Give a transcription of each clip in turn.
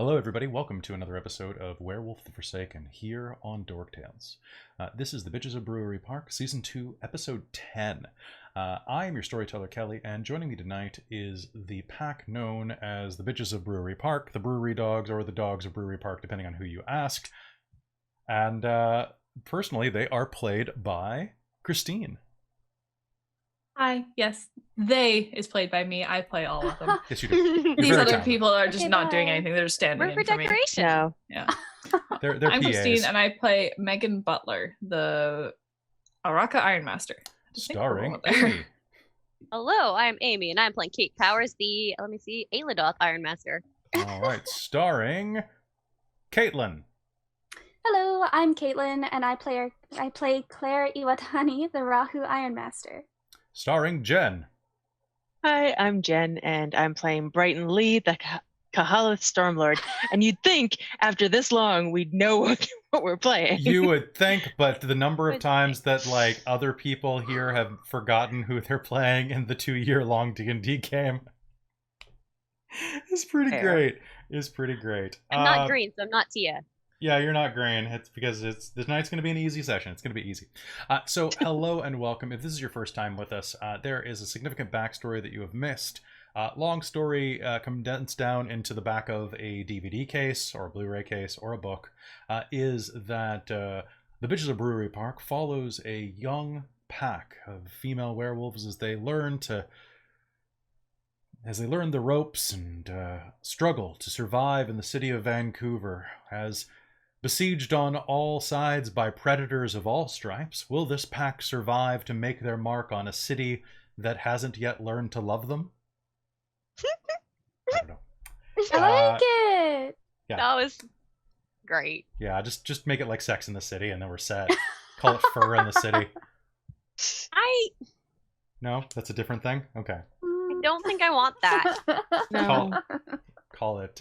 Hello, everybody. Welcome to another episode of Werewolf the Forsaken here on Dork Tales. This is the Bitches of Brewery Park, Season 2, Episode 10. I am your storyteller, Kelly, and joining me tonight is the pack known as the Bitches of Brewery Park, the Brewery Dogs, or the Dogs of Brewery Park, depending on who you ask. And personally, they are played by Christine. Hi, yes. They is played by me. I play all of them. Yes, you do. These other talented. people are just not doing bye. anything. They're just standing We're for in for me. decoration. No. Yeah. They're I'm PAs. Christine, and I play Megan Butler, the Uratha Ironmaster. Starring Amy. Hello, I'm Amy, and I'm playing Kate Powers, the, Ailadoth Ironmaster. All right, starring Caitlin. Hello, I'm Caitlin, and I play Claire Iwatani, the Rahu Ironmaster. Starring Jen. Hi, I'm Jen, and I'm playing Brighton Lee, the Kahalith Stormlord. And you'd think after this long we'd know what we're playing. You would think, but the number of times that like other people here have forgotten who they're playing in the 2-year-long D&D game is pretty Fair. great. Is pretty great. I'm not green, so I'm not Tia. Yeah, you're not green. It's because tonight's going to be an easy session. It's going to be easy. So hello and welcome. If this is your first time with us, there is a significant backstory that you have missed. Long story condensed down into the back of a DVD case or a Blu-ray case or a book is that the Bitches of Brewery Park follows a young pack of female werewolves as they learn the ropes and struggle to survive in the city of Vancouver. As besieged on all sides by predators of all stripes, will this pack survive to make their mark on a city that hasn't yet learned to love them? I don't know. I like it! Yeah. That was great. Yeah, just make it like Sex in the City and then we're set. Call it Fur in the City. I No? That's a different thing? Okay. don't think I want that. No. Call it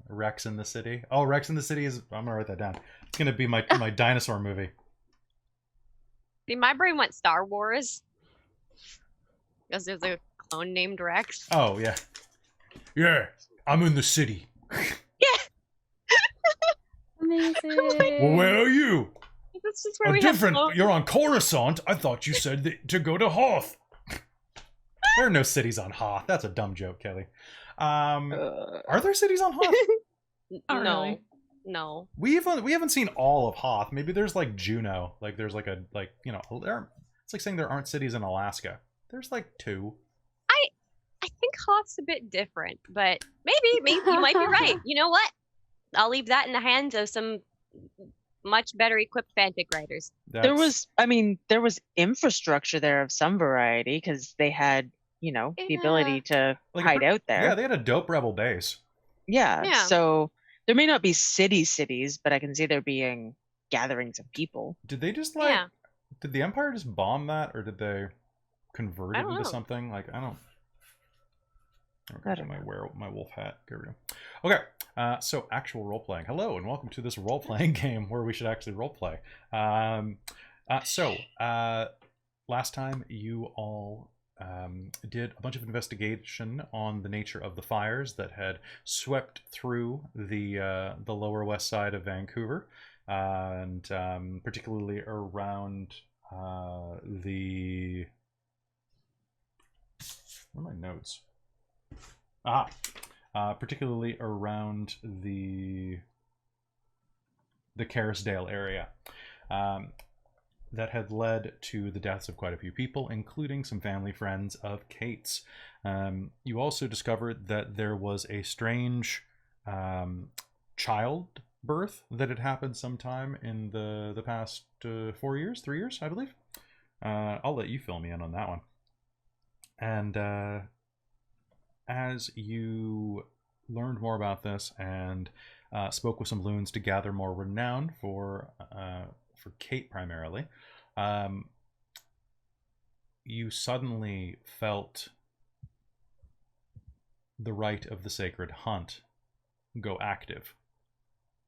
Rex in the City. Oh, Rex in the City is... I'm gonna write that down. It's gonna be my dinosaur movie. See, my brain went Star Wars. Because there's a clone named Rex. Oh, yeah. Yeah, I'm in the city. Amazing. Well, where are you? That's just where we have clones. You're on Coruscant. I thought you said to go to Hoth. There are no cities on Hoth. That's a dumb joke, Kelly. Are there cities on Hoth? Not No. really. No. We haven't seen all of Hoth. Maybe there's like Juneau. Like there's like it's like saying there aren't cities in Alaska. There's like 2. I think Hoth's a bit different, but maybe you might be right. You know what? I'll leave that in the hands of some much better equipped fanfic writers. There was infrastructure there of some variety because they had, the ability to Like hide out there. Yeah, they had a dope rebel base. Yeah. So there may not be cities, but I can see there being gatherings of people. Did they just Did the Empire just bomb that, or did they convert I it don't into know. something? Like I don't. I don't My wolf hat. Get rid of. Okay, so actual role playing. Hello and welcome to this role playing game where we should actually role play. Last time you all did a bunch of investigation on the nature of the fires that had swept through the lower west side of Vancouver, and particularly around the. Where are my notes? Particularly around the Kerrisdale area. That had led to the deaths of quite a few people, including some family friends of Kate's. You also discovered that there was a strange childbirth that had happened sometime in the past 3 years, I believe. I'll let you fill me in on that one. And as you learned more about this and spoke with some loons to gather more renown for Kate primarily, you suddenly felt the rite of the sacred hunt go active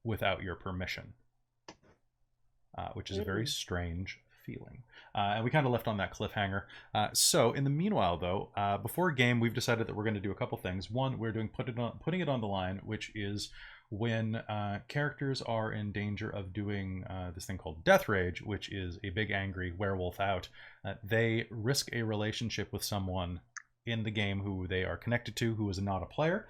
without your permission, which is a very strange feeling. And we kind of left on that cliffhanger. So in the meanwhile, though, before game, we've decided that we're going to do a couple things. One, we're doing putting it on the line, which is when characters are in danger of doing this thing called death rage, which is a big angry werewolf out. They risk a relationship with someone in the game who they are connected to, who is not a player.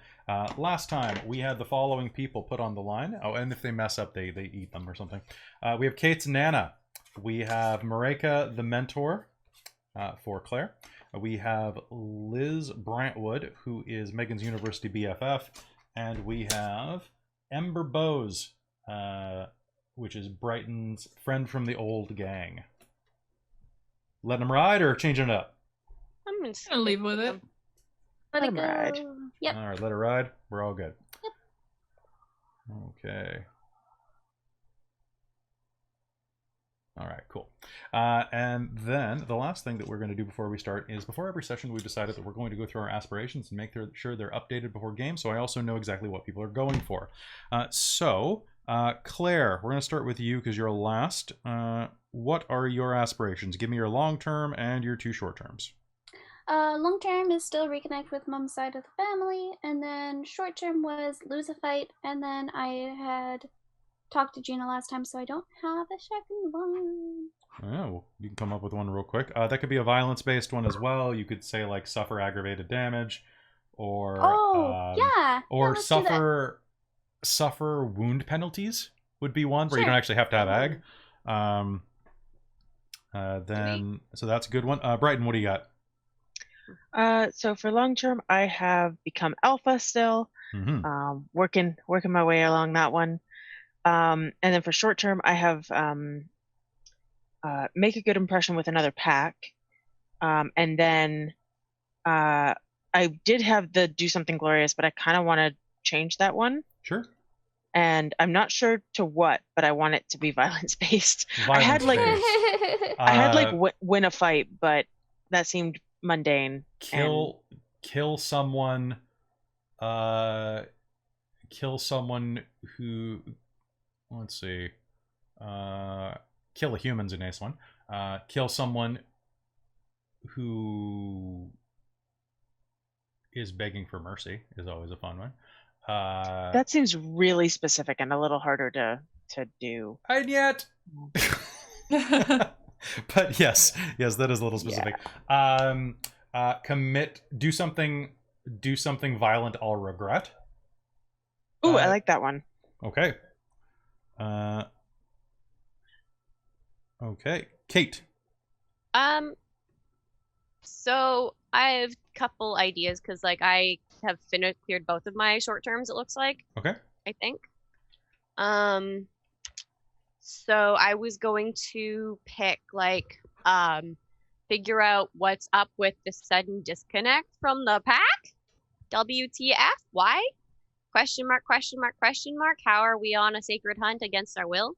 Last time we had the following people put on the line. Oh, and if they mess up, they eat them or something. We have Kate's Nana. We have Mareka the Mentor for Claire. We have Liz Brantwood, who is Megan's University BFF. And we have Ember Bowes, which is Brighton's friend from the old gang. Letting them ride or changing it up? I'm Gonna leave with it. Let it Let 'em ride. go. Yep. All right, let it ride. We're all good. Okay. All right, cool. And then the last thing that we're going to do before we start is before every session, we've decided that we're going to go through our aspirations and make sure they're updated before game. So I also know exactly what people are going for. Claire, we're going to start with you because you're last. What are your aspirations? Give me your long term and your 2 short terms. Long term is still reconnect with mom's side of the family, and then short term was lose a fight, and then I had talked to Gina last time, so I don't have a second one. Oh, you can come up with one real quick. That could be a violence-based one as well. You could say like suffer aggravated damage, or yeah, or let's do that. suffer wound penalties would be one where you Sure. don't actually have to have ag. Then so that's a good one. Brighton, what do you got? So for long term, I have become alpha still. Mm-hmm. Working my way along that one. And then for short term, I have make a good impression with another pack. And then I did have the do something glorious, but I kind of want to change that one. Sure. And I'm not sure to what, but I want it to be violence based. I had like win a fight, but that seemed mundane. Kill someone who, let's see, kill a human's a nice one. Kill someone who is begging for mercy is always a fun one. That seems really specific and a little harder to do. And yet but yes, that is a little specific. Yeah. Do something violent I'll regret. Ooh, I like that one. Okay. Okay. Kate. So I have a couple ideas because like I have cleared both of my short terms, it looks like. Okay. I think. So I was going to pick like figure out what's up with the sudden disconnect from the pack. WTF? Why? Question mark, question mark, question mark. How are we on a sacred hunt against our will?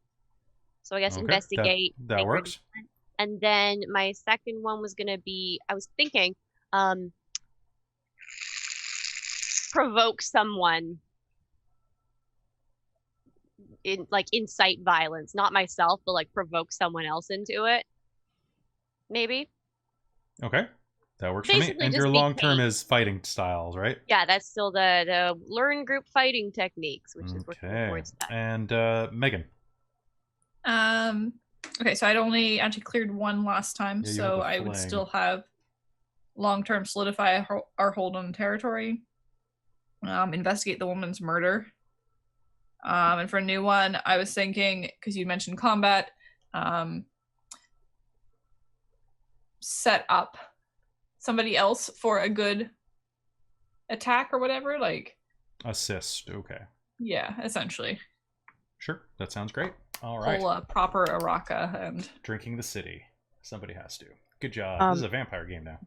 So I guess Okay, investigate. that works. Hunt. And then my second one was gonna be, I was thinking, provoke someone in like incite violence, not myself, but like provoke someone else into it. Maybe. Okay. That works for me. Basically And just your be long term Kate. is fighting styles, right? Yeah, that's still the learn group fighting techniques, which is working Okay. towards that. And Megan. Okay, so I'd only actually cleared one last time, Yeah, you so had the I would fling. still have long-term solidify our hold on the territory, investigate the woman's murder, and for a new one, I was thinking, because you mentioned combat, set up somebody else for a good attack or whatever, like Assist. Okay. yeah, essentially. Sure. That sounds great. All right. Whole proper Uratha and Drinking the city. Somebody has to. Good job. This is a vampire game now.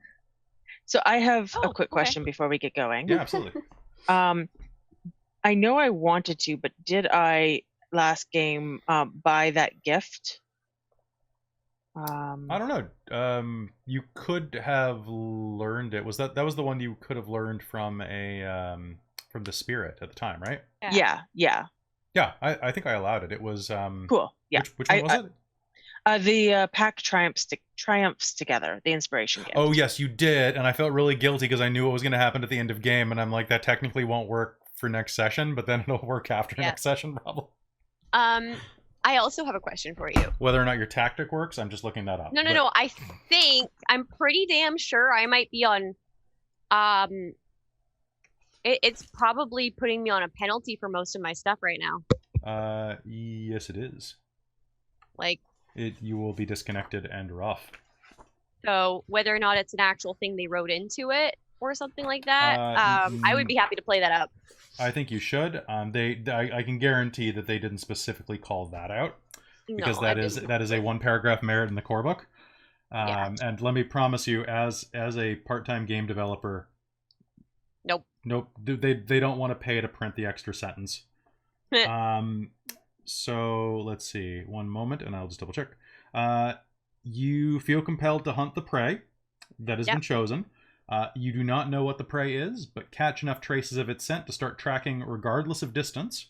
So I have Oh, a quick okay. question before we get going. Yeah, absolutely. I know I wanted to, but did I last game buy that gift? I don't know. You could have learned it. Was that was the one you could have learned from from the spirit at the time, right? Yeah. Yeah, I think I allowed it. It was Cool. Yeah. Which one was it? The pack triumphs together. The inspiration gift. Oh yes, you did, and I felt really guilty because I knew what was going to happen at the end of game, and I'm like, that technically won't work for next session, but then it'll work after Yeah. next session, probably. I also have a question for you. Whether or not your tactic works, I'm just looking that up. No. but- I'm pretty damn sure I might be on. It's probably putting me on a penalty for most of my stuff right now. Yes, it is. Like, You will be disconnected and rough. so whether or not it's an actual thing they wrote into it or something like that, I would be happy to play that up. I think you should. I can guarantee that they didn't specifically call that out because No, that is a one paragraph merit in the core book. Yeah. And let me promise you, as a part-time game developer, nope, they don't want to pay to print the extra sentence. So let's see, one moment, and I'll just double check. You feel compelled to hunt the prey that has been chosen. You do not know what the prey is, but catch enough traces of its scent to start tracking regardless of distance.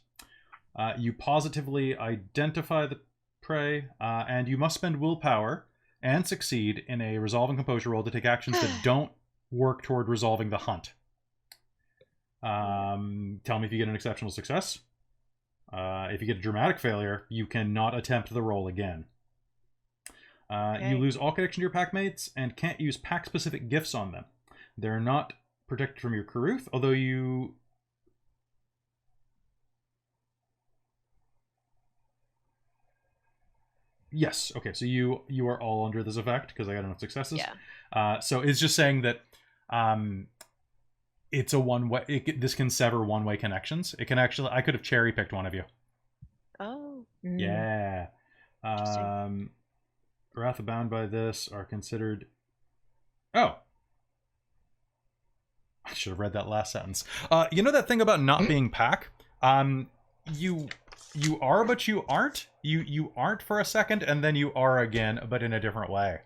You positively identify the prey, and you must spend willpower and succeed in a resolve and composure roll to take actions that don't work toward resolving the hunt. Tell me if you get an exceptional success. If you get a dramatic failure, you cannot attempt the roll again. You lose all connection to your pack mates and can't use pack-specific gifts on them. They're not protected from your Karuth, although you... Yes, okay, so you are all under this effect, because I got enough successes. Yeah. So it's just saying that it's a one-way... This can sever one-way connections. It can actually... I could have cherry-picked one of you. Oh. Yeah. Interesting. Uratha bound by this are considered... Oh. I should have read that last sentence. You know that thing about not being pack? You are, but you aren't. You aren't for a second, and then you are again, but in a different way.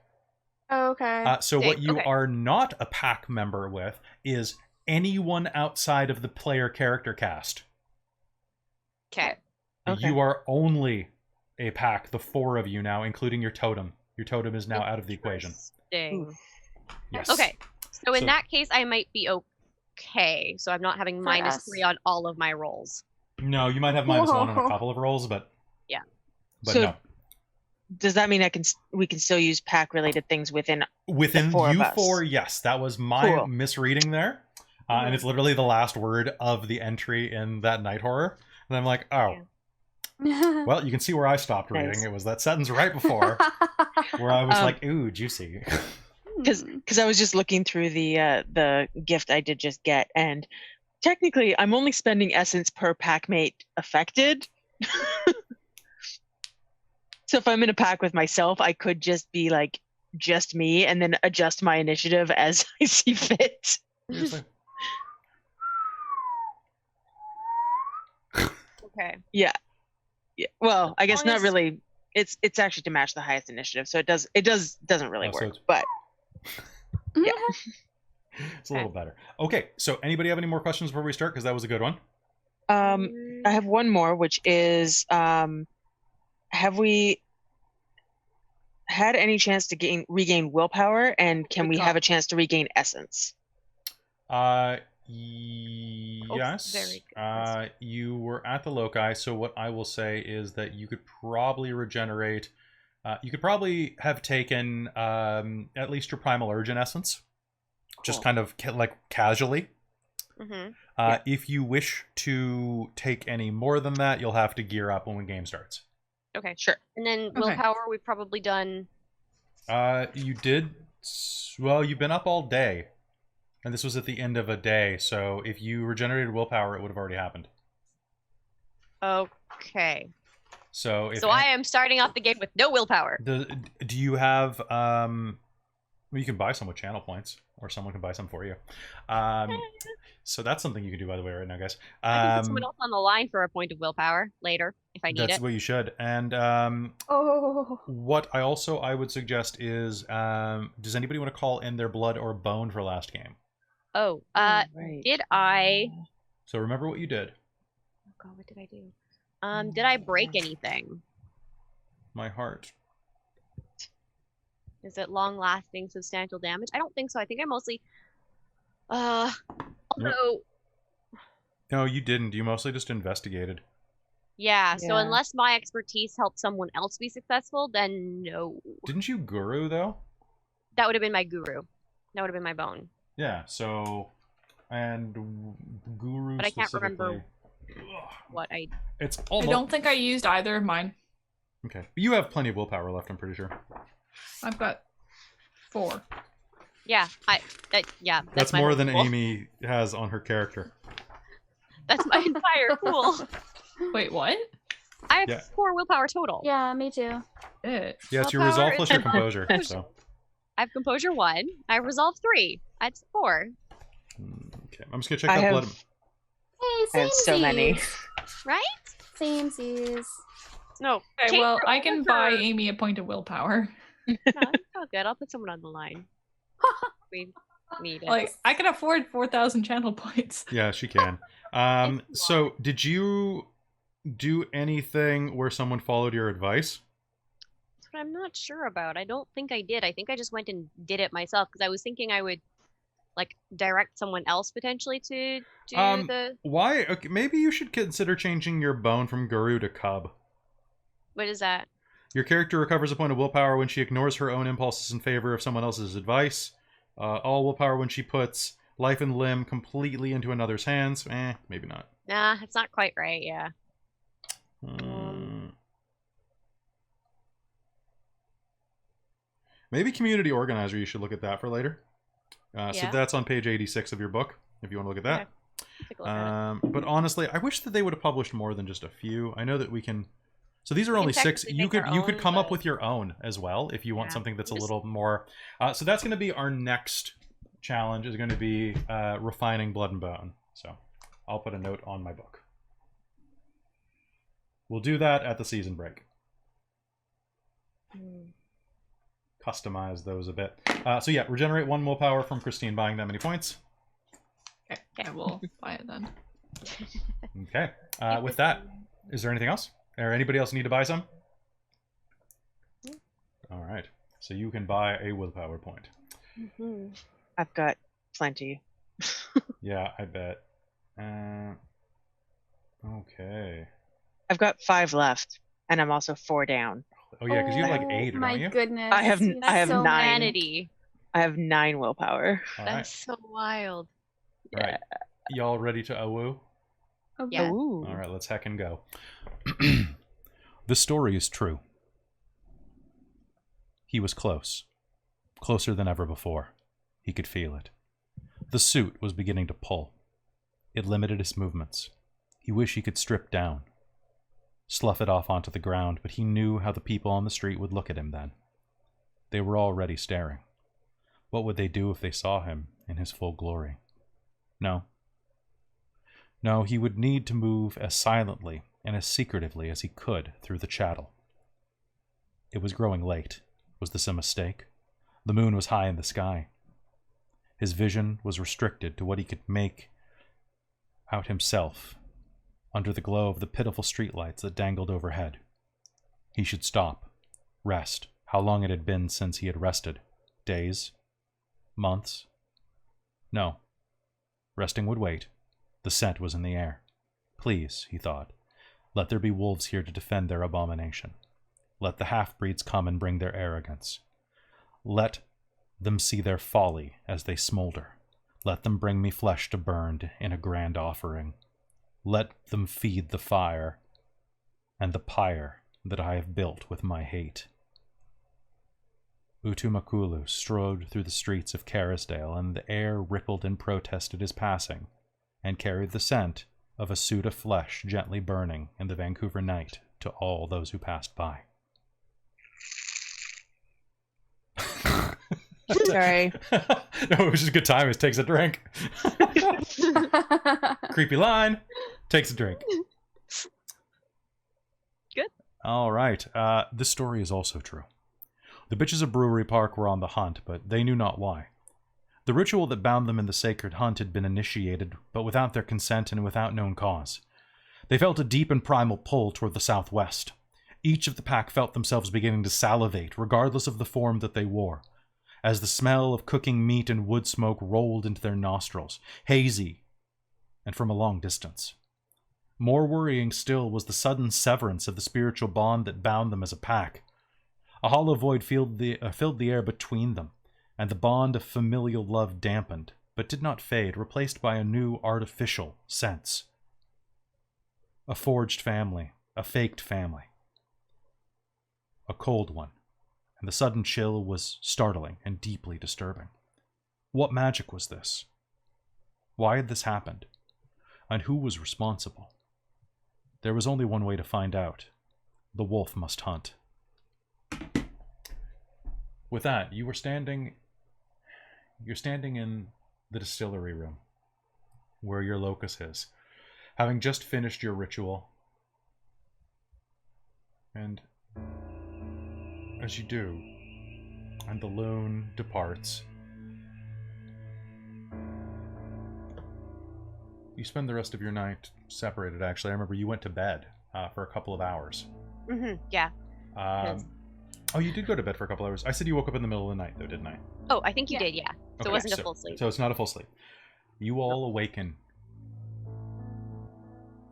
Okay. So what you Okay. are not a pack member with is anyone outside of the player character cast. Okay. Okay. You are only a pack, the four of you now, including your totem. Your totem is now out of the equation. Interesting. Yes. Okay. So in So- that case, I might be okay. So I'm not having For minus us. 3 on all of my rolls. No, you might have -1 on a couple of rolls, but Yeah. But So- no. Does that mean we can still use pack related things within? Within the four of you us. four, yes, that was my Cool. misreading there, and it's literally the last word of the entry in that night horror. And I'm like, oh, well, you can see where I stopped reading. Nice. It was that sentence right before where I was like, ooh, juicy. Because I was just looking through the gift I did just get, and technically I'm only spending essence per pack mate affected. So if I'm in a pack with myself, I could just be like just me and then adjust my initiative as I see fit. Seriously. Okay. Yeah. Well, I guess long not as- really. It's actually to match the highest initiative, so it doesn't really Oh, so work. it's- But It's a little better. Okay, so anybody have any more questions before we start? Because that was a good one. I have one more, which is have we had any chance to regain willpower, and can Good we call. have a chance to regain essence? Yes. very good. You were at the loci, so what I will say is that you could probably regenerate. You could probably have taken at least your primal urgent essence, just Cool. kind of like casually. Mm-hmm. If you wish to take any more than that, you'll have to gear up when the game starts. Okay. Sure. And then willpower, we've probably done. You did. Well, you've been up all day. And this was at the end of a day, so if you regenerated willpower, it would have already happened. Okay. So if So I am starting off the game with no willpower. do you have well, you can buy some with channel points, or someone can buy some for you. So that's something you can do, by the way, right now, guys. I can put someone else on the line for a point of willpower later if I need That's it. what you should. And Oh. what I would suggest is, does anybody want to call in their blood or bone for last game? Oh, Right. did I? So remember what you did. Oh God, what did I do? Did I break anything? My heart. Is it long-lasting, substantial damage? I don't think so. I think I mostly... although... No, you didn't. You mostly just investigated. Yeah, so Yeah. unless my expertise helped someone else be successful, then no. Didn't you guru, though? That would have been my guru. That would have been my bone. Yeah, so... And guru But I can't remember specifically- what I... It's I almost... don't think I used either of mine. Okay. But you have plenty of willpower left, I'm pretty sure. I've got 4. Yeah, yeah. That's my more whole than pool. Amy has on her character. That's my entire pool. Wait, what? I have Yeah. 4 willpower total. Yeah, me too. Shit. Yeah, it's your Willpower resolve plus is your composure, so... I have composure 1. I have resolve 3. That's 4. Okay, I'm just gonna check I out have, blood... Hey, I have so many. Right? Samesies. No. Okay, take well, her I can over. buy Amy a point of willpower. No, it's all good. I'll put someone on the line. We need it. Like, I can afford 4,000 channel points. Yeah, she can. So, did you do anything where someone followed your advice? That's what I'm not sure about. I don't think I did. I think I just went and did it myself because I was thinking I would like direct someone else potentially to do the... Why? Okay, maybe you should consider changing your bone from Guru to Cub. What is that? Your character recovers a point of willpower when she ignores her own impulses in favor of someone else's advice. All willpower when she puts life and limb completely into another's hands. Maybe not. Nah, it's not quite right, yeah. Maybe community organizer, you should look at that for later. So Yeah. that's on page 86 of your book, if you want to look at that. Okay. Take a look at it. But honestly, I wish that they would have published more than just a few. I know that we can... So these are only 6. technically You make our could own, come up but- with your own as well if you want Yeah. something that's a Just- little more... so that's going to be our next challenge, is going to be refining blood and bone. So I'll put a note on my book. We'll do that at the season break. Customize those a bit. So yeah, regenerate 1 willpower from Christine buying that many points. Okay, I will buy it then. Okay. With that, is there anything else? Or anybody else need to buy some? All right. So you can buy a willpower point. Mhm. I've got plenty. Yeah, I bet. Okay. I've got 5 left, and I'm also 4 down. Oh yeah, because you have like 8, my don't you? goodness. I have so 9. Humanity. I have 9 willpower. All That's right. so wild. All right. Y'all ready to awoo? Okay. Yeah. Ooh. All right, let's heck and go. The story is true. He was close. Closer than ever before. He could feel it. The suit was beginning to pull. It limited his movements. He wished he could strip down. Slough it off onto the ground, but he knew how the people on the street would look at him then. They were already staring. What would they do if they saw him in his full glory? No. No, he would need to move as silently and as secretively as he could through the chattel. It was growing late. Was this a mistake? The moon was high in the sky. His vision was restricted to what he could make out himself under the glow of the pitiful streetlights that dangled overhead. He should stop, rest. How long it had been since he had rested? Days? Months? No. Resting would wait. The scent was in the air. Please, he thought, let there be wolves here to defend their abomination. Let the half-breeds come and bring their arrogance. Let them see their folly as they smolder. Let them bring me flesh to burn in a grand offering. Let them feed the fire and the pyre that I have built with my hate. Utumakulu strode through the streets of Carisdale, and the air rippled in protest at his passing, and carried the scent of a suit of flesh gently burning in the Vancouver night to all those who passed by. Sorry. No, it was just a good time. He takes a drink. Creepy line. Takes a drink. Good. All right. This story is also true. The Bitches of Brewery Park were on the hunt, but they knew not why. The ritual that bound them in the sacred hunt had been initiated, but without their consent and without known cause. They felt a deep and primal pull toward the southwest. Each of the pack felt themselves beginning to salivate, regardless of the form that they wore, as the smell of cooking meat and wood smoke rolled into their nostrils, hazy, and from a long distance. More worrying still was the sudden severance of the spiritual bond that bound them as a pack. A hollow void filled the air between them, and the bond of familial love dampened, but did not fade, replaced by a new artificial sense. A forged family, a faked family. A cold one, and the sudden chill was startling and deeply disturbing. What magic was this? Why had this happened? And who was responsible? There was only one way to find out. The wolf must hunt. With that, you're standing in the distillery room, where your locus is, having just finished your ritual. And as you do, and the loon departs, you spend the rest of your night separated, actually. I remember you went to bed for a couple of hours. Yeah. Oh, you did go to bed for a couple hours. I said you woke up in the middle of the night, though, didn't I? Oh, I think you did, yeah. So Okay, it wasn't a full sleep. So it's not a full sleep. You all awaken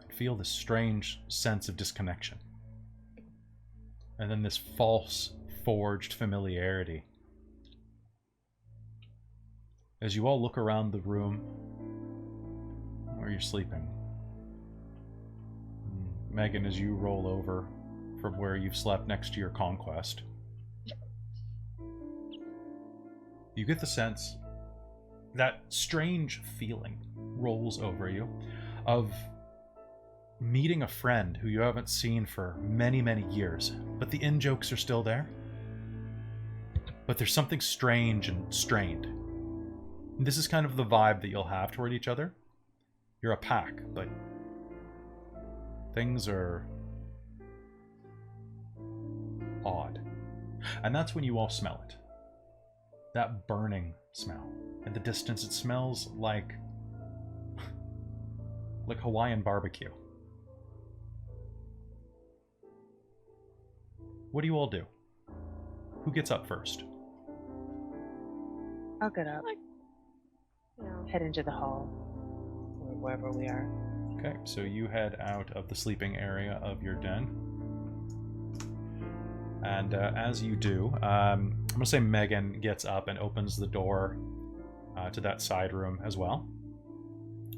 and feel this strange sense of disconnection. And then this false, forged familiarity. As you all look around the room where you're sleeping. Megan, as you roll over from where you've slept next to your conquest, you get the sense that strange feeling rolls over you of meeting a friend who you haven't seen for many, many years, but the in-jokes are still there. But there's something strange and strained. And this is kind of the vibe that you'll have toward each other. You're a pack, but things are odd. And that's when you all smell it. That burning smell. In the distance, it smells like Hawaiian barbecue. What do you all do? Who gets up first? I'll get up. Head into the hall, or wherever we are. Okay, so you head out of the sleeping area of your den. And as you do, I'm going to say Megan gets up and opens the door to that side room as well.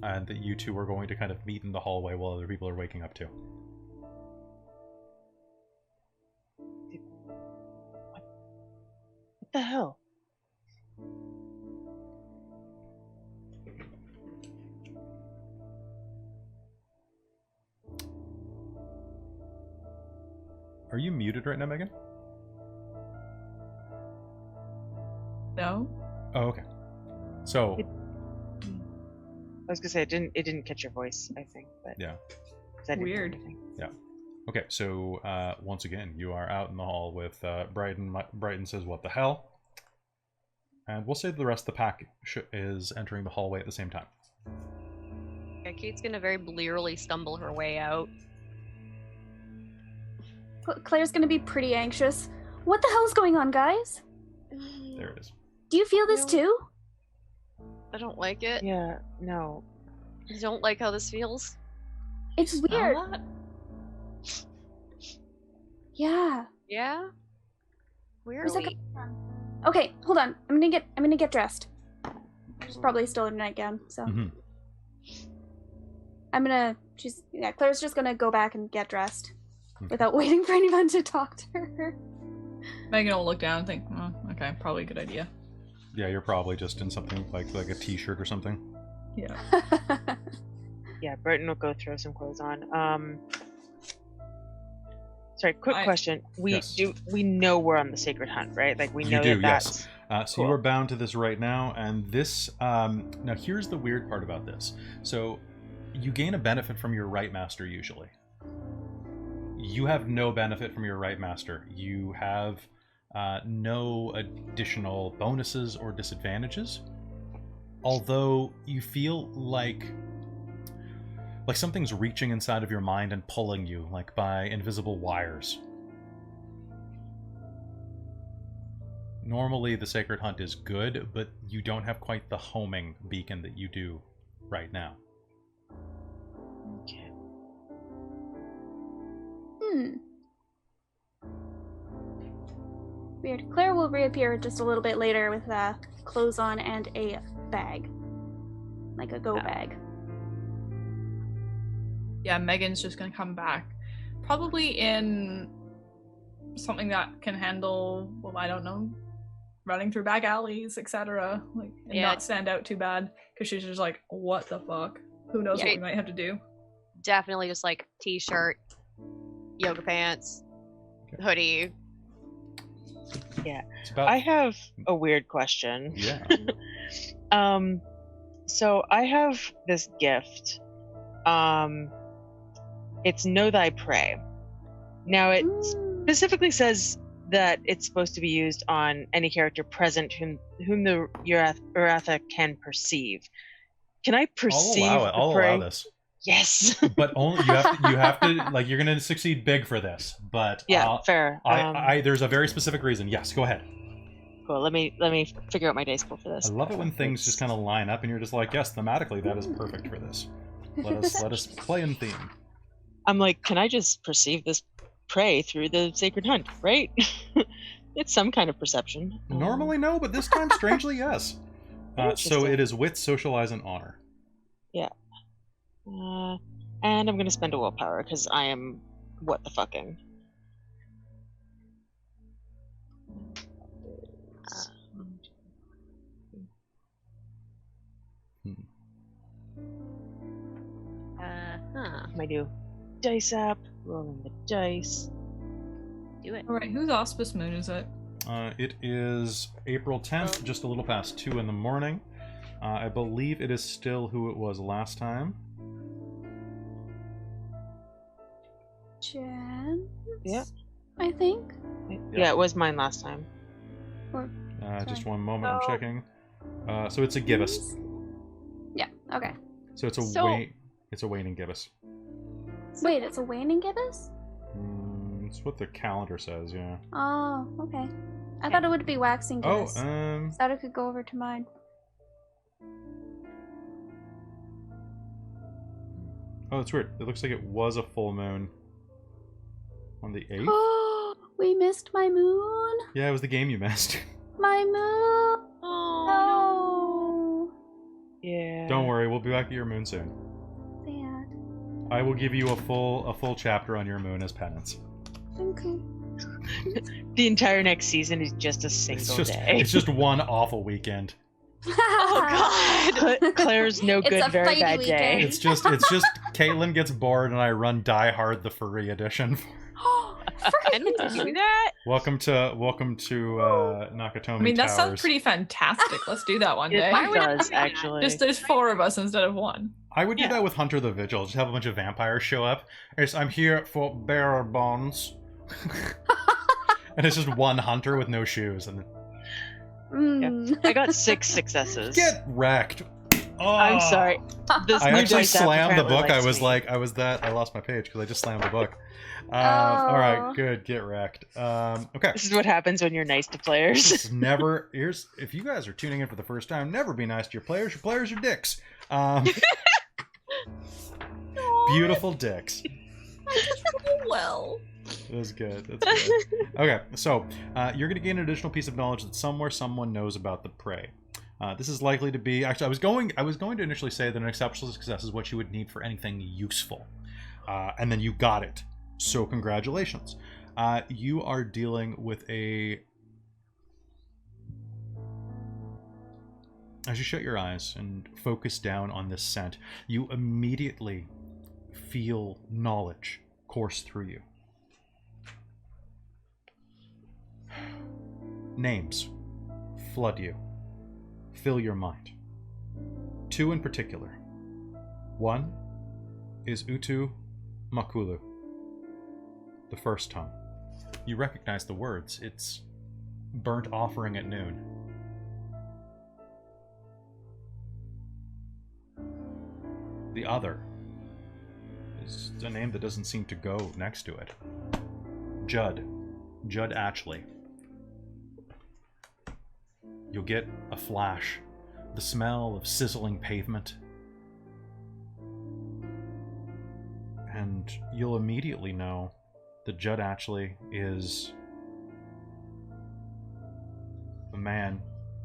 And that you two are going to kind of meet in the hallway while other people are waking up too. What the hell? Are you muted right now, Megan? No. Oh, okay. So... I was gonna say it didn't catch your voice, I think, but yeah. 'cause I didn't hear Weird. anything. Yeah. Okay, so once again, you are out in the hall with Brighton. Brighton says, "What the hell?" And we'll say the rest of the pack is entering the hallway at the same time. Yeah, Kate's gonna very blearily stumble her way out. Claire's gonna be pretty anxious. What the hell's going on, guys? There it is. Do you feel this No. too? I don't like it. Yeah, no. I don't like how this feels. It's weird. Yeah. Yeah? Where Where's are that we? coming from? Okay, hold on. I'm gonna get dressed. She's probably still in her nightgown, so Mhm. Claire's just gonna go back and get dressed Okay. without waiting for anyone to talk to her. Megan will look down and think, oh, okay, probably a good idea. Yeah, you're probably just in something like a t-shirt or something. Yeah. Yeah, Burton will go throw some clothes on. Sorry, quick question. Yes. We know we're on the Sacred Hunt, right? Like we You know do, that's yes. So cool. you are bound to this right now, and this... now, here's the weird part about this. So, you gain a benefit from your Right Master, usually. You have no benefit from your Right Master. You have no additional bonuses or disadvantages. Although, you feel like something's reaching inside of your mind and pulling you, like by invisible wires. normally the Sacred Hunt is good, but you don't have quite the homing beacon that you do right now. Okay. Weird. Claire will reappear just a little bit later with clothes on and a bag. Like a go bag. Yeah, Megan's just gonna come back. Probably in something that can handle, well, I don't know, running through back alleys, etc. Like, and not stand out too bad. Because she's just like, what the fuck? Who knows what we might have to do? Definitely just like t-shirt, yoga pants, hoodie. Yeah. About... I have a weird question. Yeah. So I have this gift. It's Know Thy Prey. Now it specifically says that it's supposed to be used on any character present whom the Uratha can perceive. Can I perceive I'll allow this. Yes. But only you have to like, you're gonna succeed big for this. But yeah, fair. There's a very specific reason. Yes, go ahead. Cool. Let me figure out my dice pool for this. I love it when things just kind of line up and you're just like, yes, thematically that is perfect for this. Let us play in theme. I'm like, can I just perceive this prey through the Sacred Hunt, right? It's some kind of perception. Normally no, but this time strangely yes. So it is wit, socialize, and honor. Yeah. And I'm gonna spend a willpower because I am what the fucking. I do dice app, rolling the dice. Do it. Alright, whose auspice moon is it? It is April 10th, just a little past 2 in the morning. I believe it is still who it was last time. Jen? Yeah. I think. Yeah, it was mine last time. Just one moment, I'm checking. So it's a gibbous. Yeah, okay. So it's a waning gibbous. Wait, it's a waning gibbous? It's what the calendar says, yeah. Oh, okay. I thought it would be waxing gibbous. Oh, Thought it could go over to mine. Oh, that's weird. It looks like it was a full moon on the 8th. Oh, we missed my moon. Yeah, it was the game you missed. My moon. Oh, no. Yeah. Don't worry, we'll be back at your moon soon. Sad. I will give you a full chapter on your moon as penance. Okay. The entire next season is just a single day. It's just one awful weekend. oh God! Claire's no It's good, a very fighty bad weekend. day. It's just Caitlin gets bored and I run Die Hard the furry edition. I need to do that. Welcome to Nakatomi I mean, that Towers. sounds pretty fantastic. Let's do that one day. It does, actually. Just there's 4 of us instead of 1. I would do that with Hunter the Vigil. Just have a bunch of vampires show up. I'm here for bearer bonds. And it's just one hunter with no shoes. And Yeah. I got 6 successes. get wrecked. Oh. I'm sorry. This I new actually dice app slammed the apparently book. likes me. I lost my page because I just slammed the book. All right, good. Get wrecked. Okay. This is what happens when you're nice to players. If you guys are tuning in for the first time, never be nice to your players. Your players are dicks. Beautiful dicks. Well. That's good. That's good. Okay, so you're going to gain an additional piece of knowledge that somewhere someone knows about the prey. This is likely to be actually. I was going to initially say that an exceptional success is what you would need for anything useful, and then you got it. So congratulations. You are dealing with a. As you shut your eyes and focus down on this scent, you immediately feel knowledge course through you. Names flood you, fill your mind. 2 in particular. 1 is Utu Makulu. The first tongue. You recognize the words. It's burnt offering at noon. The other is a name that doesn't seem to go next to it. Judd. Judd Atchley. You'll get a flash, the smell of sizzling pavement, and you'll immediately know that Judd actually is a man,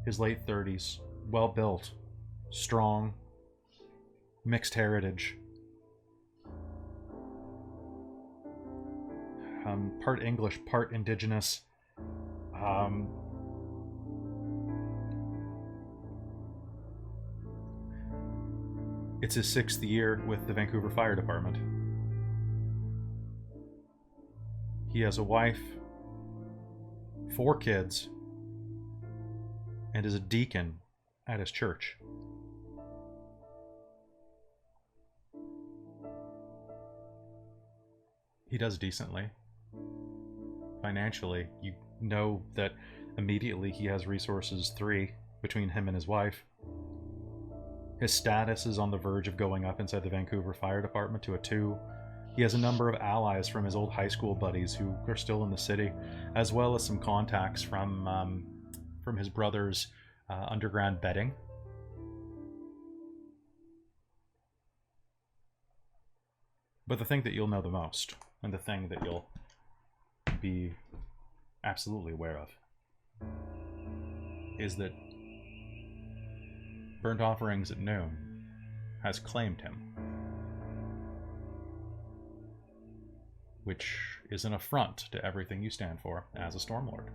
his late 30s, well-built, strong, mixed heritage. Part English, part indigenous. It's his 6th year with the Vancouver Fire Department. He has a wife, 4 kids, and is a deacon at his church. He does decently. Financially, you know that immediately he has resources 3 between him and his wife. His status is on the verge of going up inside the Vancouver Fire Department to a 2. He has a number of allies from his old high school buddies who are still in the city, as well as some contacts from his brother's underground betting. But the thing that you'll know the most, and the thing that you'll be absolutely aware of, is that Burnt Offerings at Noon has claimed him, which is an affront to everything you stand for as a Stormlord.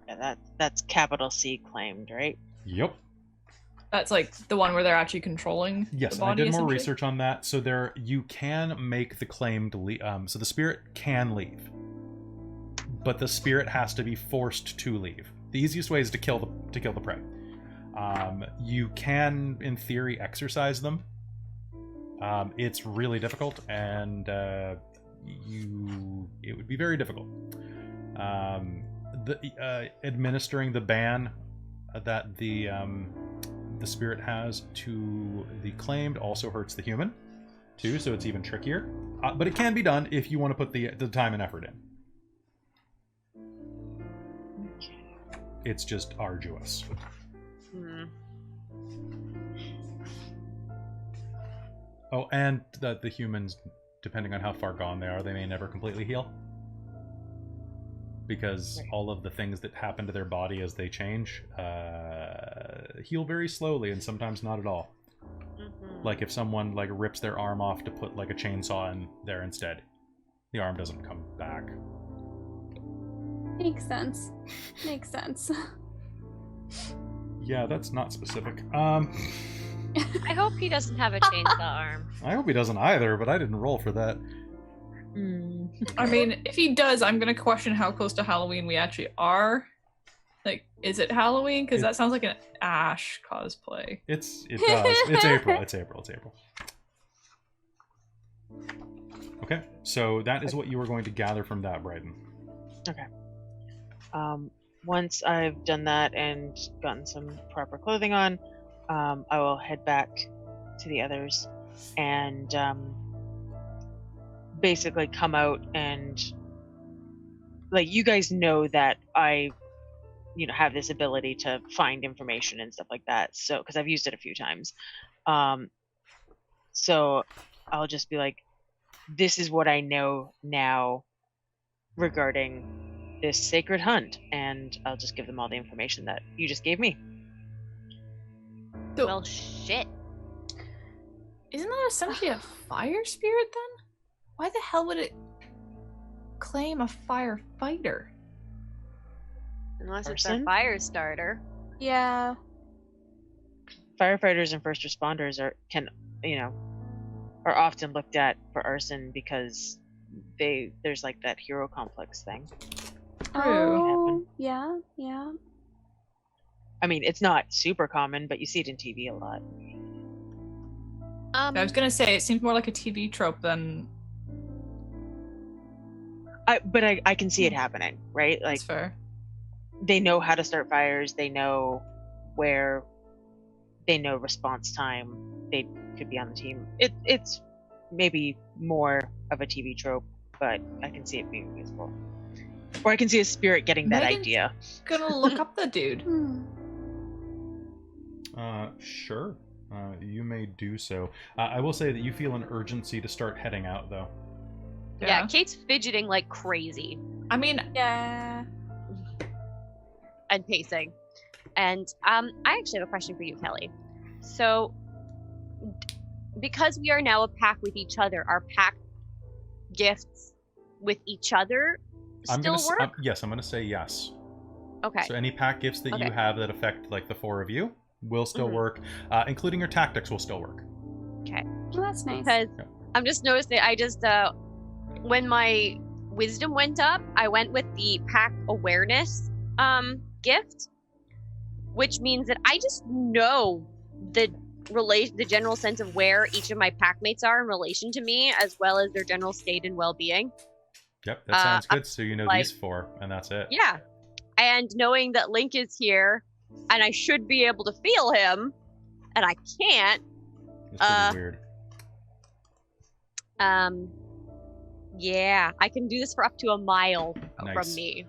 Yeah, that's capital C claimed, right? Yep. That's like the one where they're actually controlling Yes, the and I body, did more essentially? research on that. So there, you can make the claim to leave. So the spirit can leave, but the spirit has to be forced to leave. The easiest way is to kill the prey. You can, in theory, exorcise them. It's really difficult, and it would be very difficult. Administering the ban that the spirit has to the claimed also hurts the human too, so it's even trickier. But it can be done if you want to put the time and effort in. It's just arduous. Oh, and the humans, depending on how far gone they are, they may never completely heal. Because all of the things that happen to their body as they change heal very slowly, and sometimes not at all. Mm-hmm. Like if someone rips their arm off to put a chainsaw in there instead, the arm doesn't come back. Makes sense. Makes sense. Yeah, that's not specific. I hope he doesn't have a chainsaw arm. I hope he doesn't either, but I didn't roll for that. I mean, if he does, I'm gonna question how close to Halloween we actually are. Is it Halloween? Because that sounds like an Ash cosplay. It does. It's April. It's April. Okay, so that is what you were going to gather from that, Bryden. Okay. Once I've done that and gotten some proper clothing on, I will head back to the others and basically come out and you guys know that I have this ability to find information and stuff like that, so because I've used it a few times, so I'll just be like, this is what I know now regarding this sacred hunt, and I'll just give them all the information that you just gave me. Well, shit. Isn't that essentially a fire spirit then? Why the hell would it claim a firefighter? Unless it's a fire starter. Yeah. Firefighters and first responders are often looked at for arson because there's that hero complex thing. Oh, yeah. I mean, it's not super common, but you see it in TV a lot. I was gonna say it seems more like a TV trope than. But I can see it happening, right? That's fair. They know how to start fires. They know where they know response time, they could be on the team. It's maybe more of a TV trope, but I can see it being useful. Or I can see a spirit getting that Megan's idea. Gonna look up the dude. Sure. You may do so. I will say that you feel an urgency to start heading out, though. Yeah, Kate's fidgeting like crazy I mean, Yeah. and pacing. And I actually have a question for you, Kelly. So, because we are now a pack with each other, are pack gifts with each other still work? Yes, I'm going to say yes. Okay. So any pack gifts that you have that affect like the four of you will still work, including your tactics will still work. Okay. Well, that's nice. Because I'm just noticing, when my wisdom went up, I went with the pack awareness gift, which means that I just know the general sense of where each of my packmates are in relation to me, as well as their general state and well-being. Yep, that sounds good. So you know these four, and that's it. Yeah. And knowing that Link is here, and I should be able to feel him, and I can't. It's pretty weird. Yeah, I can do this for up to a mile Nice. from me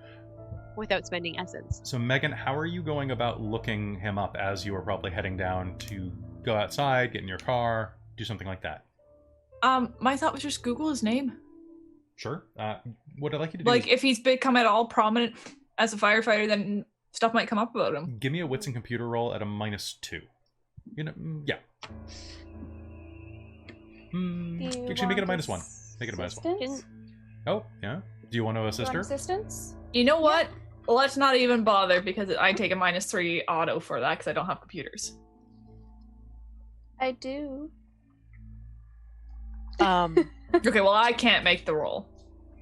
without spending essence. So Megan, how are you going about looking him up as you are probably heading down to go outside, get in your car, do something like that? my thought was just Google his name. Sure. What I'd like you to do Like, is if he's become at all prominent as a firefighter, then stuff might come up about him. give me a wits and computer roll at a -2. You know, yeah. Actually, make it a -1. Make it a -1. Oh, yeah. Do you want to assist her? Assistance? You know what? Let's not even bother, because I take a -3 auto for that because I don't have computers. I do. Okay, well, I can't make the roll.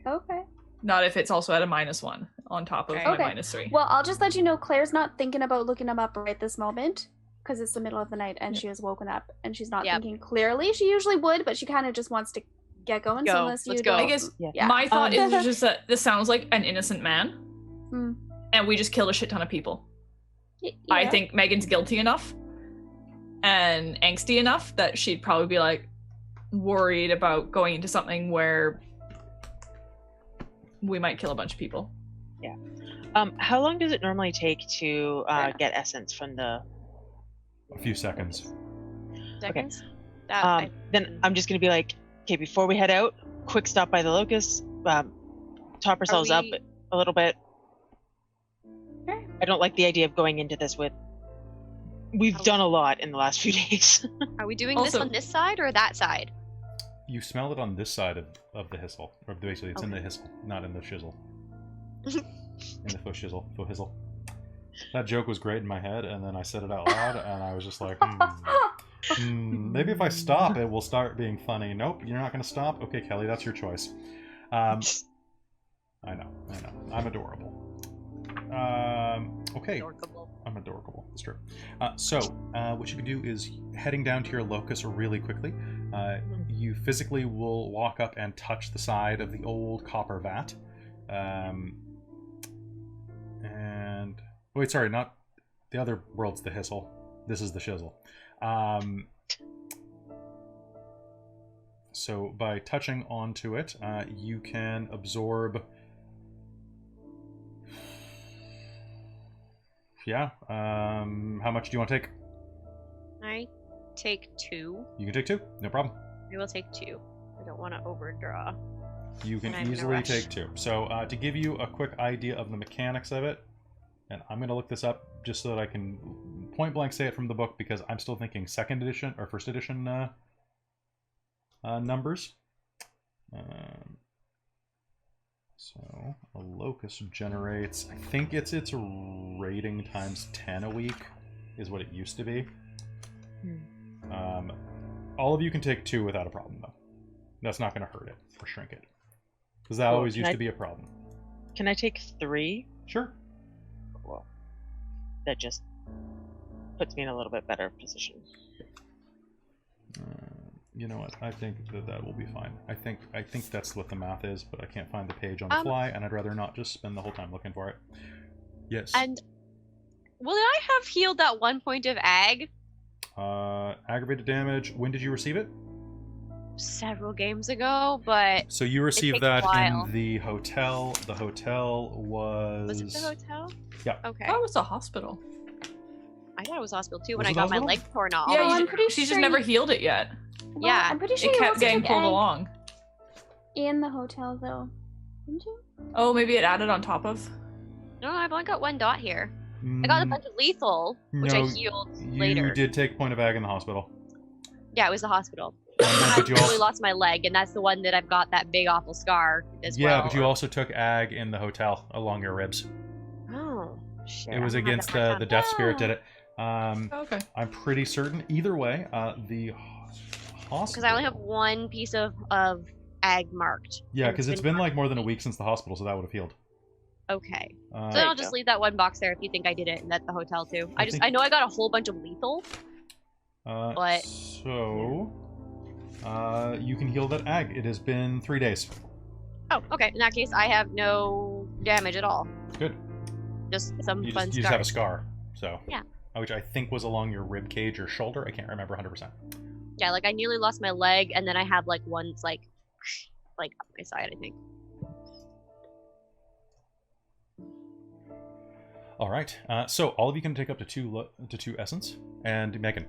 Okay. Not if it's also at a -1 on top of my Okay. -3. Well, I'll just let you know Claire's not thinking about looking him up right this moment because it's the middle of the night and she has woken up and she's not thinking clearly. She usually would, but she kind of just wants to get going. So unless you Let's go. don't- I guess Yeah. my thought is just that this sounds like an innocent man, and we just killed a shit ton of people. I Yeah. think Megan's guilty enough and angsty enough that she'd probably be like worried about going into something where we might kill a bunch of people. Yeah. How long does it normally take to get essence from the... A few seconds. Seconds? Then I'm just going to be like, okay, before we head out, quick stop by the locust, top ourselves up a little bit. Okay. I don't like the idea of going into this with... We've done a lot in the last few days. Are we doing this Also- on this side or that side? You smell it on this side of the hissle. Or basically, it's in the hissle, not in the shizzle. In the faux hizzle. That joke was great in my head, and then I said it out loud, and I was just like, maybe if I stop, it will start being funny. Nope, you're not going to stop? Okay, Kelly, that's your choice. I know. I'm adorable. Okay. I'm adorable. That's true. So, what you can do is, heading down to your locus really quickly, you physically will walk up and touch the side of the old copper vat. And... Wait, sorry, not... The other world's the hissle. This is the shizzle. So, by touching onto it, you can absorb... Yeah. How much do you want to take? I take 2. You can take 2. No problem. I will take 2. I don't want to overdraw. You can And I'm in a easily rush. take 2. So to give you a quick idea of the mechanics of it, and I'm going to look this up just so that I can point blank say it from the book because I'm still thinking 2nd edition or 1st edition numbers. So a locus generates, I think it's rating times 10 a week is what it used to be. All of you can take 2 without a problem though. That's not going to hurt it or shrink it. Because that always used to be a problem. Can I take 3? Sure. Well, that just puts me in a little bit better position. You know what? I think that will be fine. I think that's what the math is, but I can't find the page on the fly, and I'd rather not just spend the whole time looking for it. Yes. And will I have healed that 1 point of ag? Aggravated damage. When did you receive it? Several games ago, but So you received takes a that while. in the hotel. The hotel was... was it the hotel? Yeah. Okay. Oh, it's a hospital. I thought it was hospital too Was when I it got my hospital? leg torn off. Yeah, Oh, I'm pretty she's sure just never you- healed it yet. Well, Yeah, I'm pretty sure It you kept also getting took pulled egg along. in the hotel, though. Didn't you? Oh, maybe it added on top of. No, I've only got 1 dot here. I got a bunch of lethal, which I No, healed you later. did take point of ag in the hospital. Yeah, it was the hospital. Yeah, I but you really also... lost my leg, and that's the one that I've got that big awful scar as well. Yeah, but you also took ag in the hotel along your ribs. Oh, shit. It was I'm having a against hard time. the death spirit Yeah. did it. Okay. I'm pretty certain. Either way, the hospital... Because I only have 1 piece of ag marked. Yeah, and because it's been like marked. more than a week since the hospital, so that would have healed. Okay. So There then you I'll just go. leave that 1 box there if you think I did it, and at the hotel too. I think- I know I got a whole bunch of lethal. But- So... you can heal that ag. It has been 3 days. Oh, okay. In that case, I have no damage at all. Good. Just some You fun just have a scars. scar. So... Yeah. Which I think was along your rib cage or shoulder. I can't remember 100%. Yeah, like I nearly lost my leg, and then I have like one's like up my side, I think. All right. So all of you can take up to two essence. And Megan.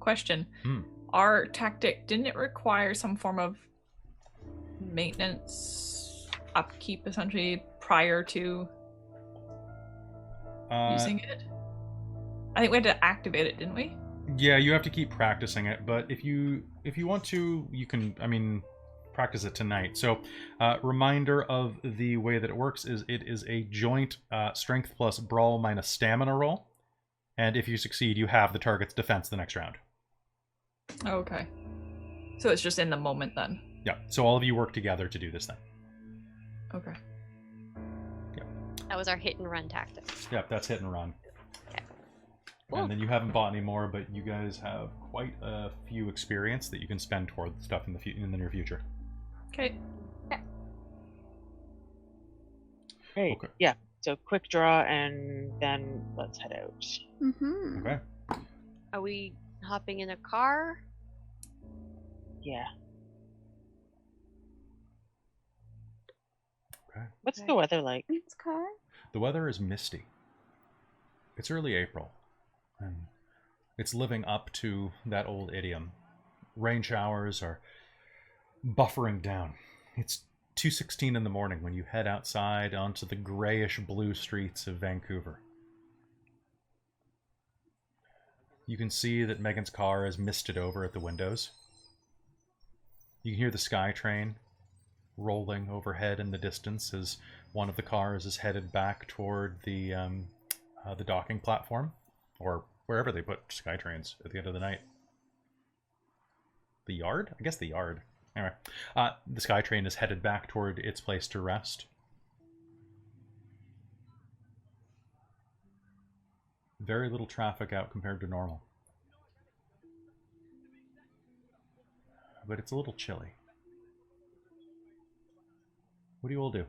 Question. Hmm. Our tactic, didn't it require some form of maintenance upkeep essentially prior to using it? I think we had to activate it, didn't we? Yeah, you have to keep practicing it, but if you want to, you can, practice it tonight. So, reminder of the way that it works is it is a joint strength plus brawl minus stamina roll. And if you succeed, you have the target's defense the next round. Okay. So it's just in the moment then. Yeah, so all of you work together to do this thing. Okay. That was our hit and run tactic. Yeah, that's hit and run. Cool. And then you haven't bought any more, but you guys have quite a few experience that you can spend toward stuff in the near future. Okay. Great. Okay. Yeah. So quick draw, and then let's head out. Mm-hmm. Okay. Are we hopping in a car? Yeah. Okay. What's Okay. the weather like? It's car. The weather is misty. It's early April, and it's living up to that old idiom. Rain showers are buffering down. It's 2:16 in the morning when you head outside onto the grayish blue streets of Vancouver. You can see that Megan's car is misted over at the windows. You can hear the SkyTrain rolling overhead in the distance as one of the cars is headed back toward the docking platform, or wherever they put SkyTrains at the end of the night. The yard? I guess the yard. Anyway, the SkyTrain is headed back toward its place to rest. Very little traffic out compared to normal. But it's a little chilly. What do you all do?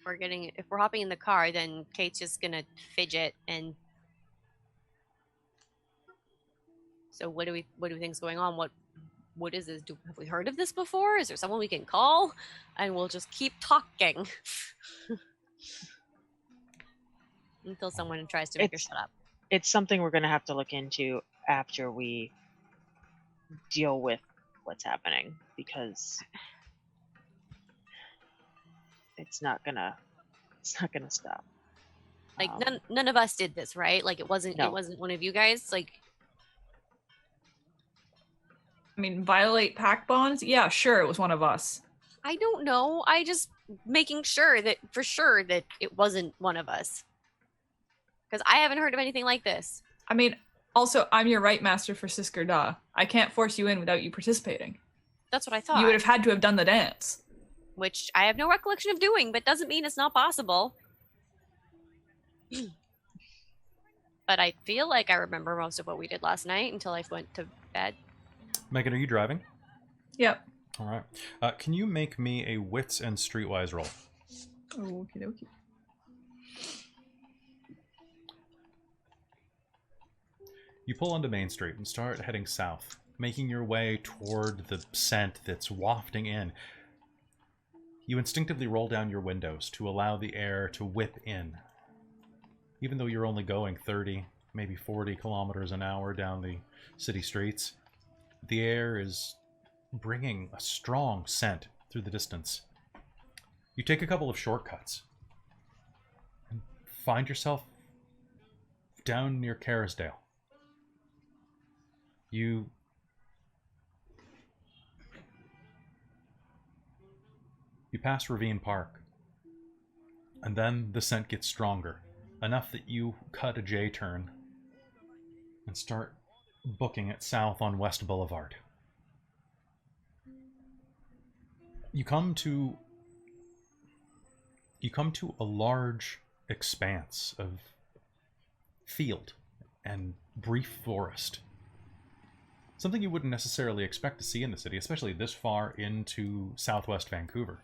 If we're hopping in the car, then Kate's just gonna fidget and. So what do we think's going on? What is this? Have we heard of this before? Is there someone we can call? And we'll just keep talking until someone tries to make her It's- shut up. It's something we're going to have to look into after we deal with what's happening, because it's not gonna stop. Like Um, none of us did this, right? Like it wasn't No. one of you guys. Like I mean, violate pact bonds? Yeah, sure, it was one of us. I don't know. I just making sure that for sure that it wasn't one of us. Because I haven't heard of anything like this. I mean, also, I'm your right master for Sisker Da. I can't force you in without you participating. That's what I thought. You would have had to have done the dance. Which I have no recollection of doing, but doesn't mean it's not possible. But I feel like I remember most of what we did last night until I went to bed. Megan, are you driving? Yep. All right. Can you make me a wits and streetwise roll? Okie dokie. You pull onto Main Street and start heading south, making your way toward the scent that's wafting in. You instinctively roll down your windows to allow the air to whip in. Even though you're only going 30, maybe 40 kilometers an hour down the city streets, the air is bringing a strong scent through the distance. You take a couple of shortcuts and find yourself down near Carisdale. You pass Ravine Park, and then the scent gets stronger, enough that you cut a J-turn and start booking it south on West Boulevard. You come to a large expanse of field and brief forest. Something you wouldn't necessarily expect to see in the city, especially this far into southwest Vancouver.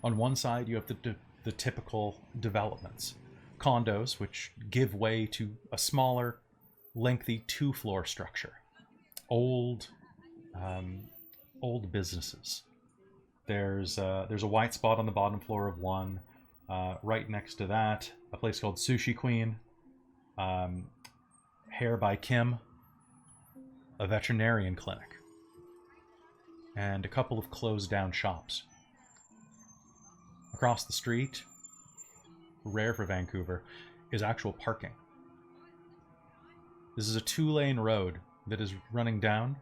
On one side, you have the typical developments. Condos, which give way to a smaller, lengthy two-floor structure. Old businesses. There's a white spot on the bottom floor of one. Right next to that, a place called Sushi Queen. Hair by Kim. A veterinarian clinic. And a couple of closed-down shops. Across the street, rare for Vancouver, is actual parking. This is a 2-lane road that is running down,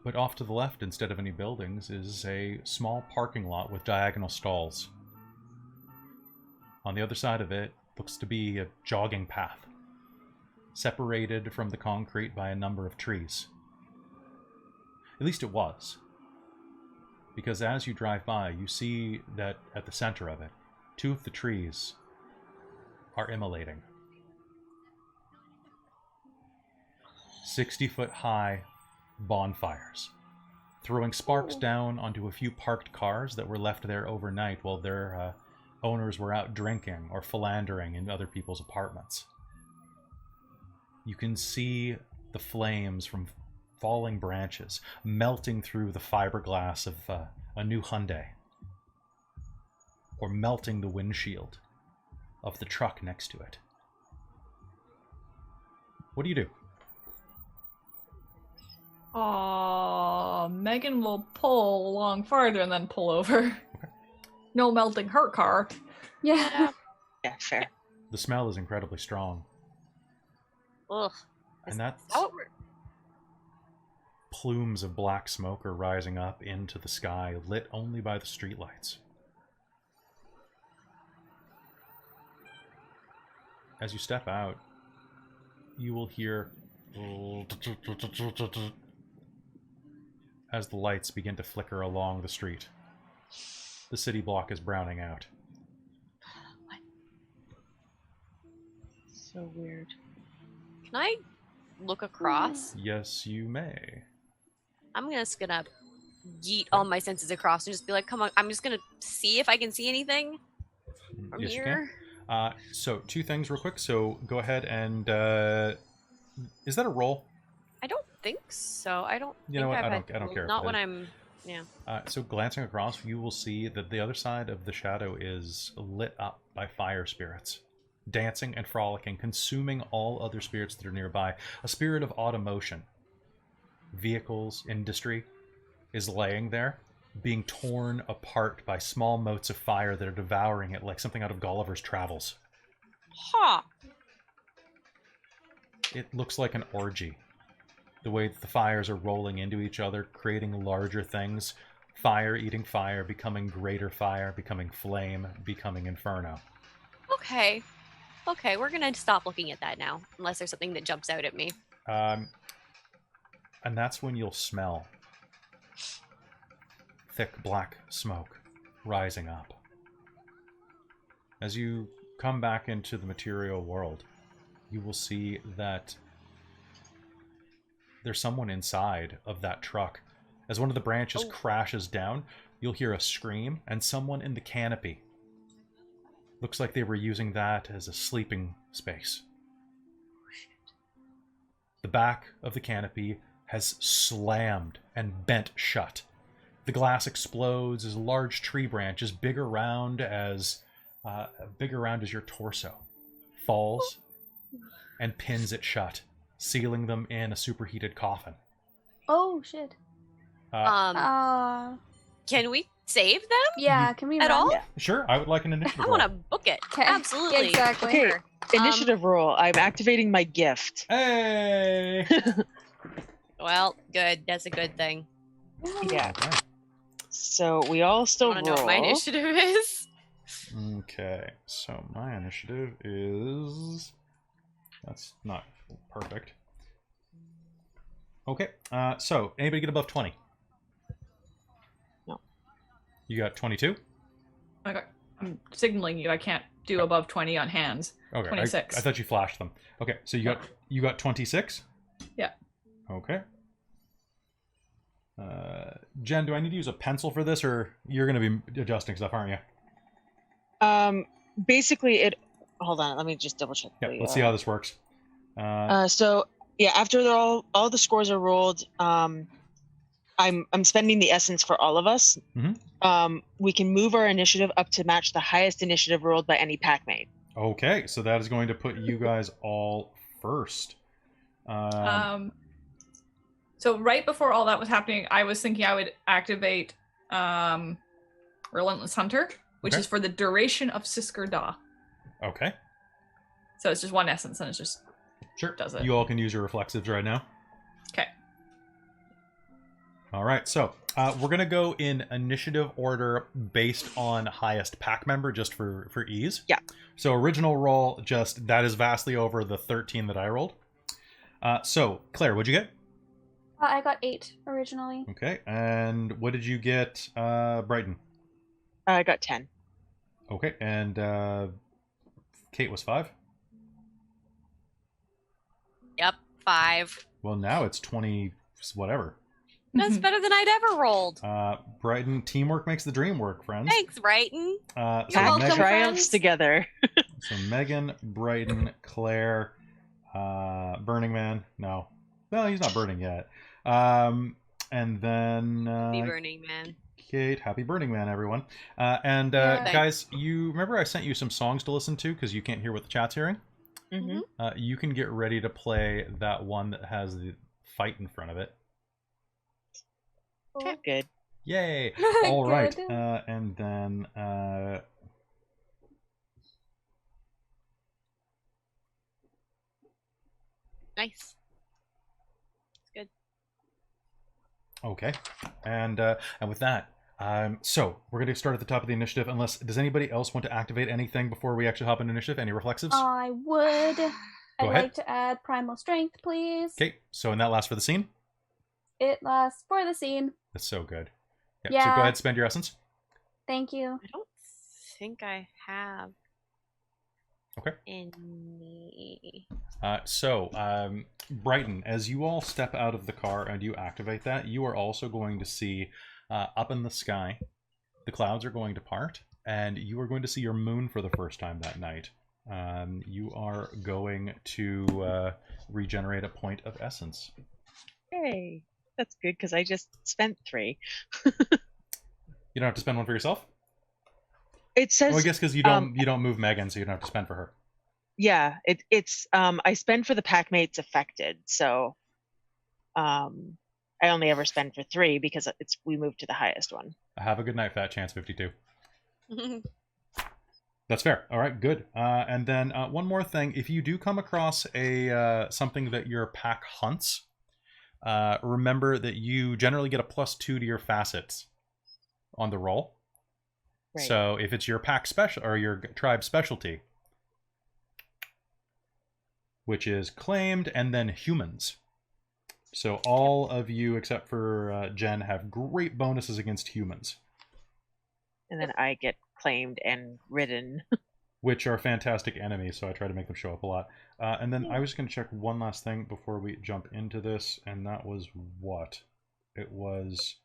but off to the left, instead of any buildings, is a small parking lot with diagonal stalls. On the other side of it looks to be a jogging path, separated from the concrete by a number of trees. At least it was. Because as you drive by, you see that at the center of it, 2 of the trees are immolating. 60-foot-high bonfires, throwing sparks down onto a few parked cars that were left there overnight while their owners were out drinking or philandering in other people's apartments. You can see the flames from falling branches melting through the fiberglass of a new Hyundai, or melting the windshield of the truck next to it. What do you do? Megan will pull along farther and then pull over. Okay. No melting her car. Yeah. Yeah, fair. The smell is incredibly strong. Ugh. And that's How it works. plumes of black smoke are rising up into the sky, lit only by the streetlights. As you step out, you will hear as the lights begin to flicker along the street. The city block is browning out. So weird. Can I look across? Yes, you may. I'm just gonna yeet all my senses across and just be like, come on, I'm just gonna see if I can see anything from Yes, you here. can. So 2 things real quick. So go ahead and is that a roll? I don't think so. I don't You think know what? I've I had don't care. Not But when I'm so glancing across, you will see that the other side of the shadow is lit up by fire spirits, dancing and frolicking, consuming all other spirits that are nearby. A spirit of automotion, vehicles, industry, is laying there, being torn apart by small motes of fire that are devouring it like something out of Gulliver's Travels. Ha! It looks like an orgy. The way that the fires are rolling into each other, creating larger things. Fire eating fire, becoming greater fire, becoming flame, becoming inferno. Okay. Okay, we're gonna stop looking at that now, unless there's something that jumps out at me. And that's when you'll smell thick black smoke rising up. As you come back into the material world, you will see that there's someone inside of that truck. As one of the branches crashes down, you'll hear a scream, and someone in the canopy. Looks like they were using that as a sleeping space. The back of the canopy has slammed and bent shut. The glass explodes as a large tree branch, as big around as your torso, falls and pins it shut, sealing them in a superheated coffin. Oh shit. Can we save them Yeah, can we at run? all? Yeah. Sure, I would like an initiative I roll. want to book it. Okay. Absolutely. Exactly. Okay, initiative roll. I'm activating my gift. Hey! Well, good. That's a good thing. Yeah. Okay. So we all I still want to know what my roll. initiative is. Okay, so my initiative is... That's not perfect. Okay, so anybody get above 20? No. You got 22? Okay. I'm signaling you. I can't do above 20 on hands. Okay, 26. I thought you flashed them. Okay, so you got 26? Yeah. Okay. Jen, do I need to use a pencil for this, or you're going to be adjusting stuff, aren't you? Basically, it. Hold on, let me just double check. Yeah, let's see how this works. So yeah, after they're all the scores are rolled, I'm spending the essence for all of us. Mhm. We can move our initiative up to match the highest initiative rolled by any packmate. Okay, so that is going to put you guys all first. So right before all that was happening, I was thinking I would activate Relentless Hunter, which Okay. is for the duration of Sisker Da. Okay, So it's just one essence, and it's just sure. does it. You all can use your reflexives right now. Okay. All right, so we're going to go in initiative order based on highest pack member, just for ease. Yeah. So original roll, just that is vastly over the 13 that I rolled. So, Claire, what'd you get? I got 8 originally. Okay, and what did you get, Brighton? I got 10. Okay, and Kate was 5? Yep, 5. Well, now it's 20 whatever. That's better than I'd ever rolled. Brighton, teamwork makes the dream work, friends. Thanks, Brighton. So You're welcome, Megan, Triumphs friends. together. so Megan, Brighton, Claire, Burning Man. No. Well, he's not burning yet. And then Be Burning Man. Kate, happy Burning Man, everyone. And Yeah. guys, you remember I sent you some songs to listen to because you can't hear what the chat's hearing? Mm-hmm. You can get ready to play that one that has the fight in front of it. Okay, good. Yay! All right. Good. And then Nice. okay. And with that, so we're going to start at the top of the initiative. Unless does anybody else want to activate anything before we actually hop into initiative? Any reflexives? I would. I'd ahead. like to add primal strength, please. Okay. So and that lasts for the scene. It lasts for the scene. That's so good. Yep, So Yeah. go ahead, spend your essence. Thank you. I don't think I have Okay. any. Brighton, as you all step out of the car and you activate that, you are also going to see up in the sky, the clouds are going to part, and you are going to see your moon for the first time that night. You are going to regenerate a point of essence. Hey, that's good because I just spent 3. You don't have to spend one for yourself? It says. Well, I guess because you don't move Megan, so you don't have to spend for her. Yeah, it's I spend for the packmates affected, so I only ever spend for 3 because we moved to the highest one. Have a good night, Fat Chance 52. That's fair. All right, good. And then one more thing: if you do come across a something that your pack hunts, remember that you generally get a +2 to your facets on the roll. Right. So if it's your pack special or your tribe specialty, which is claimed and then humans. So all of you except for Jen have great bonuses against humans, And then I get claimed and ridden. which are fantastic enemies. So I try to make them show up a lot. And then I was just going to check one last thing before we jump into this, and that was what? It was...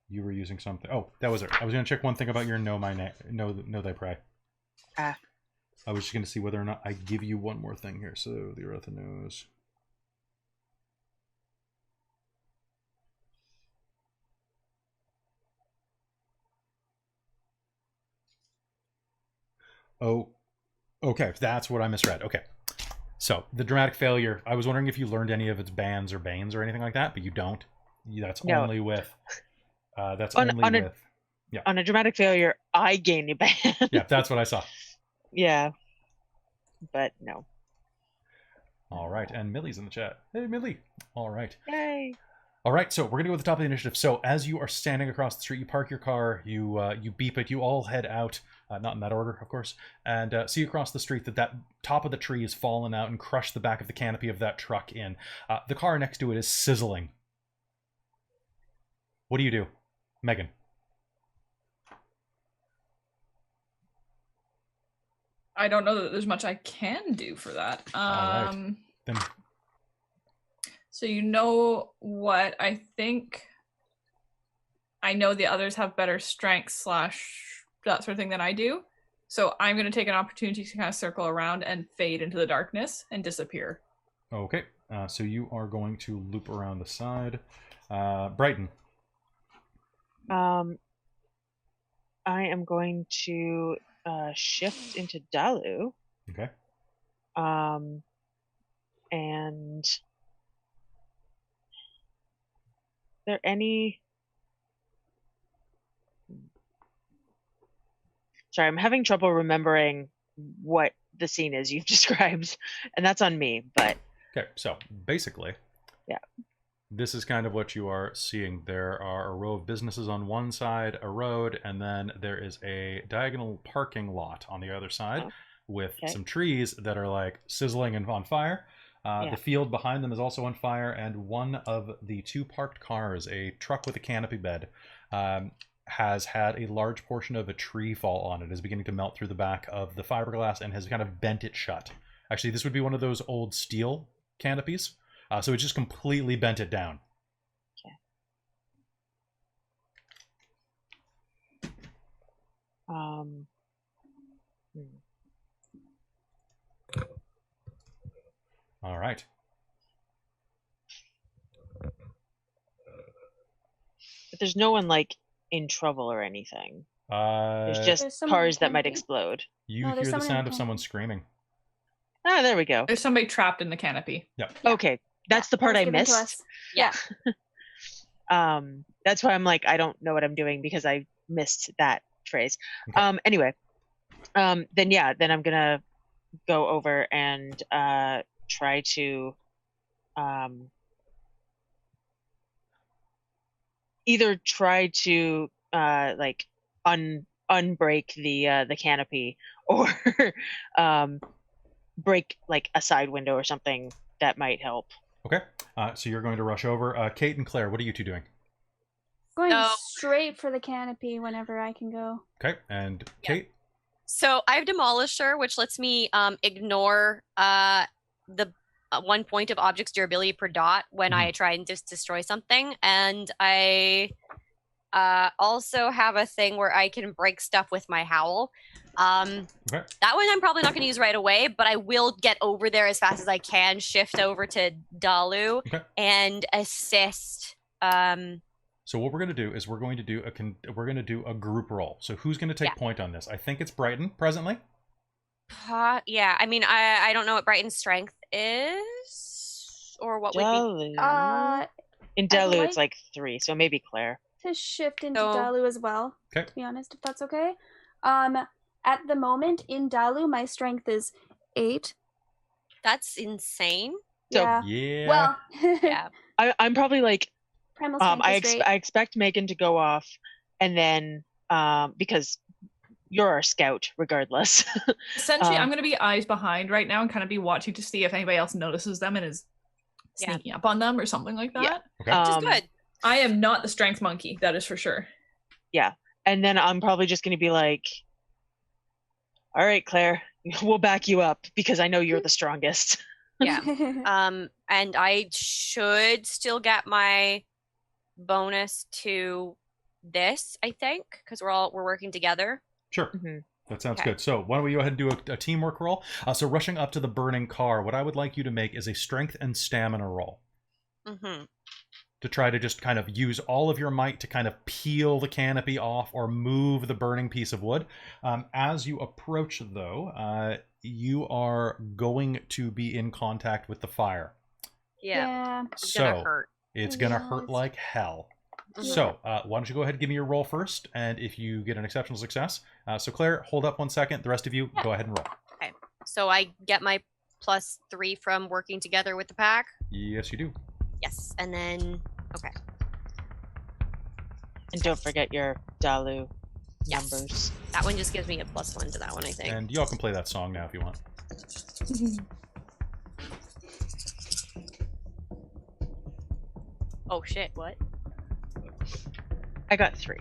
You were using something. Oh, that was it. I was going to check one thing about your know thy pray. I was just going to see whether or not I give you one more thing here. So the Uratha knows. Oh, okay. That's what I misread. Okay. So the dramatic failure. I was wondering if you learned any of its bans or banes or anything like that, but you don't. That's No. only with. That's On only a- with. Yeah. On a dramatic failure, I gain a ban. Yeah, that's what I saw. Yeah. But no. All right, and Millie's in the chat. Hey, Millie. All right. Yay. All right, so we're going to go with the top of the initiative. So as you are standing across the street, you park your car, you beep it, you all head out, not in that order, of course, and see across the street that top of the tree has fallen out and crushed the back of the canopy of that truck in. The car next to it is sizzling. What do you do? Megan. I don't know that there's much I can do for that. Alright. Then So you know what I think. I know the others have better strength / that sort of thing than I do. So I'm going to take an opportunity to kind of circle around and fade into the darkness and disappear. okay, so you are going to loop around the side. Brighton. I am going to shift into Dalu. Okay. And there any? Sorry, I'm having trouble remembering what the scene is you've described, and that's on me. But Okay, so basically, yeah, this is kind of what you are seeing. There are a row of businesses on one side, a road, and then there is a diagonal parking lot on the other side with some trees that are like sizzling and on fire. The field behind them is also on fire, and one of the two parked cars, a truck with a canopy bed, has had a large portion of a tree fall on it. It is beginning to melt through the back of the fiberglass and has kind of bent it shut. Actually, this would be one of those old steel canopies. So it just completely bent it down. Okay. All right. But there's no one like in trouble or anything. There's just There's someone cars that in might canopy. explode. You No, there's hear the someone in sound of the someone canopy. screaming. Ah, there we go. There's somebody trapped in the canopy. Yeah. Okay, that's the That part was I given to missed. us. Yeah. That's why I'm like, I don't know what I'm doing because I missed that phrase. Okay. Anyway, then I'm gonna go over and try to either try to like unbreak the canopy or break like a side window or something that might help. Okay. So you're going to rush over. Kate and Claire, what are you two doing? Going So- straight for the canopy whenever I can go. Okay. And Kate? So I have Demolisher, which lets me ignore the 1 point of object's durability per dot when I try and just destroy something. And I also have a thing where I can break stuff with my howl. Okay. That one I'm probably not going to use right away, but I will get over there as fast as I can, shift over to Dalu, Okay. and assist. So what we're going to do is we're going to do a group roll. So who's going to take point on this? I think it's Brighton presently. Yeah, I mean, I don't know what Brighton's strength is, or what would be. Dalu. In I'd Dalu, like- it's like 3, so maybe Claire. To shift into So- Dalu as well. Okay. To be honest, if that's okay. At the moment in Dalu, my strength is 8. That's insane. So- yeah. Yeah. Well, Yeah. I'm probably like primal strength is great. I expect Megan to go off, and then because you're our scout regardless. Essentially, I'm going to be eyes behind right now and kind of be watching to see if anybody else notices them and is Yeah. sneaking up on them or something like that. Yeah. Okay. Which is good. I am not the strength monkey, that is for sure. And then I'm probably just going to be like, all right, Claire, we'll back you up because I know you're the strongest. Yeah. And I should still get my bonus to this, I think, because we're working together. Sure. Mhm. That sounds Okay. good. So why don't we go ahead and do a teamwork roll? So rushing up to the burning car, what I would like you to make is a strength and stamina roll Mm-hmm. to try to just kind of use all of your might to kind of peel the canopy off or move the burning piece of wood. As you approach, though, you are going to be in contact with the fire. Yeah. It's So gonna hurt. it's going to Yes. hurt like hell. Mhm. So, why don't you go ahead and give me your roll first, and if you get an exceptional success, so Claire, hold up 1 second. The rest of you, go ahead and roll. So I get my +3 from working together with the pack. Yes, you do. Yes, and then And don't forget your Dalu Yes. numbers. that one just gives me a +1 to that one, I think. And y'all can play that song now if you want. Oh shit! What? I got 3.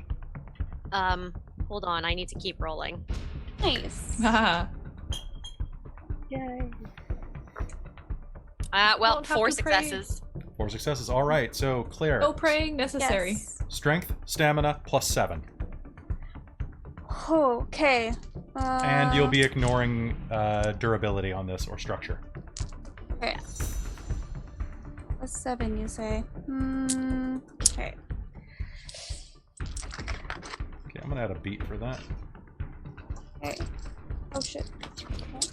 Hold on. I need to keep rolling. Nice. Yay. Well, Don't have 4 to pray. successes. 4 successes. All right. So Claire, No praying necessary. Yes. strength, stamina, +7, Okay. and you'll be ignoring durability on this or structure. Okay. +7, you say? Okay. Okay, I'm gonna add a beat for that. Okay. Oh shit. Okay.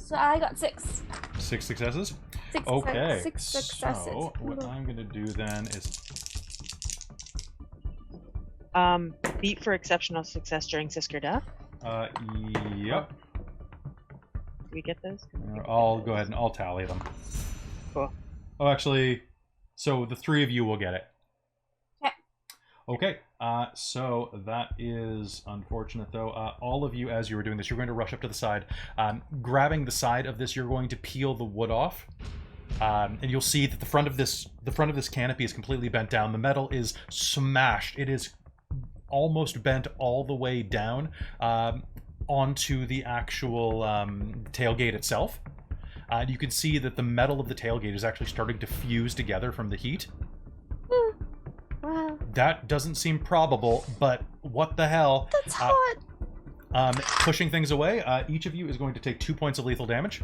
So I got 6. 6 successes. Okay. Okay. 6 successes. So what I'm gonna do then is Beat for exceptional success during Sisker death. yep. Do we get those? I'll go ahead and I'll tally them. Cool. Oh, actually, so the 3 of you will get it. Okay. Okay. So that is unfortunate, though. All of you, as you were doing this, you're going to rush up to the side. Grabbing the side of this, you're going to peel the wood off. And you'll see that the front of this canopy is completely bent down. The metal is smashed. It is almost bent all the way down onto the actual tailgate itself. You can see that the metal of the tailgate is actually starting to fuse together from the heat. Wow. That doesn't seem probable, but what the hell? That's hot. Pushing things away, each of you is going to take 2 points of lethal damage.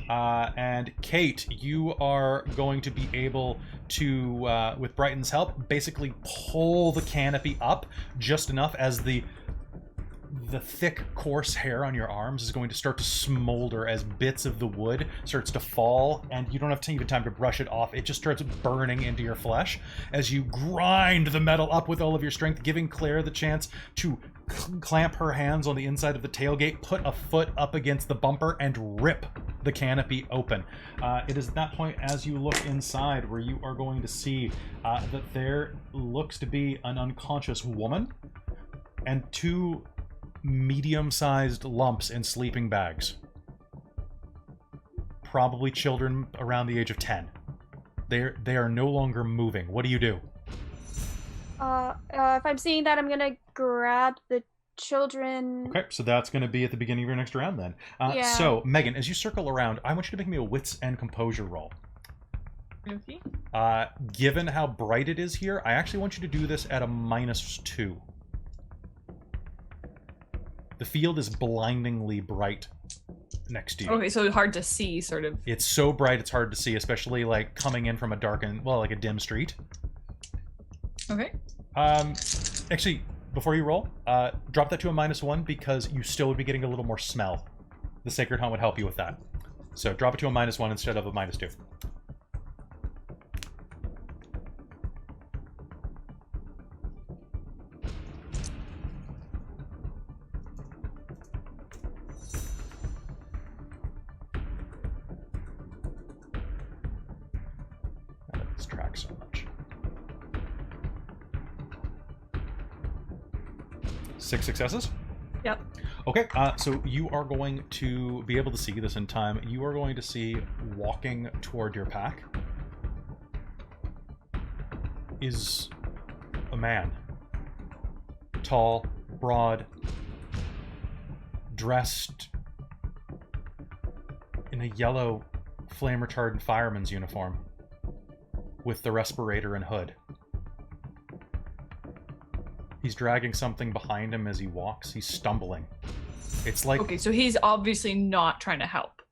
And Kate, you are going to be able to, with Brighton's help, basically pull the canopy up just enough as the thick, coarse hair on your arms is going to start to smolder as bits of the wood starts to fall, and you don't have even time to brush it off. It just starts burning into your flesh as you grind the metal up with all of your strength, giving Claire the chance to clamp her hands on the inside of the tailgate, put a foot up against the bumper, and rip the canopy open. It is at that point, as you look inside, where you are going to see that there looks to be an unconscious woman and 2 medium-sized lumps in sleeping bags. Probably children around the age of 10. They are no longer moving. What do you do? If I'm seeing that, I'm gonna grab the children. Okay, so that's going to be at the beginning of your next round then. Yeah. So, Megan, as you circle around, I want you to make me a wits and composure roll. Okay. Given how bright it is here, I actually want you to do this at a -2. The field is blindingly bright next to you. Okay, so hard to see, sort of. It's so bright it's hard to see, especially like coming in from a darkened, well, like a dim street. Okay. Actually, before you roll, drop that to a -1 because you still would be getting a little more smell. The Sacred Hunt would help you with that. So drop it to a -1 instead of a -2. This track so much. 6 successes. Yep. Okay, so you are going to be able to see this in time. You are going to see walking toward your pack is a man. Tall, broad, dressed in a yellow flame retardant fireman's uniform with the respirator and hood. He's dragging something behind him as he walks. He's stumbling. It's like... Okay, so he's obviously not trying to help.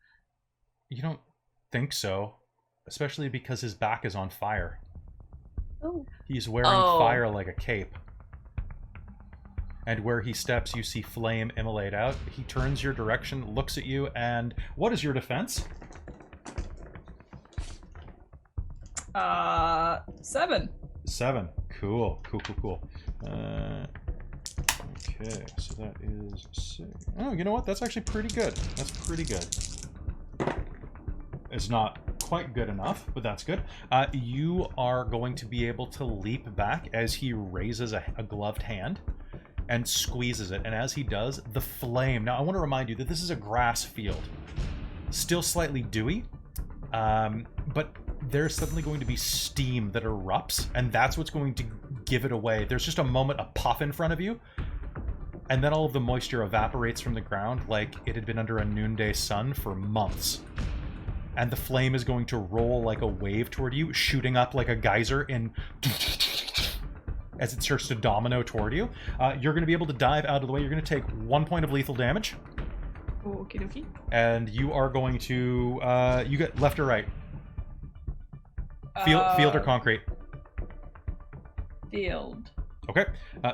You don't think so, especially because his back is on fire. Oh. He's wearing fire like a cape. And where he steps, you see flame immolate out. He turns your direction, looks at you, and what is your defense? 7. 7. Cool. Okay, so that is 6. Oh, you know what? That's actually pretty good. That's pretty good. It's not quite good enough, but that's good. You are going to be able to leap back as he raises a gloved hand and squeezes it. And as he does, the flame... Now, I want to remind you that this is a grass field. Still slightly dewy, but there's suddenly going to be steam that erupts, and that's what's going to give it away. There's just a moment, a puff in front of you, and then all of the moisture evaporates from the ground like it had been under a noonday sun for months. And the flame is going to roll like a wave toward you, shooting up like a geyser in... as it starts to domino toward you. You're going to be able to dive out of the way. You're going to take 1 point of lethal damage. Okie dokie. And you are going to... you get left or right? Field or concrete? Field. Okay,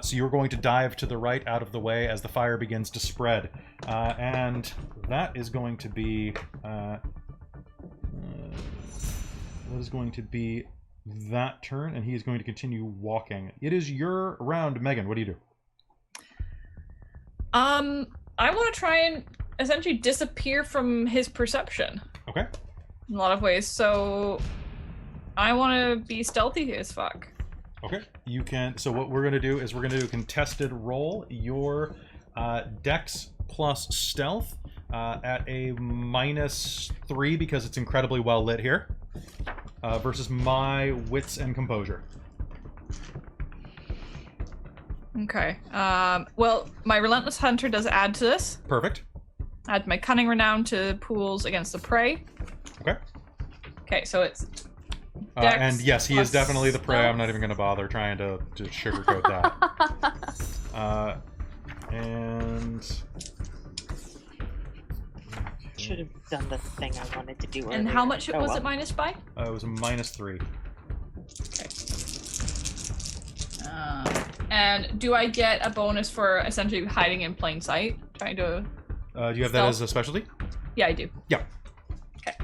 so you're going to dive to the right out of the way as the fire begins to spread. And that is going to be... that is going to be that turn, and he is going to continue walking. It is your round, Megan. What do you do? I want to try and essentially disappear from his perception. Okay. In a lot of ways, so I want to be stealthy as fuck. Okay, you can... So what we're going to do is we're going to do a contested roll. Your dex plus stealth at a -3 because it's incredibly well lit here. Versus my wits and composure. Okay. Well, my Relentless Hunter does add to this. Perfect. Add my Cunning Renown to pools against the prey. Okay. Okay, so it's... and yes, he is plus definitely the prey. stealth. I'm not even going to bother trying to sugarcoat that. And... Should have done the thing I wanted to do earlier. And how much Oh, was well. it minus by? it was a -3. Okay. And do I get a bonus for essentially hiding in plain sight? Trying to... Do you have that as a specialty? Yeah, I do. Yeah. Okay.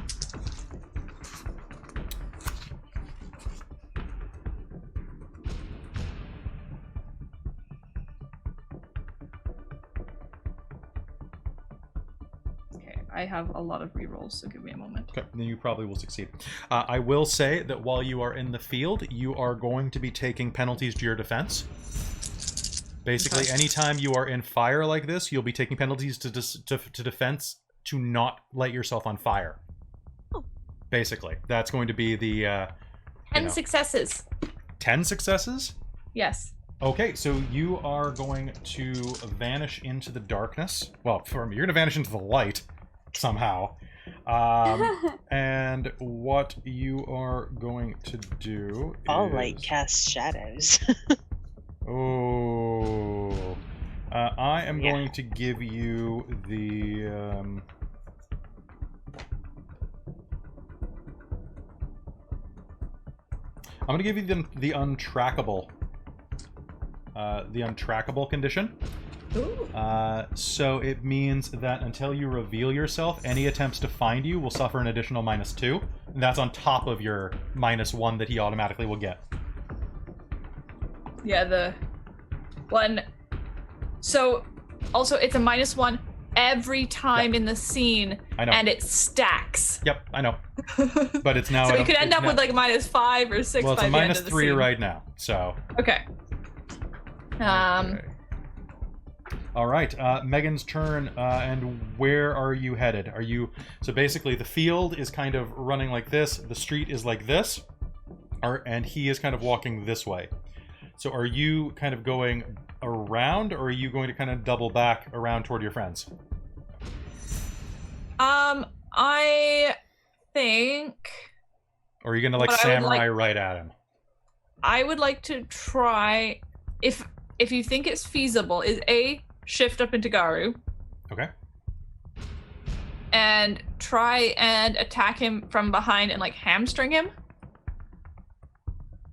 I have a lot of rerolls, so give me a moment. Okay, then you probably will succeed. I will say that while you are in the field, you are going to be taking penalties to your defense. Basically, Okay. anytime you are in fire like this, you'll be taking penalties to defense to not light yourself on fire. Oh. Basically, that's going to be the... 10 successes. 10 successes? Yes. Okay, so you are going to vanish into the darkness. Well, you're going to vanish into the light somehow. And what you are going to do All is... light casts shadows. Oh. I am Yeah. going to give you the... I'm going to give you the untrackable... the untrackable condition. Ooh. So it means that until you reveal yourself, any attempts to find you will suffer an additional -2. And that's on top of your -1 that he automatically will get. Yeah, the one. So, also, it's a -1 every time in the scene, I know. and it stacks. Yep, I know. But it's now... So at you could end up with like -5 or 6 Well, it's by a the end of the -3 scene. right now, so... Okay. Okay. All right, Megan's turn, and where are you headed? Are you... So basically, the field is kind of running like this, the street is like this, and he is kind of walking this way. So are you kind of going around, or are you going to kind of double back around toward your friends? I think Or are you gonna like What I would samurai like- right at him? I would like to try, if you think it's feasible, is A, shift up into Garu Okay. and try and attack him from behind and like hamstring him.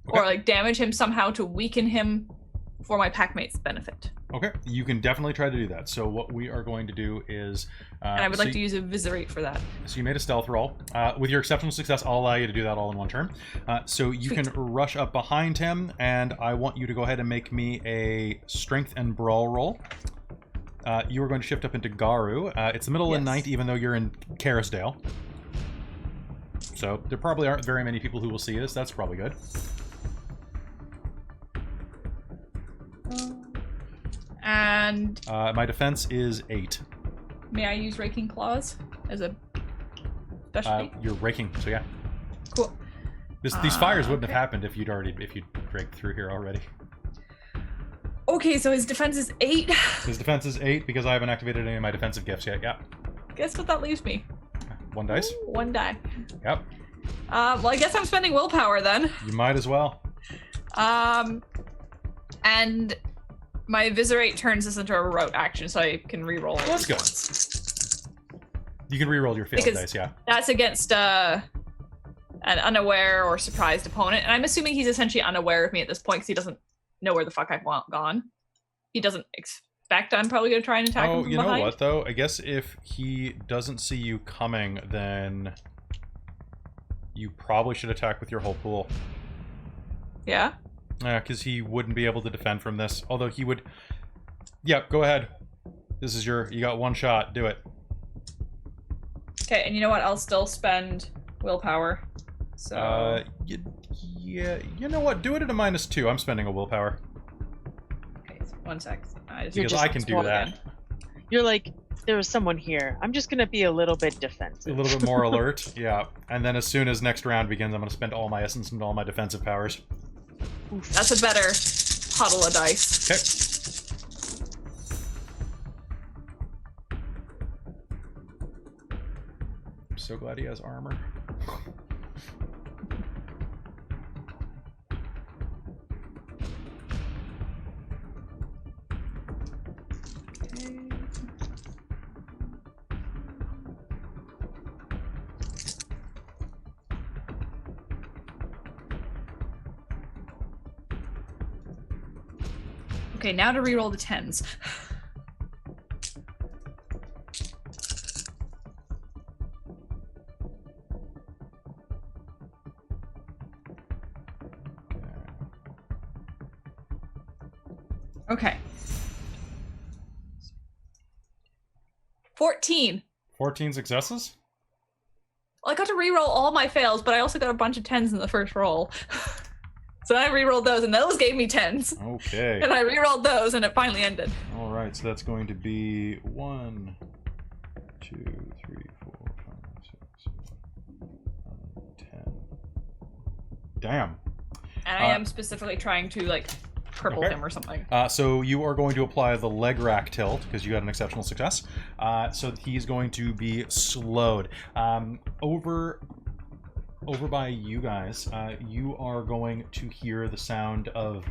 Okay. Or like damage him somehow to weaken him for my packmate's benefit. Okay, you can definitely try to do that. So what we are going to do is... And I would like to use a Viscerate for that. So you made a stealth roll. With your exceptional success, I'll allow you to do that all in one turn. So you Sweet. can rush up behind him, and I want you to go ahead and make me a strength and brawl roll. You are going to shift up into Garu. It's the middle of the Yes. night, even though you're in Carisdale. So there probably aren't very many people who will see this. That's probably good. And My defense is 8. may I use Raking Claws as a specialty? You're raking, so yeah. Cool. These fires wouldn't okay. have happened if you'd raked through here already. Okay, so his defense is 8. His defense is 8 because I haven't activated any of my defensive gifts yet. Yeah. Guess what that leaves me? 1 dice. 1 die. Yep. Well, I guess I'm spending willpower then. You might as well. And my Viscerate turns this into a rote action, so I can reroll it. Let's go. You can reroll your failed Because- dice, yeah. That's against an unaware or surprised opponent, and I'm assuming he's essentially unaware of me at this point because he doesn't know where the fuck I've gone. He doesn't expect I'm probably going to try and attack him Oh, from you know behind. what, though? I guess if he doesn't see you coming, then you probably should attack with your whole pool. Yeah? Yeah, because he wouldn't be able to defend from this. Although he would... Yeah, go ahead. This is your... You got 1 shot. Do it. Okay, and you know what? I'll still spend willpower. So... Yeah, you know what? Do it at a -2. I'm spending a willpower. Okay, so 1 sec. Because I can do that. You're like, there was someone here. I'm just gonna be a little bit defensive. A little bit more alert, yeah. And then as soon as next round begins, I'm going to spend all my essence and all my defensive powers. That's a better huddle of dice. Okay. I'm so glad he has armor. Okay, now to reroll the 10s. Okay. 14. 14 successes? Well, I got to reroll all my fails, but I also got a bunch of 10s in the first roll. So I rerolled those, and those gave me 10s. Okay. And I rerolled those, and it finally ended. All right, so that's going to be 1, 2, 3, 4, 5, 6, 7, 10. Damn. And I am specifically trying to, like, cripple Okay. him or something. So you are going to apply the leg rack tilt because you had an exceptional success. So he's going to be slowed. Over by you guys, you are going to hear the sound of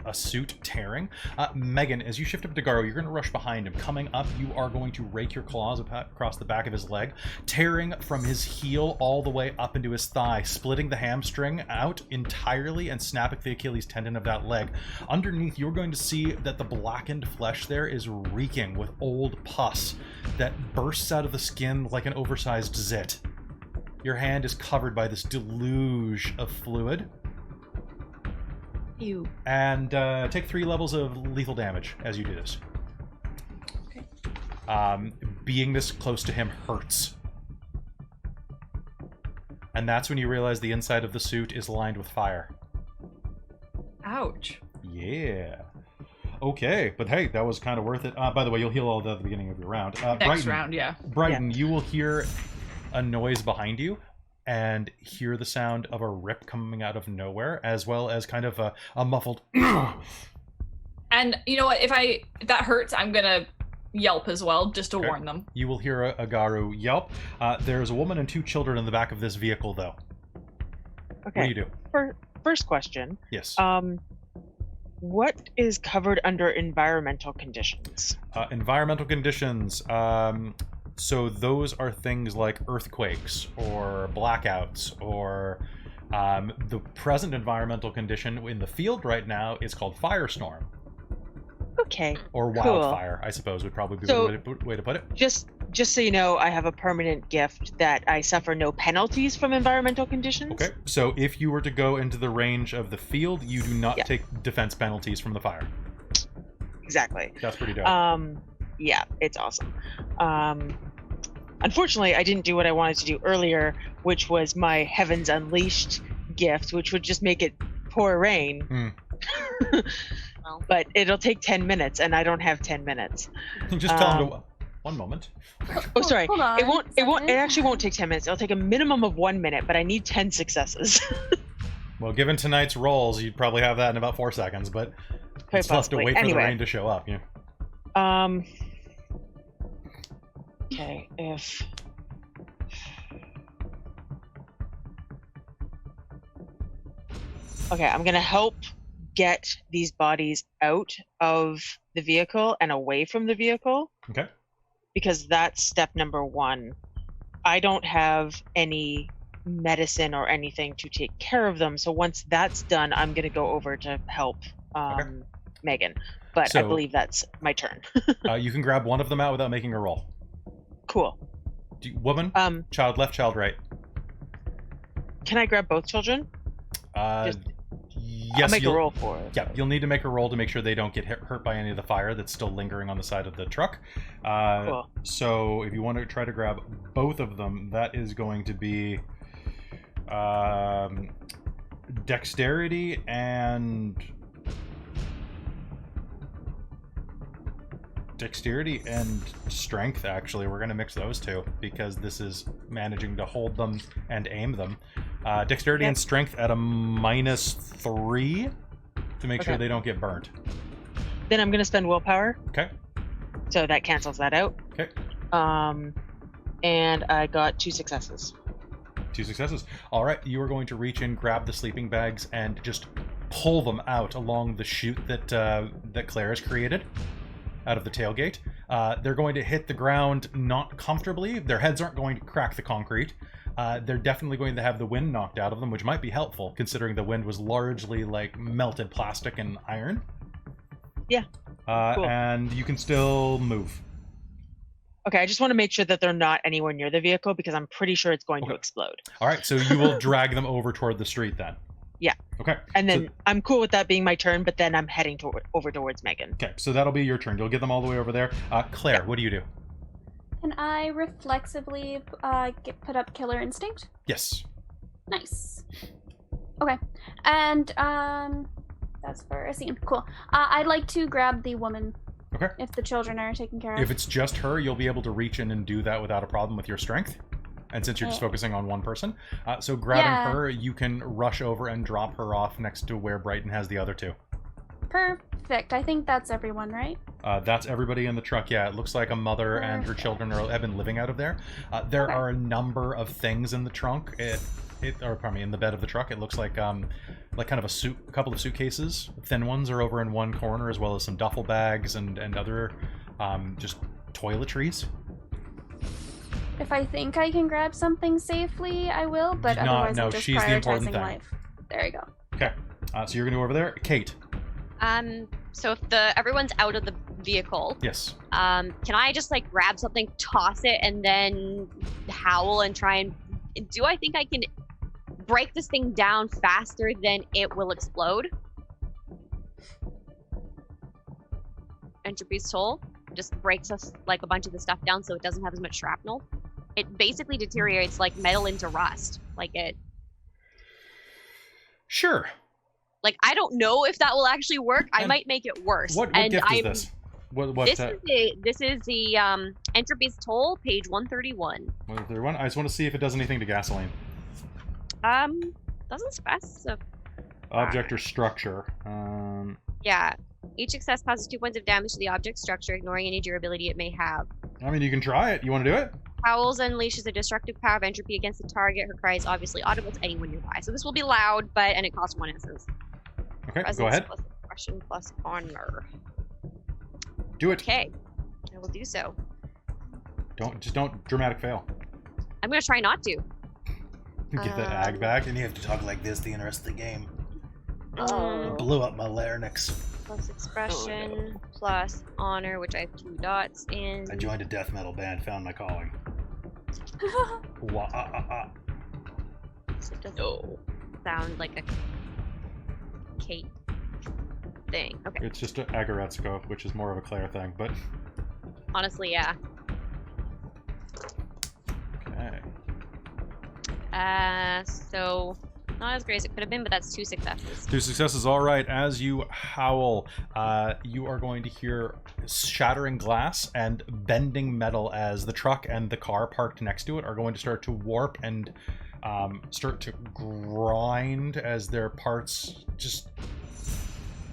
a suit tearing. Megan, as you shift up to Garo, you're going to rush behind him. Coming up, you are going to rake your claws across the back of his leg, tearing from his heel all the way up into his thigh, splitting the hamstring out entirely and snapping the Achilles tendon of that leg. Underneath, you're going to see that the blackened flesh there is reeking with old pus that bursts out of the skin like an oversized zit. Your hand is covered by this deluge of fluid. Ew. And take 3 levels of lethal damage as you do this. Okay. Being this close to him hurts. And that's when you realize the inside of the suit is lined with fire. Ouch. Yeah. Okay, but hey, that was kind of worth it. By the way, you'll heal all that at the beginning of your round. Next Brighton, round, yeah. Brighton, you will hear a noise behind you and hear the sound of a rip coming out of nowhere, as well as kind of a muffled And you know what? If that hurts, I'm gonna yelp as well, just to Okay. warn them. You will hear a Garu yelp. There's a woman and 2 children in the back of this vehicle, though. Okay. What do you do? First question. Yes. What is covered under environmental conditions? Environmental conditions. So those are things like earthquakes or blackouts or the present environmental condition in the field right now is called firestorm. Okay. Or Cool. wildfire, I suppose, would probably be So- the way to put it. Just so you know, I have a permanent gift that I suffer no penalties from environmental conditions. Okay, so if you were to go into the range of the field, you do not Yeah. take defense penalties from the fire. Exactly. That's pretty dope. Yeah, it's awesome. Unfortunately, I didn't do what I wanted to do earlier, which was my Heavens Unleashed gift, which would just make it pour rain. But it'll take 10 minutes, and I don't have 10 minutes. Just tell them to... One moment. Oh, sorry. Hold on It won't. a It won't. It second. actually won't take 10 minutes. It'll take a minimum of 1 minute, but I need 10 successes. Well, given tonight's rolls, you'd probably have that in about 4 seconds, but Quite it's tough to possibly. wait for the Anyway. rain to show up. Yeah. Okay. If. Okay, I'm gonna help get these bodies out of the vehicle and away from the vehicle. Okay. Because that's step number 1. I don't have any medicine or anything to take care of them, so once that's done, I'm gonna go over to help Megan. But I So- believe that's my turn. You can grab one of them out without making a roll. Cool. Woman, child left, child right. Can I grab both children? Yes, I'll make a you'll- roll for it. Yeah, you'll need to make a roll to make sure they don't get hurt by any of the fire that's still lingering on the side of the truck. Cool. So if you want to try to grab both of them, that is going to be dexterity and strength. Actually, we're going to mix those two because this is managing to hold them and aim them. Dexterity and strength at a -3 to make sure Okay. they don't get burnt. Then I'm gonna spend willpower, Okay. so that cancels that out. Okay. And I got 2 successes. 2 successes. All right, you are going to reach in, grab the sleeping bags, and just pull them out along the chute that Claire has created out of the tailgate. They're going to hit the ground not comfortably. Their heads aren't going to crack the concrete. They're definitely going to have the wind knocked out of them, which might be helpful considering the wind was largely like melted plastic and iron. Yeah. Cool. And you can still move. Okay, I just want to make sure that they're not anywhere near the vehicle because I'm pretty sure it's going to Okay. explode. All right, so you will drag them over toward the street then. Yeah. Okay. And then So- I'm cool with that being my turn, but then I'm heading over towards Megan. Okay, so that'll be your turn. You'll get them all the way over there. Claire, what do you do? Can I reflexively put up Killer Instinct? Yes. Nice. Okay. And that's for a scene. Cool. I'd like to grab the woman. Okay. If the children are taken care of. If it's just her, you'll be able to reach in and do that without a problem with your strength. And since you're just Okay. focusing on one person, so grabbing Yeah. her, you can rush over and drop her off next to where Brighton has the other 2. Perfect. I think that's everyone, right? That's everybody in the truck. Yeah, it looks like a mother and her Perfect. children have been living out of there. There Okay. are a number of things in the trunk. In the bed of the truck. It looks like kind of a couple of suitcases. Thin ones are over in one corner, as well as some duffel bags and other just toiletries. If I think I can grab something safely, I will, but No, otherwise no, I'm just she's the important prioritizing thing. life. There you go. Okay, so you're gonna go over there, Kate. So if everyone's out of the vehicle, Yes. can I just like grab something, toss it, and then howl and try and do I think I can break this thing down faster than it will explode? Entropy's Toll just breaks us like a bunch of the stuff down so it doesn't have as much shrapnel. It basically deteriorates like metal into rust. Sure. Like I don't know if that will actually work. I And might make it worse. What and gift is I'm this? What this is the Entropy's Toll, page 131. 131? I just want to see if it does anything to gasoline. Doesn't specify. Object or structure. Yeah. Each success causes 2 points of damage to the object structure, ignoring any durability it may have. I mean, you can try it. You want to do it? Howls unleashes a destructive power of entropy against the target. Her cry is obviously audible to anyone nearby. So this will be loud, and it costs 1 essence. Okay, Presence go ahead. Plus expression plus honor. Do it. Okay, I will do so. Don't dramatic fail. I'm gonna try not to. Get that ag back, and you have to talk like this the rest of the game. Oh. Blew up my larynx. Plus expression, plus honor, which I have 2 dots in. I joined a death metal band, found my calling. So it doesn't sound like a Kate thing. Okay. It's just an Agaretsko, which is more of a Claire thing, but... Honestly, yeah. Okay. So not as great as it could have been, but that's 2 successes. 2 successes, all right. As you howl, you are going to hear shattering glass and bending metal as the truck and the car parked next to it are going to start to warp and start to grind as their parts just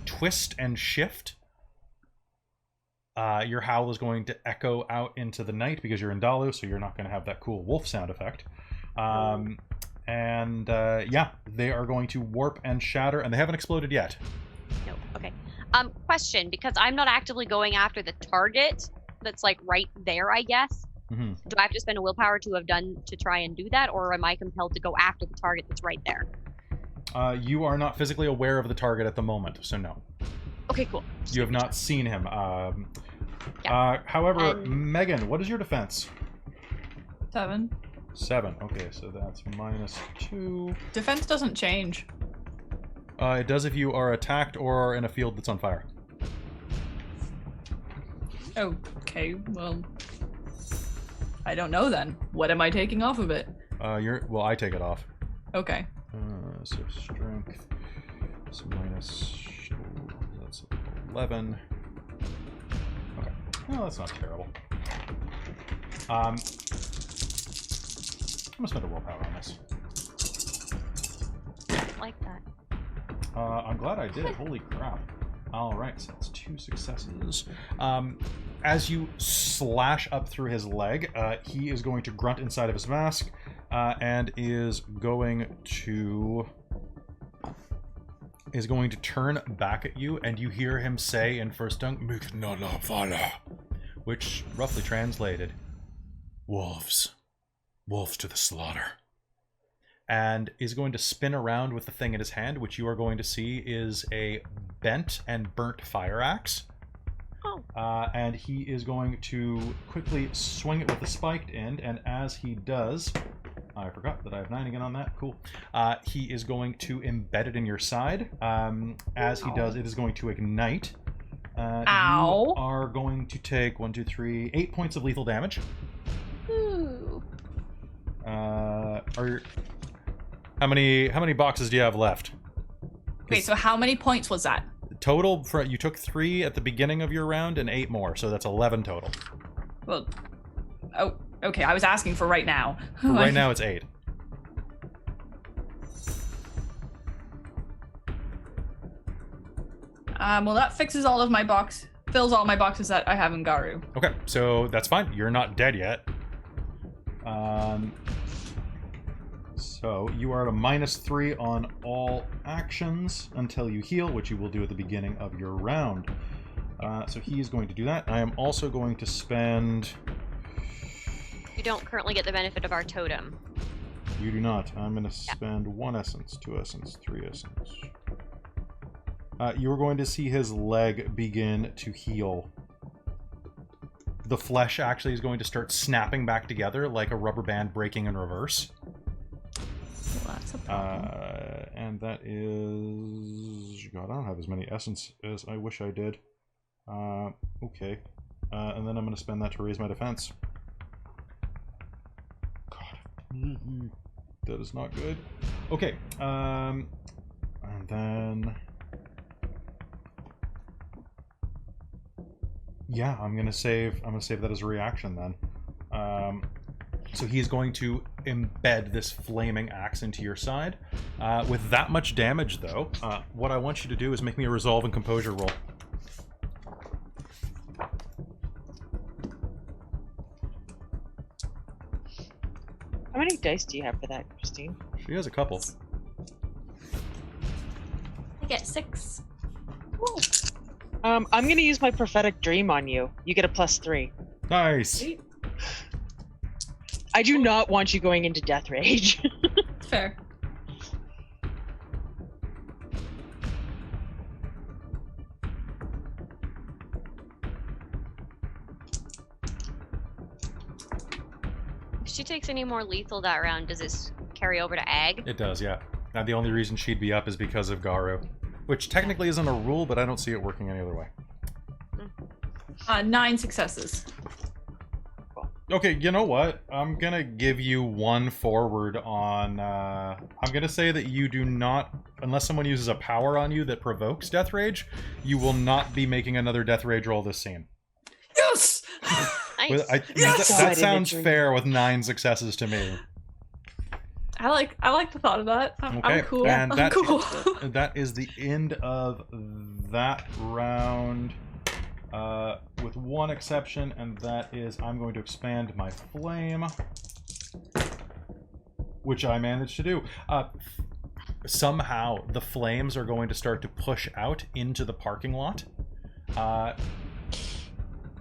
twist and shift. Your howl is going to echo out into the night because you're in Dalu, so you're not going to have that cool wolf sound effect. Yeah, they are going to warp and shatter, and they haven't exploded yet. No. Okay. Question, because I'm not actively going after the target that's like right there, I guess. Mm-hmm. Do I have to spend a willpower to try and do that, or am I compelled to go after the target that's right there? You are not physically aware of the target at the moment, so no. Okay, cool. You have not seen him. However, Megan, what is your defense? 7. 7. Okay, so that's -2. Defense doesn't change. It does if you are attacked or are in a field that's on fire. Okay, well, I don't know then. What am I taking off of it? Well, I take it off. Okay. So strength. So that's 11. Okay. Well, that's not terrible. I'm gonna spend a willpower on this. Like that. I'm glad I did. Holy crap. Alright, so that's 2 successes. As you slash up through his leg, he is going to grunt inside of his mask, and is going to turn back at you, and you hear him say in first tongue, "Miknala," which roughly translated, wolves to the slaughter. And is going to spin around with the thing in his hand, which you are going to see is a bent and burnt fire axe. Oh. And he is going to quickly swing it with the spiked end, and as he does, I forgot that I have 9 again on that. Cool. He is going to embed it in your side. As he does, it is going to ignite. Ow. You are going to take 1, 2, 3, 8 points of lethal damage. Ooh. How many boxes do you have left? Wait, so how many points was that? Total, you took 3 at the beginning of your round and 8 more, so that's 11 total. Well, oh, okay, I was asking for right now. For right now, it's 8. Well, that fixes all of my fills all my boxes that I have in Garu. Okay, so that's fine. You're not dead yet. So you are at a -3 on all actions until you heal, which you will do at the beginning of your round. So he is going to do that. I am also going to spend... You don't currently get the benefit of our totem. You do not. I'm going to spend 1 essence, 2 essence, 3 essence. You are going to see his leg begin to heal. The flesh actually is going to start snapping back together like a rubber band breaking in reverse. Well, that's a problem. And that is... God, I don't have as many essence as I wish I did. Okay. And then I'm going to spend that to raise my defense. God. That is not good. Okay. And then... Yeah, I'm gonna save that as a reaction then. So he's going to embed this flaming axe into your side. With that much damage, though, what I want you to do is make me a resolve and composure roll. dice do you have for that, Christine? She has a couple. I get 6. Woo. I'm gonna use my prophetic dream on you. You get a +3. Nice. I do not want you going into death rage. Fair. If she takes any more lethal that round, does this carry over to Ag? It does, yeah. Now, the only reason she'd be up is because of Garu. Which technically isn't a rule, but I don't see it working any other way. 9 successes. Okay, you know what? I'm gonna give you 1 forward on, I'm gonna say that you do not, unless someone uses a power on you that provokes Death Rage, you will not be making another Death Rage roll this scene. Yes! Nice. That sounds fair with 9 successes to me. I like the thought of that. Okay, I'm cool. and I'm cool. that is the end of that round, with one exception, and that is I'm going to expand my flame, which I managed to do. Somehow, the flames are going to start to push out into the parking lot.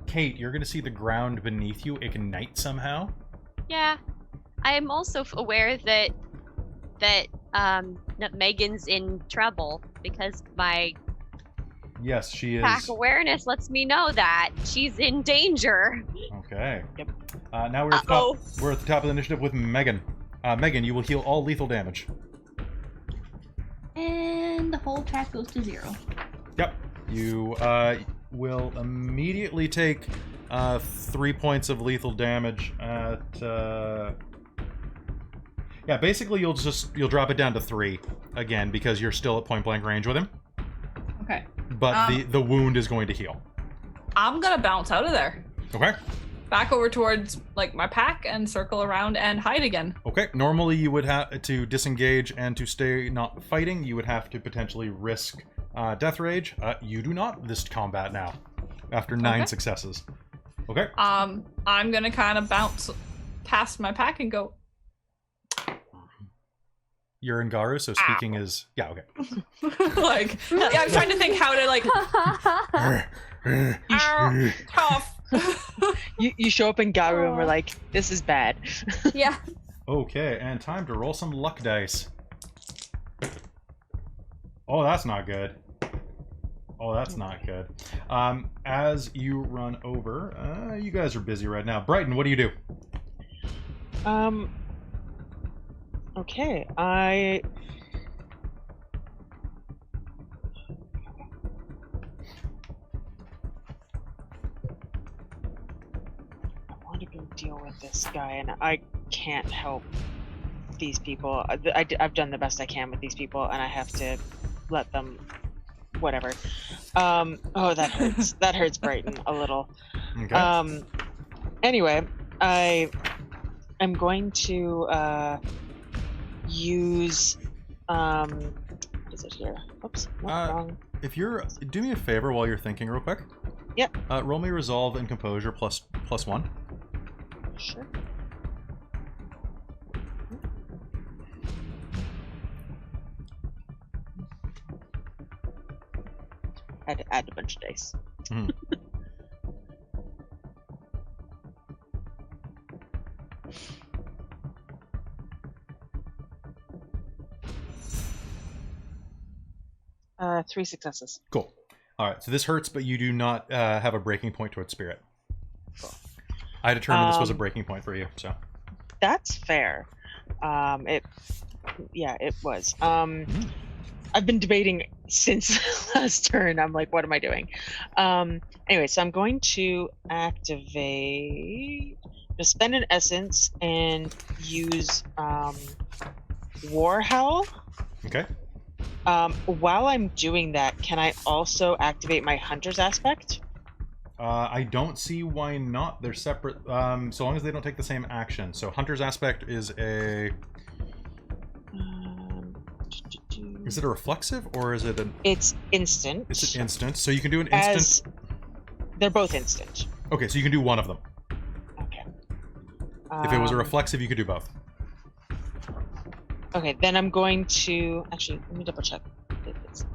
Kate, you're going to see the ground beneath you ignite somehow. Yeah. I am also aware that Megan's in trouble because my Yes, she is. pack awareness lets me know that she's in danger. Okay. Yep. Now we're at, the top, we're at the top of the initiative with Megan. Megan, you will heal all lethal damage. And the whole track goes to 0. Yep. You will immediately take 3 points of lethal damage at... Yeah, basically you'll drop it down to 3 again because you're still at point blank range with him. Okay. But the wound is going to heal. I'm gonna bounce out of there. Okay. Back over towards like my pack and circle around and hide again. Okay. Normally you would have to disengage and to stay not fighting. You would have to potentially risk death rage. You do not this combat now after 9 successes. Okay. I'm gonna kind of bounce past my pack and go. You're in Garu, so speaking is yeah. Okay. Like yeah, I'm trying to think how to like. Cough. You show up in Garu and we're like, this is bad. Yeah. Okay, and time to roll some luck dice. Oh, that's not good. Oh, that's not good. As you run over, you guys are busy right now. Brighton, what do you do? Okay, I want to go deal with this guy, and I can't help these people. I've done the best I can with these people, and I have to let them... whatever. Oh, that hurts. That hurts Brighton a little. Okay. Anyway, I'm going to use what is it here? Oops, wrong. If you're do me a favor while you're thinking real quick. Yep. Roll me resolve and composure plus 1. Sure. I had to add a bunch of dice. Mhm. Three successes. Cool. All right. So this hurts, but you do not have a breaking point towards spirit. Cool. I determined this was a breaking point for you. So That's fair. It was. I've been debating since last turn. I'm like, what am I doing? Anyway, so I'm going to activate, just spend an essence and use War Howl. okay. While I'm doing that, can I also activate my Hunter's aspect? I don't see why not. They're separate, so long as they don't take the same action. So Hunter's Aspect is a... Is it a reflexive, or is it an... It's instant. It's an instant, so you can do an instant... They're both instant. Okay, so you can do one of them. Okay. If it was a reflexive, you could do both. Okay, then I'm going to actually let me double check.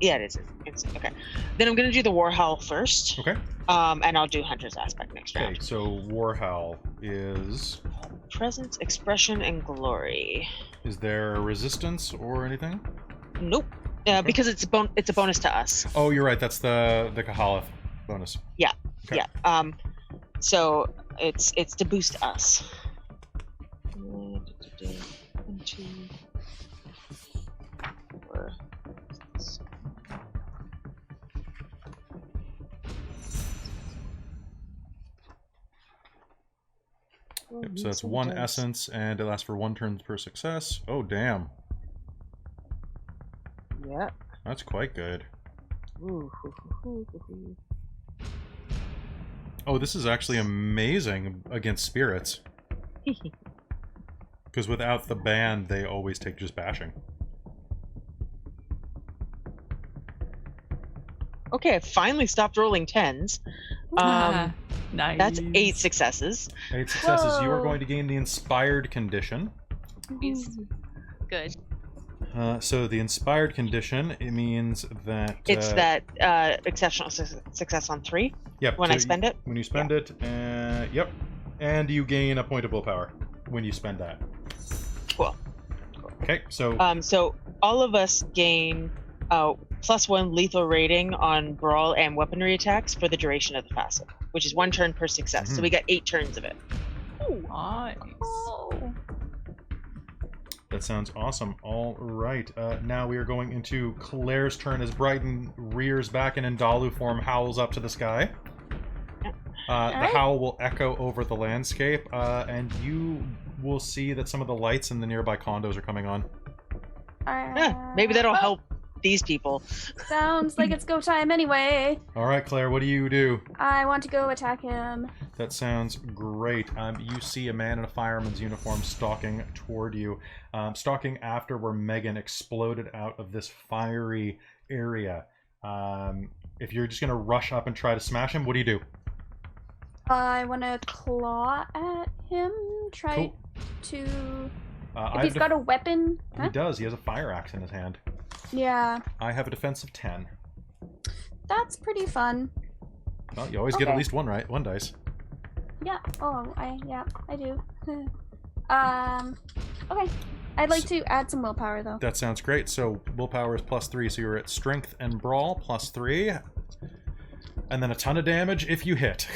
Yeah, it is. It's okay. Then I'm going to do the War Howl first. Okay. And I'll do Hunter's Aspect next Okay, round. so Warhowl is... Presence, Expression, and Glory. Is there resistance or anything? Nope. Because it's a bonus to us. Oh, you're right. That's the Kahalith bonus. Yeah. Okay. Yeah. So it's to boost us. 1, 2, 4. Yep, so that's 1 essence, and it lasts for 1 turn per success. Oh, damn. Yeah. That's quite good. Oh, this is actually amazing against spirits. Because without the band, they always take just bashing. Okay, I finally stopped rolling 10s. Nice. That's 8 successes. 8 successes. You are Whoa. going to gain the Inspired Condition. He's good. So the Inspired Condition, it means that... It's that exceptional success on 3 Yep. when I spend it. When you spend it, yep. And you gain a point of willpower when you spend that. Cool. Okay, so... So all of us gain +1 lethal rating on brawl and weaponry attacks for the duration of the passive, which is 1 turn per success. So we got 8 turns of it. Nice. Oh. That sounds awesome. All right. Now we are going into Claire's turn as Brighton rears back and in Dalu form howls up to the sky. The howl will echo over the landscape, and you will see that some of the lights in the nearby condos are coming on. Yeah, maybe that'll help these people. Sounds like it's go time anyway. All right, Claire, what do you do? I want to go attack him. That sounds great. You see a man in a fireman's uniform stalking toward you. Stalking after where Megan exploded out of this fiery area. If you're just going to rush up and try to smash him, what do you do? I want to claw at him. Try Cool. to... I if he's got a weapon... He does. He has a fire axe in his hand. Yeah. I have a defense of 10. That's pretty fun. Well, you always get at Okay. least one right, one dice. Yeah. Oh, I do. Okay. I'd like to add some willpower though. That sounds great. So willpower is +3, so you're at strength and brawl +3, and then a ton of damage if you hit,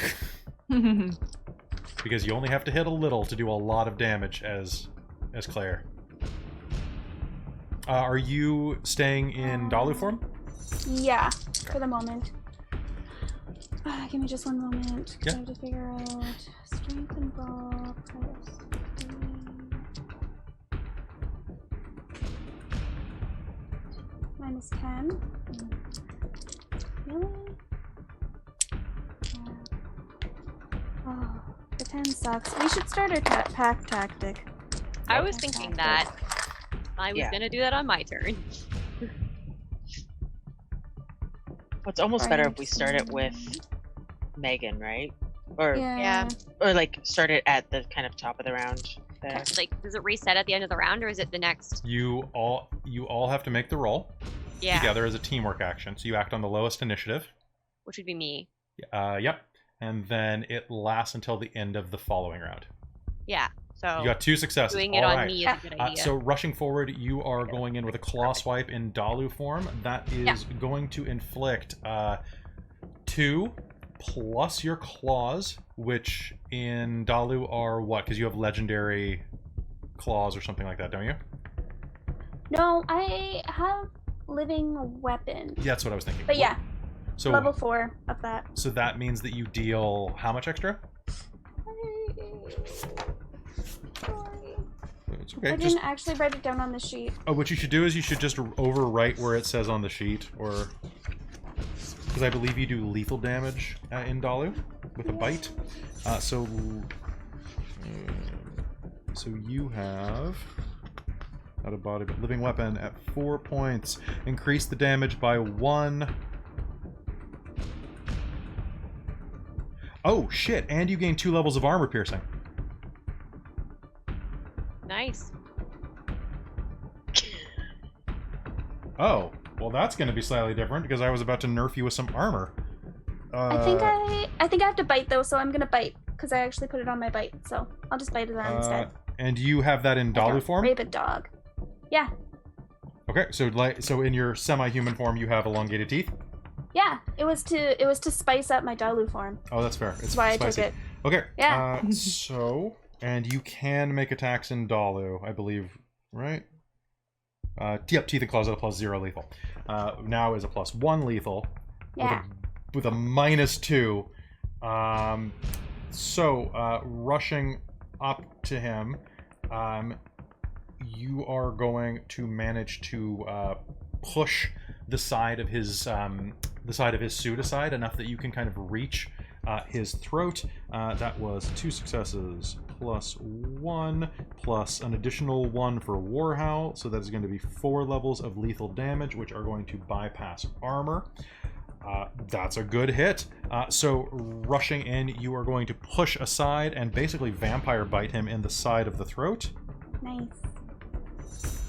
because you only have to hit a little to do a lot of damage as Claire. Are you staying in Dalu form? Yeah, for the moment. Give me just one moment. 'Cause Yeah. I have to figure out strength and brawl +3. -10. Really? Oh, the 10 sucks. We should start a pack tactic. I was thinking that. I was gonna do that on my turn. Well, it's almost better if we start it with Megan, right? Or Yeah. or like start it at the kind of top of the round there. Like, does it reset at the end of the round, or is it the next? You all have to make the roll together as a teamwork action. So you act on the lowest initiative. Which would be me. Yep. And then it lasts until the end of the following round. Yeah. So You got 2 successes. doing it All on right. me is a good idea. So rushing forward, you are going in with a claw swipe in Dalu form. That is going to inflict 2 plus your claws, which in Dalu are what? Because you have legendary claws or something like that, don't you? No, I have living weapon. Yeah, that's what I was thinking. But yeah, So level 4 of that. So that means that you deal how much extra? Sorry. It's okay. I Just didn't actually write it down on the sheet. what you should do is you should just overwrite where it says on the sheet, or because I believe you do lethal damage in Dalu with a bite. So you have out of body but living weapon at 4 points. Increase the damage by 1. Oh shit! And you gain 2 levels of armor piercing. Nice. well, that's going to be slightly different because I was about to nerf you with some armor. I think I have to bite though, so I'm gonna bite because I actually put it on my bite. So I'll just bite it on instead. And you have that in Dalu form? Rabid dog. Yeah. Okay, so in your semi-human form, you have elongated teeth. Yeah, it was to spice up my Dalu form. Oh, that's fair. It's that's why spicy. I took it. Okay. Yeah. And you can make attacks in Dalu, I believe, right? Yep, teeth and claws at a +0 lethal. Now is a +1 lethal. Yeah. With a -2. Rushing up to him, you are going to manage to push the side of his suit aside enough that you can kind of reach his throat. That was 2 successes +1 plus an additional 1 for Warhowl, so that is going to be 4 levels of lethal damage, which are going to bypass armor. That's a good hit. So rushing in, you are going to push aside and basically vampire bite him in the side of the throat. Nice.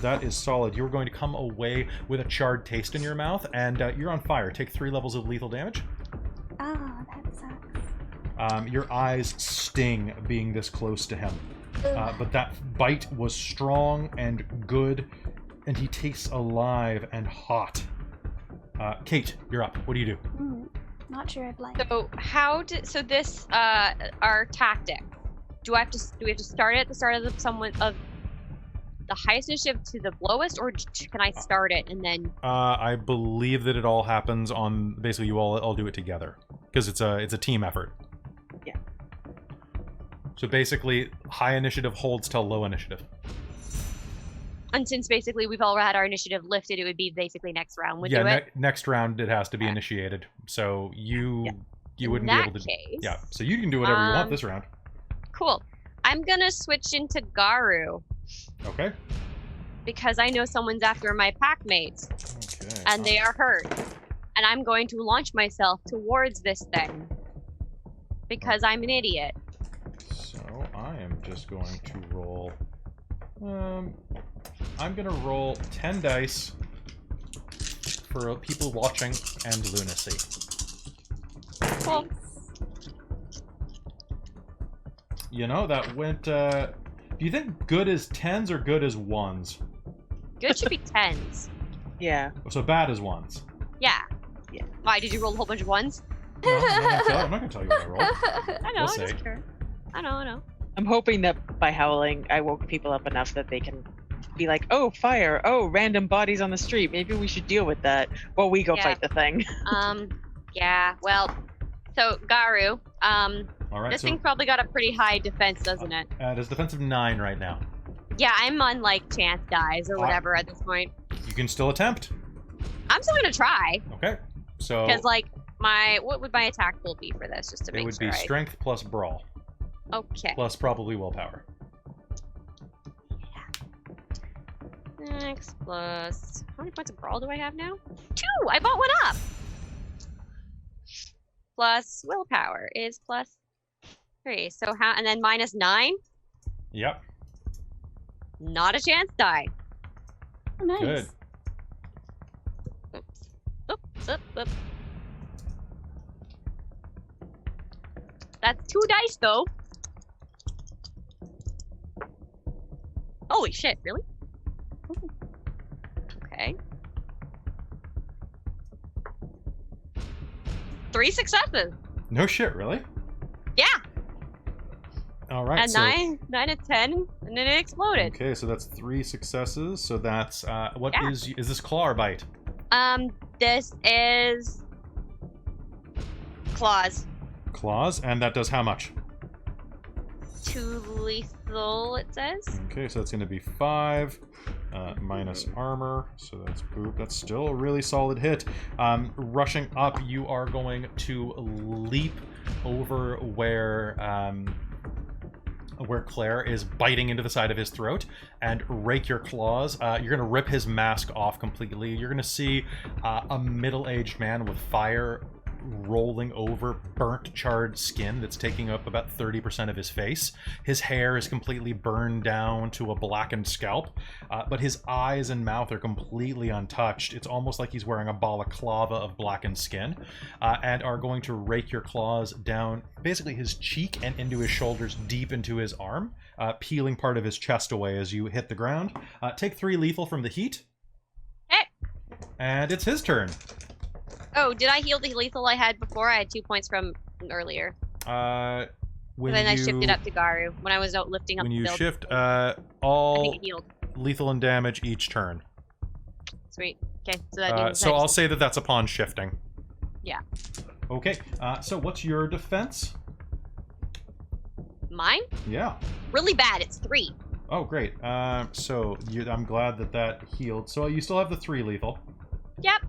That is solid. You're going to come away with a charred taste in your mouth, and you're on fire. Take 3 levels of lethal damage. Oh, that sucks. Your eyes sting being this close to him. But that bite was strong and good, and he tastes alive and hot. Kate, you're up. What do you do? Not sure I'd like. So this our tactic. Do we have to start it at the start of the highest initiative to the lowest, or can I start it and then? I believe that it all happens on basically you all do it together because it's a team effort. Yeah. So basically, high initiative holds till low initiative. And since basically we've all had our initiative lifted, it would be basically next round. Do it? Next round it has to be initiated. So you wouldn't be able to. Case, yeah. So you can do whatever you want this round. Cool. I'm gonna switch into Garu. Okay. Because I know someone's after my pack mates. Okay. And they are hurt. And I'm going to launch myself towards this thing. Because I'm an idiot. So I am just going to roll. I'm gonna roll 10 dice for people watching and lunacy. Cool. You know, that went, do you think good is 10s or good is 1s? Good should be 10s. Yeah. So bad is 1s. Yeah. Why, did you roll a whole bunch of 1s? No, I'm not gonna tell you what I rolled. I know, We'll I'm just sure. I know. I'm hoping that by howling, I woke people up enough that they can be like, oh, fire, oh, random bodies on the street. Maybe we should deal with that while we go fight the thing. Yeah, well, so, Garu, All right, this thing probably got a pretty high defense, doesn't it? It has defense of 9 right now. Yeah, I'm on, like, chance dies or whatever at this point. You can still attempt. I'm still gonna try. Okay, so... Because, like, what would my attack pool be for this, just to make sure? It would be strength plus brawl. Okay. Plus probably willpower. X plus... How many points of brawl do I have now? 2! I bought one up! Plus willpower is +3. So how... And then -9? Yep. Not a chance die. Oh, nice. Good. Oops. That's 2 dice, though. Holy shit, really? Okay. 3 successes. No shit, really? Yeah. All right. And so... 9 and 10, and then it exploded. Okay, so that's 3 successes. So that's what is this claw or bite? This is claws. Claws, and that does how much? 2 lethal, it says. Okay, so that's going to be 5 minus armor. So that's boop. That's still a really solid hit. Rushing up, you are going to leap over where Claire is biting into the side of his throat and rake your claws. You're going to rip his mask off completely. You're going to see a middle-aged man with fire rolling over burnt, charred skin that's taking up about 30% of his face. His hair is completely burned down to a blackened scalp, but his eyes and mouth are completely untouched. It's almost like he's wearing a balaclava of blackened skin, and are going to rake your claws down basically his cheek and into his shoulders, deep into his arm, peeling part of his chest away as you hit the ground. Take 3 lethal from the heat. And it's his turn. Oh, did I heal the lethal I had before? I had 2 points from earlier. When then I you, shifted up to Garu when I was out lifting up when the you build. shift, I all think it healed. lethal and damage each turn. Sweet. Okay, so that means So I'll say that that's upon shifting. Yeah. Okay, so what's your defense? Mine? Yeah. Really bad. It's 3. Oh, great. So I'm glad that that healed. So you still have the 3 lethal. Yep.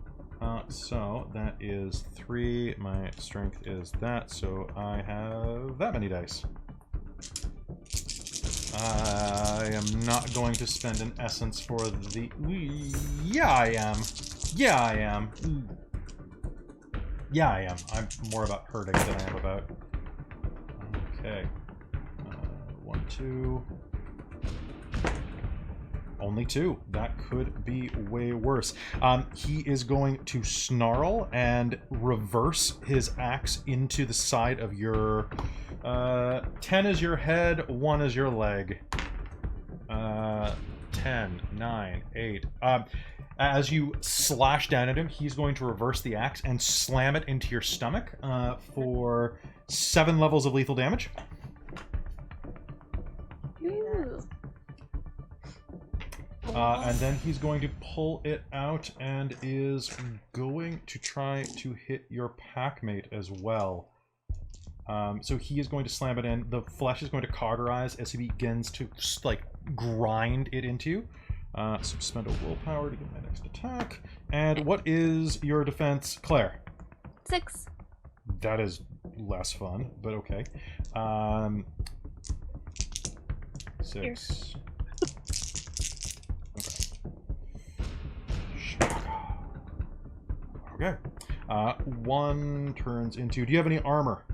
So that is 3. My strength is that, so I have that many dice. I am not going to spend an essence for the... Yeah, I am. Yeah, I am. Yeah, I am. I'm more about hurting than I am about... Okay. 1, 2... Only 2. That could be way worse. He is going to snarl and reverse his axe into the side of your... 10 is your head, 1 is your leg. 10, 9, 8. As you slash down at him, he's going to reverse the axe and slam it into your stomach for 7 levels of lethal damage. Ooh. And then he's going to pull it out and is going to try to hit your packmate as well. So he is going to slam it in. The flesh is going to cauterize as he begins to like grind it into you. So spend a willpower to get my next attack. And what is your defense, Claire? 6. That is less fun, but okay. 6. Okay. 1 turns into... Do you have any armor?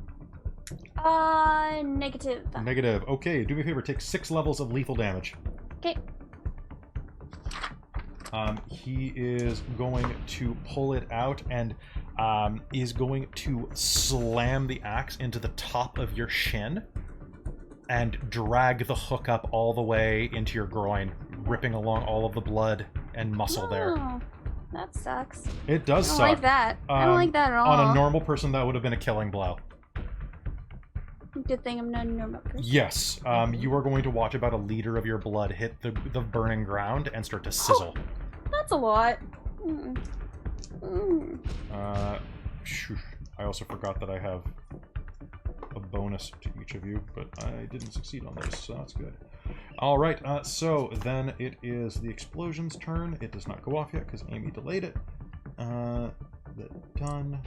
Negative. Negative. Okay, do me a favor. Take 6 levels of lethal damage. Okay. He is going to pull it out and is going to slam the axe into the top of your shin and drag the hook up all the way into your groin, ripping along all of the blood and muscle there. Oh, that sucks. It does I don't suck. like that. I don't like that at all. On a normal person, that would have been a killing blow. Good thing I'm not a normal person. Yes. You are going to watch about a liter of your blood hit the burning ground and start to sizzle. That's a lot. I also forgot that I have a bonus to each of you, but I didn't succeed on this, so that's good. All right, so then it is the explosion's turn. It does not go off yet because Amy delayed it. Done.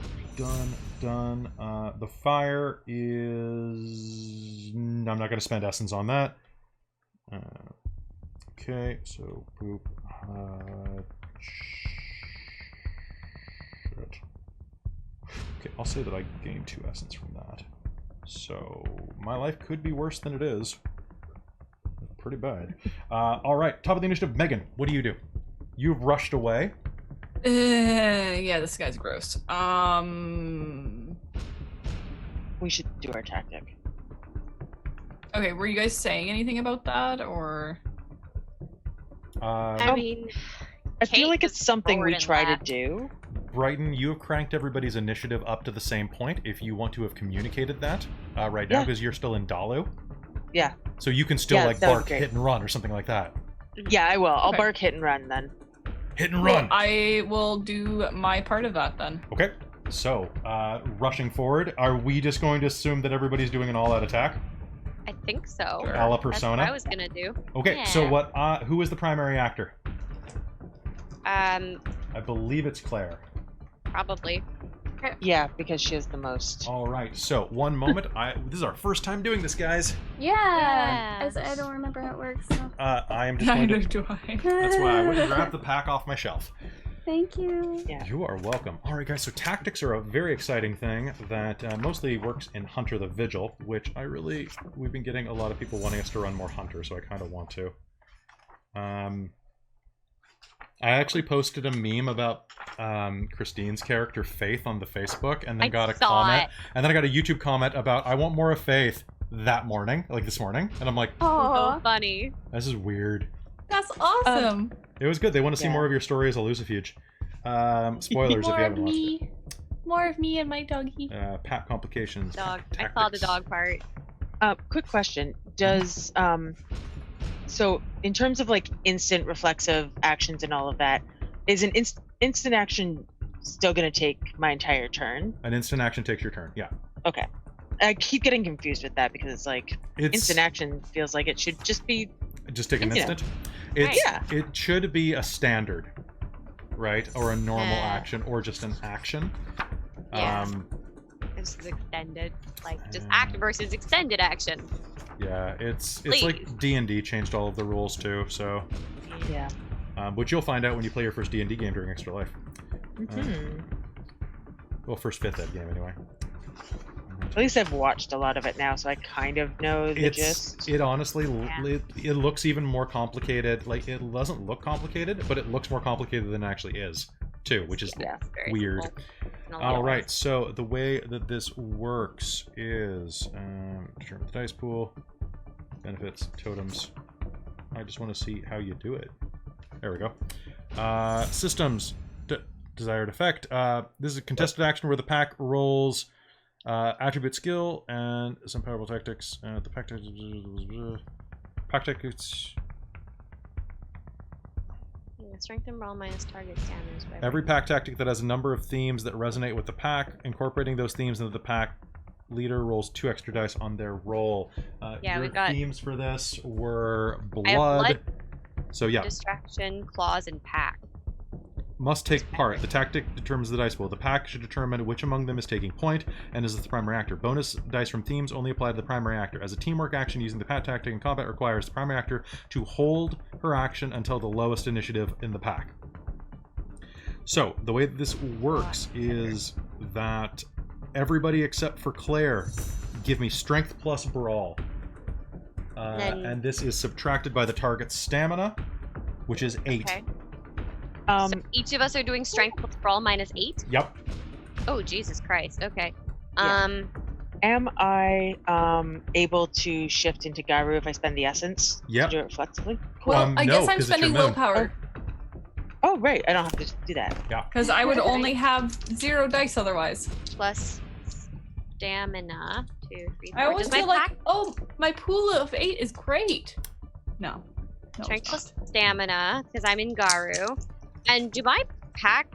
The fire is... I'm not going to spend essence on that. Okay, so boop. Shit. Okay, I'll say that I gained 2 essence from that. So my life could be worse than it is. Pretty bad. All right, top of the initiative, Megan. What do you do? You've rushed away. Yeah, this guy's gross. We should do our tactic. Okay, were you guys saying anything about that, or? I mean, I feel like it's something we forward try and to left. do. Brighton, you have cranked everybody's initiative up to the same point if you want to have communicated that right now, Yeah. because you're still in Dalu. Yeah. So you can still Yeah, like that would be bark, great. hit and run or something like that. Yeah, I will. I'll Okay. bark hit and run then. Hit and run! I will do my part of that then. Okay, so rushing forward, are we just going to assume that everybody's doing an all-out attack? I think so. Sure. A la That's what Persona? I was gonna do. Okay, so Yeah. who is the primary actor? Um, I believe it's Claire. probably. Yeah, because she has the most. All right, so one moment. This is our first time doing this, guys. Yeah. Yes. I don't remember how it works. So. I am just going Neither to... do I. That's why I went and grabbed the pack off my shelf. Thank you. Yeah. You are welcome. All right, guys. So tactics are a very exciting thing that mostly works in Hunter the Vigil, which we've been getting a lot of people wanting us to run more Hunter, so I kind of want to. I actually posted a meme about Christine's character Faith on the Facebook, and then got a comment, and then I got a YouTube comment about I want more of Faith that morning, like this morning, and I'm like, Oh, So funny. this is weird. That's awesome. It was good. They want to see Yeah. more of your story as a Lucifuge. Spoilers if you haven't watched it. More of me and my doggy. Pat complications. Dog. I saw the tactics. dog part. Quick question. Does so in terms of like instant reflexive actions and all of that, is an instant action still going to take my entire turn? An instant action takes your turn. Yeah. Okay. I keep getting confused with that because it's like instant action feels like it should just be Just take an instant. instant. Yeah. It should be a standard, right? Or a normal Yeah. action, or just an action. Yeah. This is extended, like just Yeah. act versus extended action. Yeah, it's Please. like D&D changed all of the rules too, so yeah. which you'll find out when you play your first D&D game during Extra Life. Well, first 5th ed game anyway. At least I've watched a lot of it now, so I kind of know the gist. It honestly Yeah. it looks even more complicated. Like, it doesn't look complicated, but it looks more complicated than it actually is too, which is Yeah. It's very weird. simple in a lot All of right, ways. so the way that this works is determine the dice pool, benefits, totems. I just want to see how you do it. There we go. Systems, desired effect. This is a contested action where the pack rolls attribute skill and some powerful tactics. The pack tactics. Yeah, strength and roll minus target damage. by Every pack tactic that has a number of themes that resonate with the pack, incorporating those themes into the pack leader rolls 2 extra dice on their roll. Yeah, your we got- themes for this were I have blood. So yeah, distraction, claws, and pack. must take part. The tactic determines the dice pool. The pack should determine which among them is taking point and is the primary actor. Bonus dice from themes only apply to the primary actor. As a teamwork action, using the pack tactic in combat requires the primary actor to hold her action until the lowest initiative in the pack. So the way that this works is that everybody except for Claire give me strength plus brawl. And this is subtracted by the target's stamina, which is 8. Okay. So each of us are doing strength plus brawl minus 8? Yep. Oh, Jesus Christ. Okay. Yeah. Am I able to shift into Garu if I spend the essence Yep. to do it flexibly? Well, I no, guess I'm 'cause it's your spending moon. willpower Oh, right. I don't have to do that. because I would only have 0 dice otherwise. Plus stamina. 2, 3, 4. I always Does my feel like, pack oh, my pool of 8 is great. No. No, strength it's plus not. stamina because I'm in Garu. And do my pack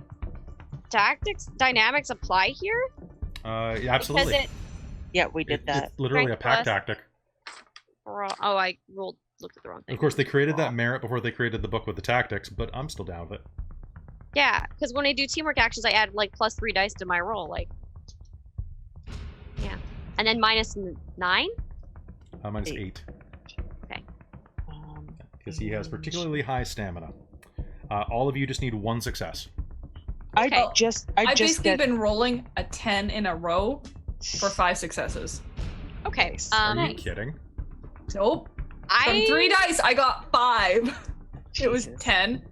tactics dynamics apply here? Yeah, absolutely. Because Yeah, we did that. It's literally a Strength pack plus- tactic. Oh, I looked at the wrong thing. Of course, they created that merit before they created the book with the tactics, but I'm still down with it. Yeah, because when I do teamwork actions, I add like plus 3 dice to my roll. Like, yeah, and then minus 9. Minus 8. 8. Um, Because he has particularly high stamina. All of you just need 1 success. I Okay. just I've basically get been rolling a 10 in a row for 5 successes. Okay. Nice. Are you Nice. kidding? Nope. From I 3 dice, I got 5. It was Jesus. 10,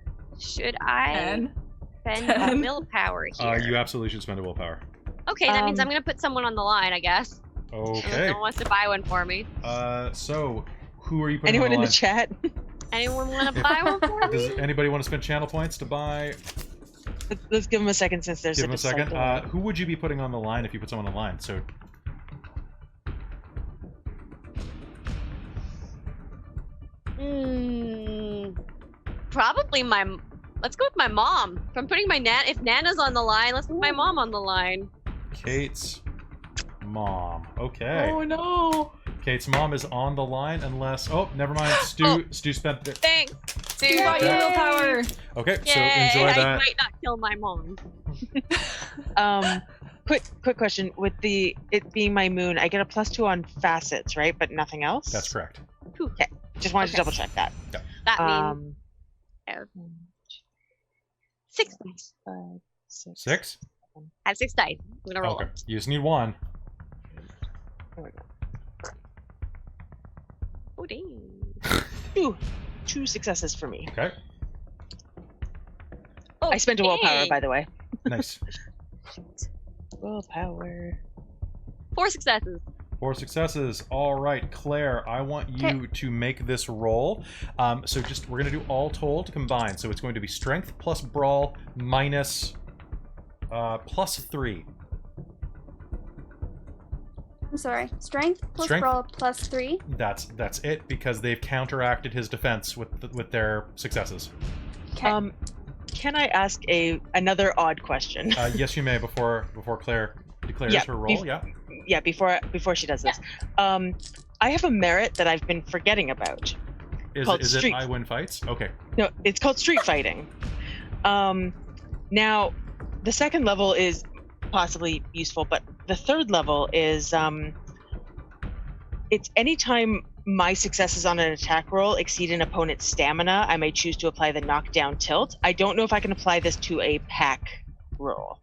should I 10. spend 10. willpower here? You absolutely should spend a willpower. Okay, that means Um, I'm gonna put someone on the line, I guess. Okay. No one wants to buy one for me. So, who are you putting anyone on in the the chat? Anyone want to If- buy one for line? me? Does anybody want to spend channel points to buy? Let's give them a second since there's Give him a second. cycle. Who would you be putting on the line if you put someone on the line? So, Probably my. Let's go with my mom. If I'm putting my if Nana's on the line, let's put my mom on the line. Kate's mom. Okay. Oh no. Kate's mom is on the line unless... Oh, never mind. Stu spent... Thanks, You dude. got your willpower. Okay, so Yay, enjoy I that. might not kill my mom. Quick question. With it being my moon, I get a +2 on facets, right? But nothing else? That's correct. Just wanted to Okay. double check that. That means Um, yeah. 6. 5, 6. 6? I have 6 dice. I'm gonna roll Okay. them. You just need 1. There we go. Oh, dang. Ooh, 2 successes for me. Okay. Oh, I spent a willpower, dang. by the way. Nice. Willpower. 4 successes. 4 successes. All right, Claire, I want you to make this roll. So just we're going to do all told combined. So it's going to be strength plus brawl minus plus 3. I'm sorry. Strength plus Strength? brawl plus 3. That's it because they've counteracted his defense with their successes. Okay. Can I ask another odd question? Yes, you may before Claire declares her roll. Yeah, before she does this. I have a merit that I've been forgetting about. Is called it street. I win fights? Okay. No, it's called street fighting. Now, the second level is possibly useful, but the third level is it's anytime my successes on an attack roll exceed an opponent's stamina, I may choose to apply the knockdown tilt. I don't know if I can apply this to a pack roll.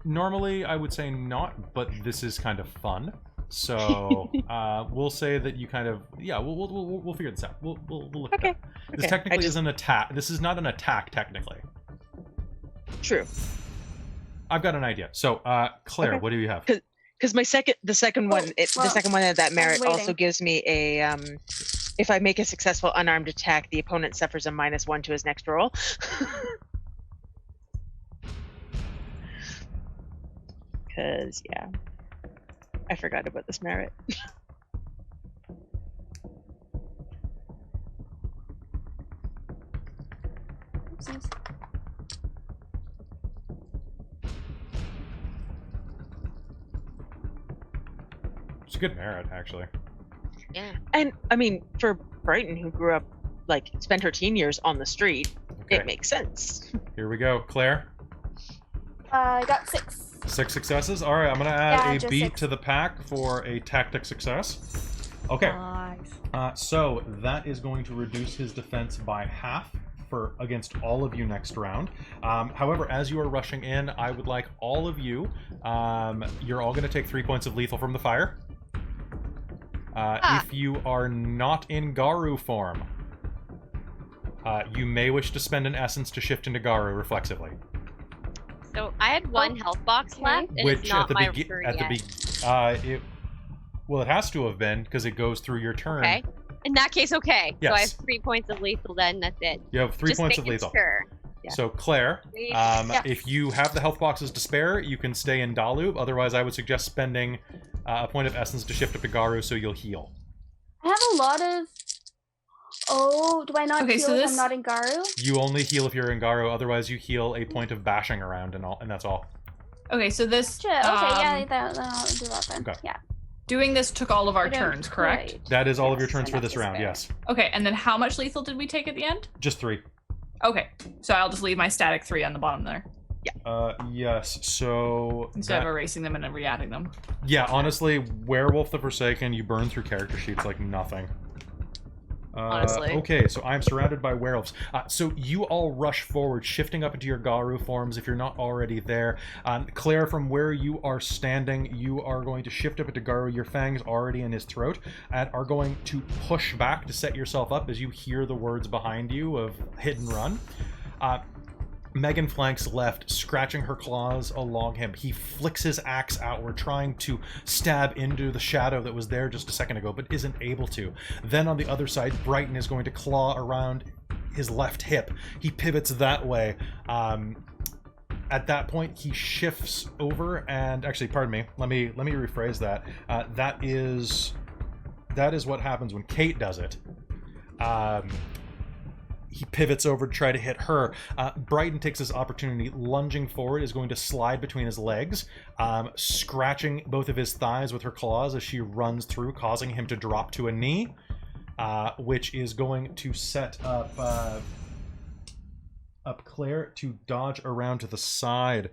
Normally I would say not, but this is kind of fun. So we'll say that you kind of we'll figure this out. We'll look at that. This technically is an attack. This is not an attack technically. True. I've got an idea. So Claire, what do you have? Because the second one of that merit also gives me a if I make a successful unarmed attack, the opponent suffers a -1 to his next roll. Because I forgot about this merit. Oopsies. It's a good merit, actually. Yeah. And I mean, for Brighton, who grew up spent her teen years on the street, it makes sense. Here we go, Claire. I got 6. 6 successes. All right, I'm gonna add a beat 6. to the pack for a tactic success. Okay. Nice. So that is going to reduce his defense by half against all of you next round. However, as you are rushing in, I would like all of you. You're all going to take 3 points of lethal from the fire. If you are not in Garu form, you may wish to spend an essence to shift into Garu reflexively. So I had 1 health box left, and it's not my turn yet. Well, it has to have been because it goes through your turn. Okay. In that case, okay. Yes. So I have 3 points of lethal then, that's it. You have 3 points of making lethal. Sure. Yeah. So Claire, Yes. if you have the health boxes to spare, you can stay in Dalu. Otherwise, I would suggest spending a point of essence to shift up to Garu so you'll heal. I have a lot of... Oh, do I not Okay, heal so if this- I'm not in Garu? You only heal if you're in Garu. Otherwise, you heal a point of bashing around, and that's all. Okay, so this. Shit, okay, I'll do that then. Okay. Yeah. Doing this took all of our I don't turns, correct? quite- That is all of your Yes, turns for enough this to round. spare. Yes, Okay, and then how much lethal did we take at the end? just 3. Okay, so I'll just leave my static 3 on the bottom there Yes. So instead of erasing them and then re-adding them. yeah, honestly, Werewolf the Forsaken, you burn through character sheets like nothing. Honestly. Okay, so I'm surrounded by werewolves. So you all rush forward, shifting up into your Garu forms if you're not already there. Claire, from where you are standing, you are going to shift up into Garu. Your fangs already in his throat, and are going to push back to set yourself up as you hear the words behind you of hit and run. Megan flanks left, scratching her claws along him. He flicks his axe outward, trying to stab into the shadow that was there just a second ago, but isn't able to. Then on the other side, Brighton is going to claw around his left hip. He pivots that way. At that point, he shifts over, and actually, pardon me. Let me rephrase that. That is what happens when Kate does it. He pivots over to try to hit her. Brighton takes this opportunity, lunging forward, is going to slide between his legs, scratching both of his thighs with her claws as she runs through, causing him to drop to a knee, which is going to set up Claire to dodge around to the side.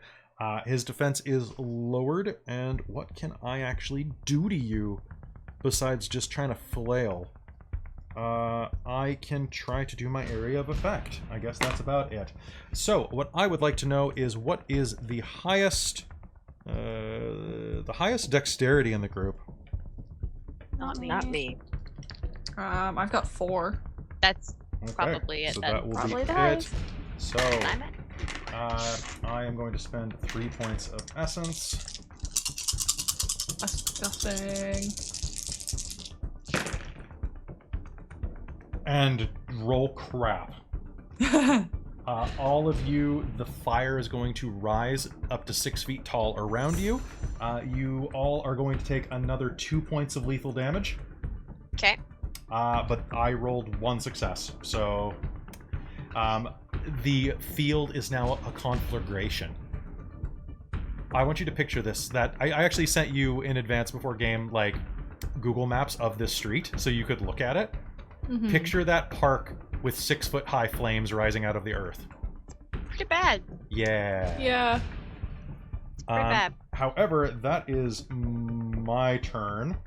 His defense is lowered, and what can I actually do to you besides just trying to flail? I can try to do my area of effect. I guess that's about it. So, what I would like to know is what is the highest dexterity in the group? Not me. Not me. I've got 4. That's Okay, probably it so then. that will Probably be the it. highest. So, I'm at. I am going to spend 3 points of essence. Disgusting. And roll crap. All of you, the fire is going to rise up to 6 feet tall around you. You all are going to take another 2 points of lethal damage. Okay. But I rolled 1 success, so the field is now a conflagration. I want you to picture this. That I actually sent you in advance before game, like Google Maps of this street, so you could look at it. Mhm. Picture that park with 6-foot-high flames rising out of the earth. Pretty bad. Yeah. Yeah. Pretty bad. However, that is my turn.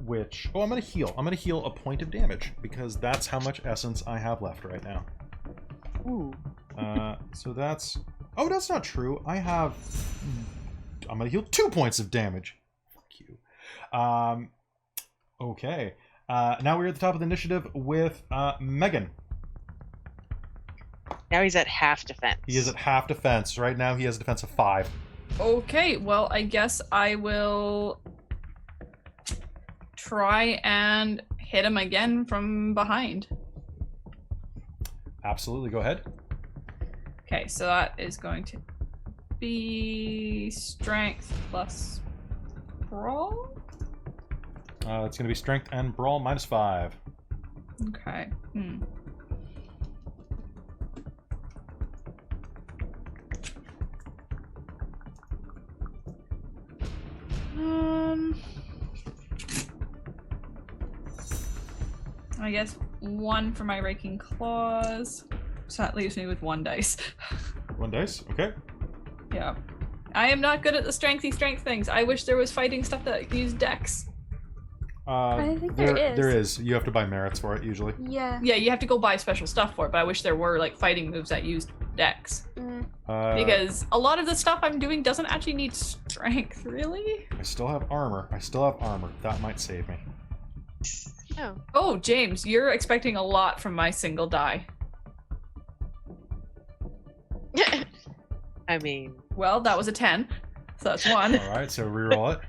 Which I'm gonna heal. I'm gonna heal a point of damage because that's how much essence I have left right now. Ooh. So that's. Oh, that's not true. I'm gonna heal 2 points of damage. Fuck you. Okay. Now we're at the top of the initiative with Megan. Now he's at half defense. He is at half defense. Right now he has a defense of 5. Okay, well, I guess I will try and hit him again from behind. Absolutely, go ahead. Okay, so that is going to be strength plus brawl. It's going to be strength and brawl minus 5. Okay. I guess 1 for my raking claws. So that leaves me with 1 dice. 1 dice, okay. Yeah. I am not good at the strength things. I wish there was fighting stuff that used dex. I think there is. There is. You have to buy merits for it usually. Yeah. Yeah, you have to go buy special stuff for it, but I wish there were like fighting moves that used dex. Because a lot of the stuff I'm doing doesn't actually need strength, really. I still have armor. That might save me. Oh. Oh, James, you're expecting a lot from my single die. I mean, Well, that was a 10. So that's 1. Alright, so reroll it.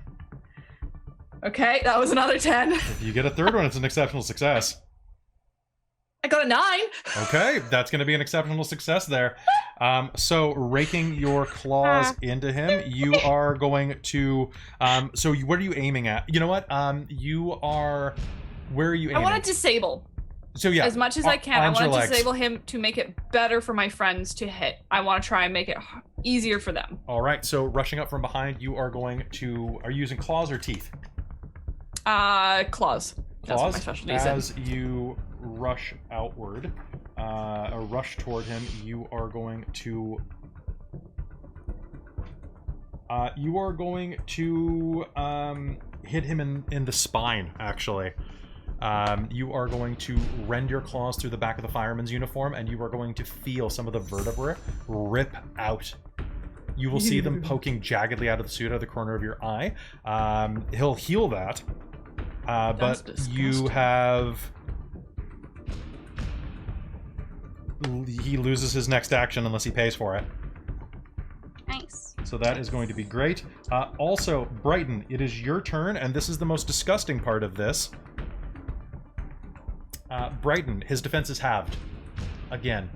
Okay, that was another 10. If you get a third one, it's an exceptional success. I got a 9. Okay, that's going to be an exceptional success there. So raking your claws into him, you are going to. So what are you aiming at? You know what? You are. Where are you aiming? I want to disable. So yeah, As much as I can. I arms or want to legs? disable him to make it better for my friends to hit. I want to try and make it easier for them. All right. So rushing up from behind, you are going to. Are you using claws or teeth? Claws. That's what my Claws. specialty is in. As you rush outward, or rush toward him, you are going to. Hit him in the spine, actually. You are going to rend your claws through the back of the fireman's uniform, and you are going to feel some of the vertebrae rip out. You will see them poking jaggedly out of the suit out of the corner of your eye. He'll heal that, but you have... He loses his next action unless he pays for it. Nice. So that is going to be great. Also, Brighton, it is your turn, and this is the most disgusting part of this. Brighton, his defense is halved. Again.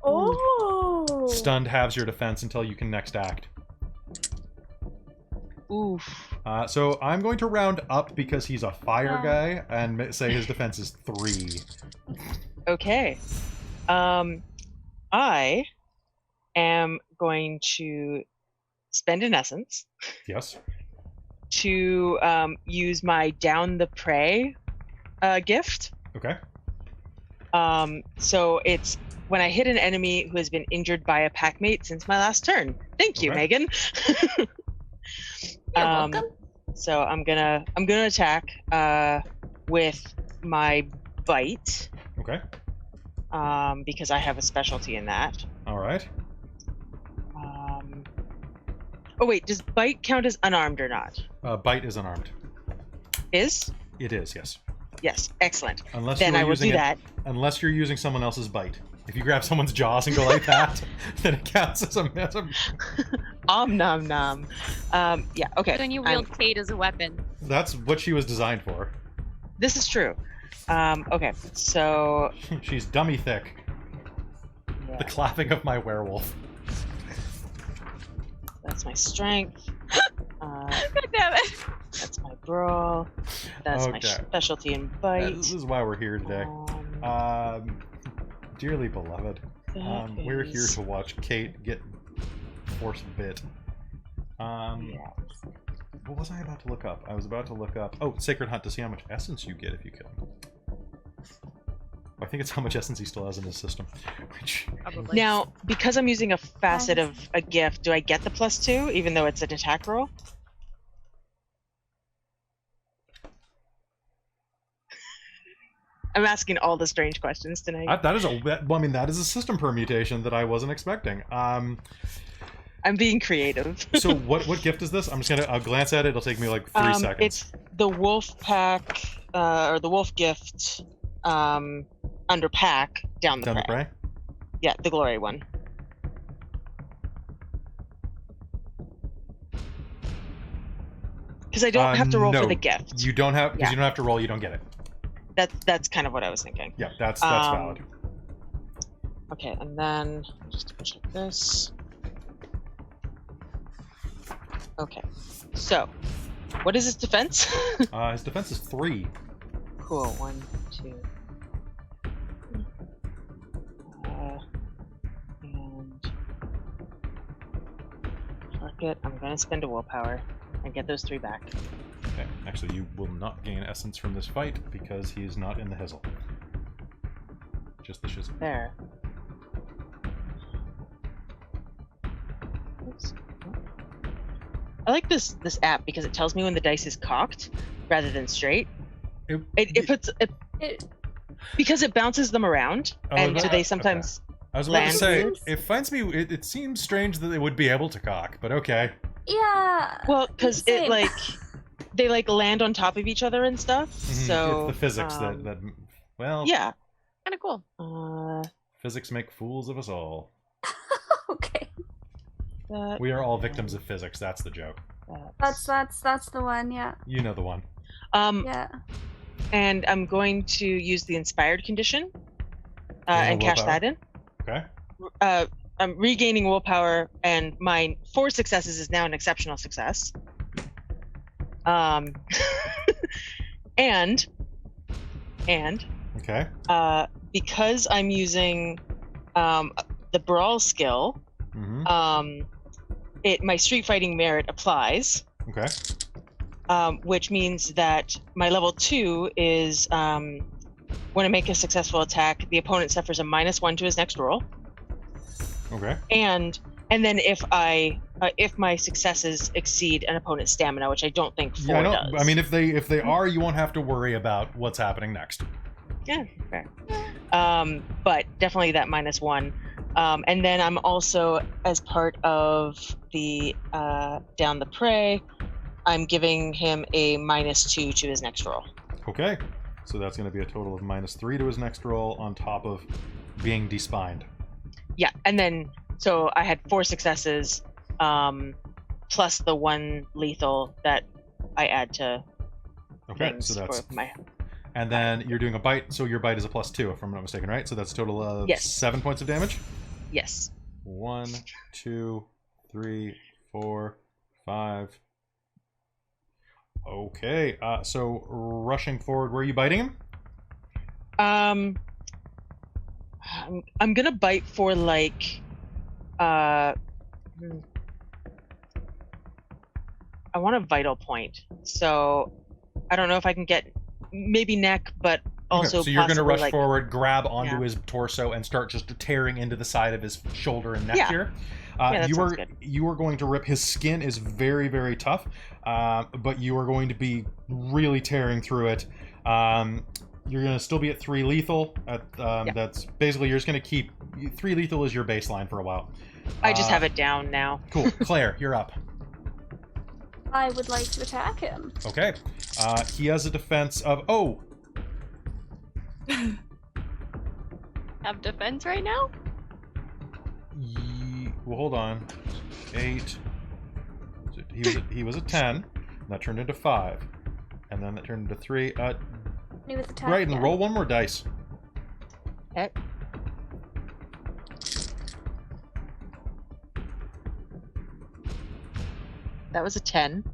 Oh. Stunned halves your defense until you can next act. oof. So I'm going to round up because he's a fire guy and say his defense is 3. Okay. I am going to spend an essence Yes. to use my down the prey gift. Okay. So it's when I hit an enemy who has been injured by a packmate since my last turn. Thank you, Okay. Megan. You're welcome. So I'm gonna attack with my bite, Okay. because I have a specialty in that. All right. Oh wait, does bite count as unarmed or not? Bite is unarmed. Is? It is, yes. Yes, excellent. Unless Then you're I will using do that. Unless you're using someone else's bite. If you grab someone's jaws and go like that, then it counts as a Om nom nom. Yeah, okay. When you wield Kate as a weapon. That's what she was designed for. This is true. Okay, so... She's dummy thick. Yeah, The clapping of my werewolf. that's my strength. God damn it. That's my brawl. That's my Okay. specialty in bite. This is why we're here today. Dearly beloved, we're here to watch Kate get force bit. Yes. What was I about to look up? I was about to look up... Oh, Sacred Hunt to see how much essence you get if you kill him. I think it's how much essence he still has in his system. Which... Probably. Now, because I'm using a facet of a gift, do I get the +2 even though it's an attack roll? I'm asking all the strange questions tonight. That is that is a system permutation that I wasn't expecting. I'm being creative. So what gift is this? I'm just gonna glance at it. It'll take me like 3 seconds. It's the wolf pack, or the wolf gift, under pack down the prey. Yeah, the glory one. Because I don't have to roll for the gift. You don't have because you don't have to roll. You don't get it. That's kind of what I was thinking. Yeah, that's valid. Okay, and then just double check this. Okay, so what is his defense? His defense is 3. Cool. 1, 2. And fuck it, I'm gonna spend a willpower and get those 3 back. Okay. Actually, you will not gain essence from this fight because he is not in the hizzle. Just the shizzle. There. Oops. I like this app because it tells me when the dice is cocked rather than straight. It puts it because it bounces them around, and so they sometimes. Okay. I was about to say land. it finds me. It seems strange that they would be able to cock, but okay. Yeah. Well, because it same. like they like land on top of each other and stuff. So it's the physics that well, yeah, Kind of cool. physics make fools of us all. Okay. We are all victims of physics. That's the joke. That's the one. Yeah. You know the one. Yeah. And I'm going to use the inspired condition and cash willpower. that in. Okay. I'm regaining willpower, and my 4 successes is now an exceptional success. And Okay. because I'm using the brawl skill, Mm-hmm. my street fighting merit applies. Okay. Which means that my level 2 is when I make a successful attack, the opponent suffers a -1 to his next roll. Okay. And then if my successes exceed an opponent's stamina, which I don't think 4 does. I mean, if they are, you won't have to worry about what's happening next. Yeah, fair. But definitely that -1. And then I'm also, as part of the down the prey, I'm giving him a -2 to his next roll. Okay. So that's going to be a total of -3 to his next roll on top of being despined. Yeah, and then so I had 4 successes, plus the 1 lethal that I add to. Okay, things so that's for my. and then you're doing a bite, so your bite is a +2 if I'm not mistaken, right? So that's a total of Yes. 7 points of damage. Yes. 1, 2, 3, 4, 5. Okay, so rushing forward, where are you biting him? I'm gonna bite for like I want a vital point, so I don't know if I can get maybe neck, but also okay, so you're gonna rush like, forward, grab onto Yeah. his torso, and start just tearing into the side of his shoulder and neck Yeah. here. that sounds good. You are going to rip. His skin is very, very tough, but you are going to be really tearing through it. You're gonna still be at 3 lethal. That's basically you're just gonna keep 3 lethal is your baseline for a while. I just have it down now. Cool. Claire, you're up. I would like to attack him. Okay. He has a defense of Have defense right now? well, hold on. 8. He was a 10. And that turned into 5, and then that turned into 3. He was attacked. Right, and roll one more dice. Okay. That was a 10.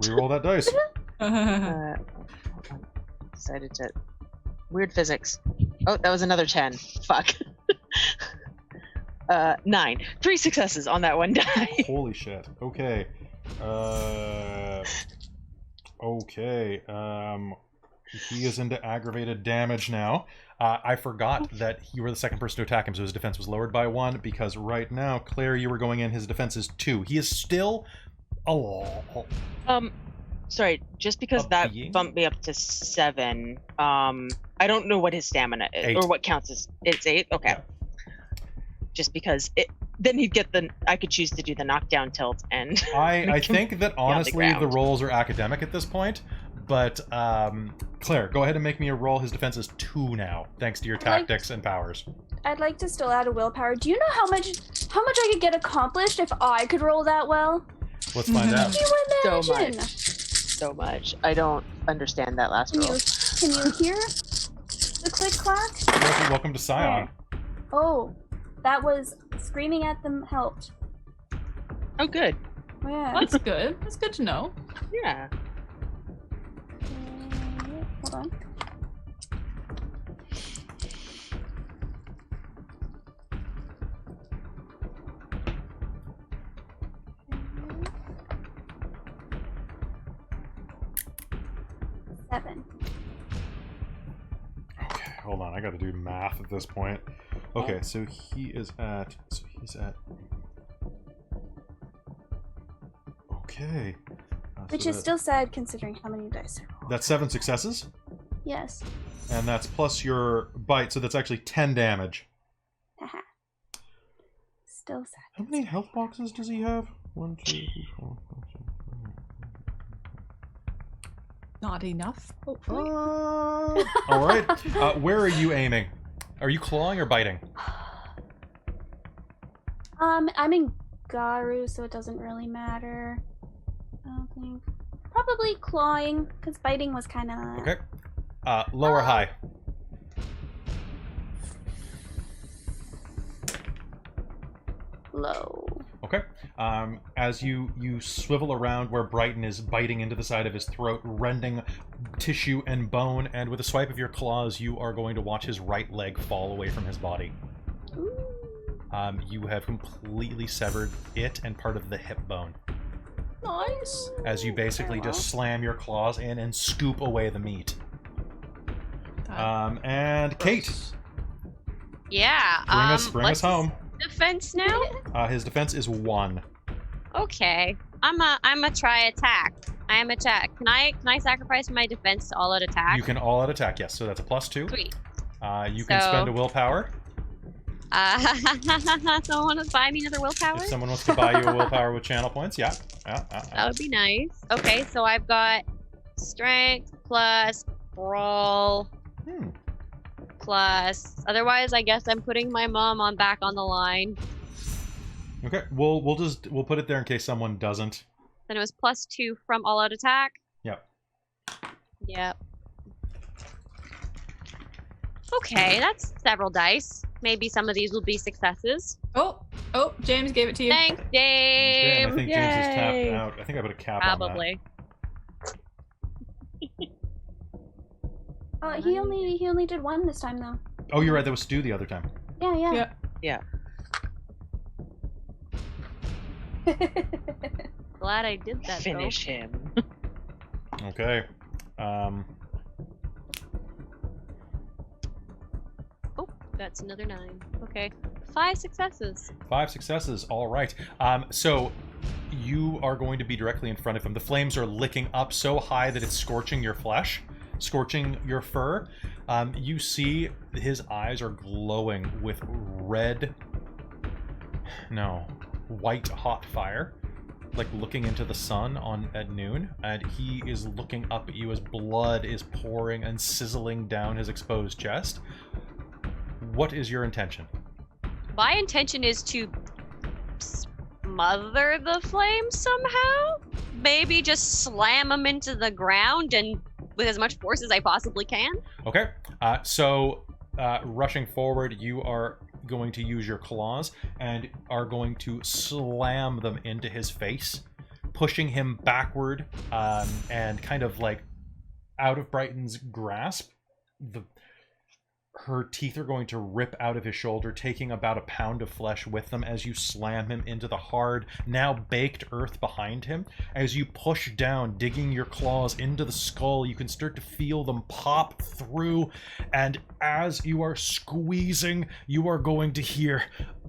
Reroll that dice. Hold on. Decided to... Weird physics. Oh, that was another 10. Fuck. 9. 3 successes on that one die. Holy shit. Okay. Okay. He is into aggravated damage now. I forgot that you were the second person to attack him, so his defense was lowered by 1, because right now, Claire, you were going in, his defense is 2. He is still... Sorry, just because that bumped me up to 7, I don't know what his stamina is, 8. or what counts as... It's 8? Okay. Yeah. Just because then he'd get I could choose to do the knockdown tilt, and... I think that, honestly, the ground. rolls are academic at this point, but, Claire, go ahead and make me a roll. His defense is 2 now, thanks to your tactics and powers. I'd like to still add a willpower. Do you know how much I could get accomplished if I could roll that well? Let's find out. Can you imagine? So much. I don't understand that last roll. Can you hear the click clack? Welcome to Scion. Oh, that was screaming at them helped. Oh, good. Yeah. That's good. That's good to know. Yeah. Hold on. Seven. Okay, hold on. I gotta do math at this point. Okay, so he's at... Okay. Which is still sad considering how many dice I rolled. That's 7 successes, Yes. and that's plus your bite, so that's actually 10 damage. Haha. Still sad. How many health boxes does he have? 1, 2, 3, 4, 5, 6, 7. Not enough, hopefully. All right. Where are you aiming? Are you clawing or biting? I'm in Garu, so it doesn't really matter. I don't think. Probably clawing, because biting was kind of... Okay. Low or high? Low. Okay. As you swivel around where Brighton is biting into the side of his throat, rending tissue and bone, and with a swipe of your claws, you are going to watch his right leg fall away from his body. Ooh. You have completely severed it and part of the hip bone. Nice. As you basically just slam your claws in and scoop away the meat. And Kate, Yeah. bring us home. Defense now? His defense is 1. Okay. I'm a try attack. I am attack. Can I sacrifice my defense to all out attack? You can all out attack, yes. So that's a +2. Sweet. You can spend a willpower. Someone want to buy me another willpower? If someone wants to buy you a willpower with channel points, yeah. That would be nice. Okay, so I've got strength plus brawl plus. Otherwise, I guess I'm putting my mom back on the line. Okay, we'll put it there in case someone doesn't. Then it was +2 from all out attack. Yep. Yep. Okay, that's several dice. Maybe some of these will be successes. Oh, James gave it to you. Thanks, Okay, and Dave. I think James is tapped out. I think I put a cap Probably. He only did 1 this time though. on that. Oh, you're right. That was Stu the other time. Yeah. Yeah. Glad I did that. Finish him. Okay. Oh, that's another 9. Okay, 5 successes. 5 successes. All right. So you are going to be directly in front of him. The flames are licking up so high that it's scorching your flesh. scorching your fur. You see his eyes are glowing with white hot fire, like looking into the sun at noon, and he is looking up at you as blood is pouring and sizzling down his exposed chest. What is your intention? My intention is to smother the flame somehow. Maybe just slam him into the ground and with as much force as I possibly can. Okay, so rushing forward, you are going to use your claws and are going to slam them into his face, pushing him backward, and kind of like out of Brighton's grasp. Her teeth are going to rip out of his shoulder, taking about a pound of flesh with them as you slam him into the hard, now baked earth behind him. As you push down, digging your claws into the skull, you can start to feel them pop through, and as you are squeezing, you are going to hear,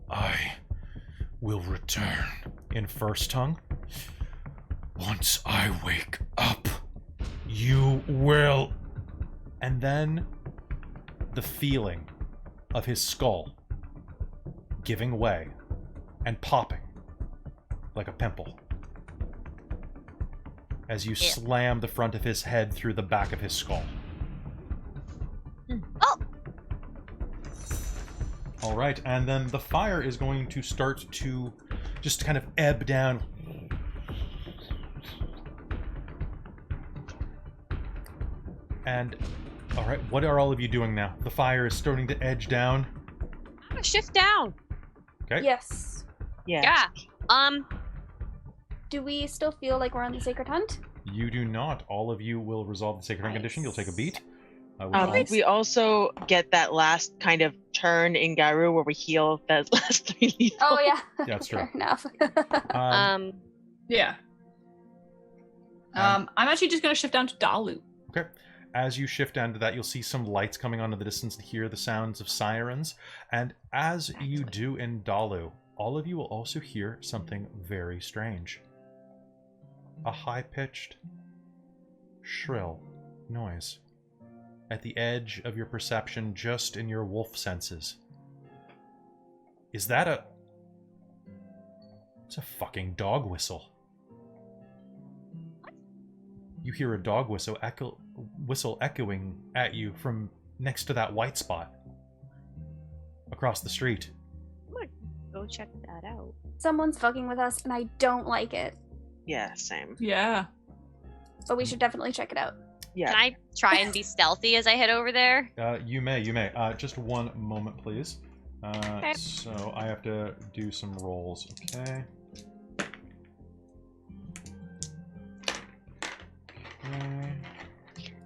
"I will return," in first tongue. "Once I wake up, you will..." And then the feeling of his skull giving way and popping like a pimple as you slam the front of his head through the back of his skull. Oh! All right, and then the fire is going to start to just kind of ebb down. And all right, what are all of you doing now? The fire is starting to edge down. I'm gonna shift down. Okay. Yes. Yeah. Yeah. Do we still feel like we're on the Sacred Hunt? You do not. All of you will resolve the Sacred Hunt condition. You'll take a beat. We also get that last kind of turn in Garu where we heal that last 3 lethal. Oh, yeah. Yeah, that's true. Fair enough. Yeah. I'm actually just gonna shift down to Dalu. Okay. As you shift down to that, you'll see some lights coming on in the distance and hear the sounds of sirens. And as you do in Dalu, all of you will also hear something very strange. A high-pitched, shrill noise at the edge of your perception, just in your wolf senses. Is that a... It's a fucking dog whistle. You hear a dog whistle echoing at you from next to that white spot across the street. I'm gonna go check that out. Someone's fucking with us, and I don't like it. Yeah, same. Yeah. But we should definitely check it out. Yeah. Can I try and be stealthy as I head over there? You may. Just one moment, please. Okay. So I have to do some rolls, okay?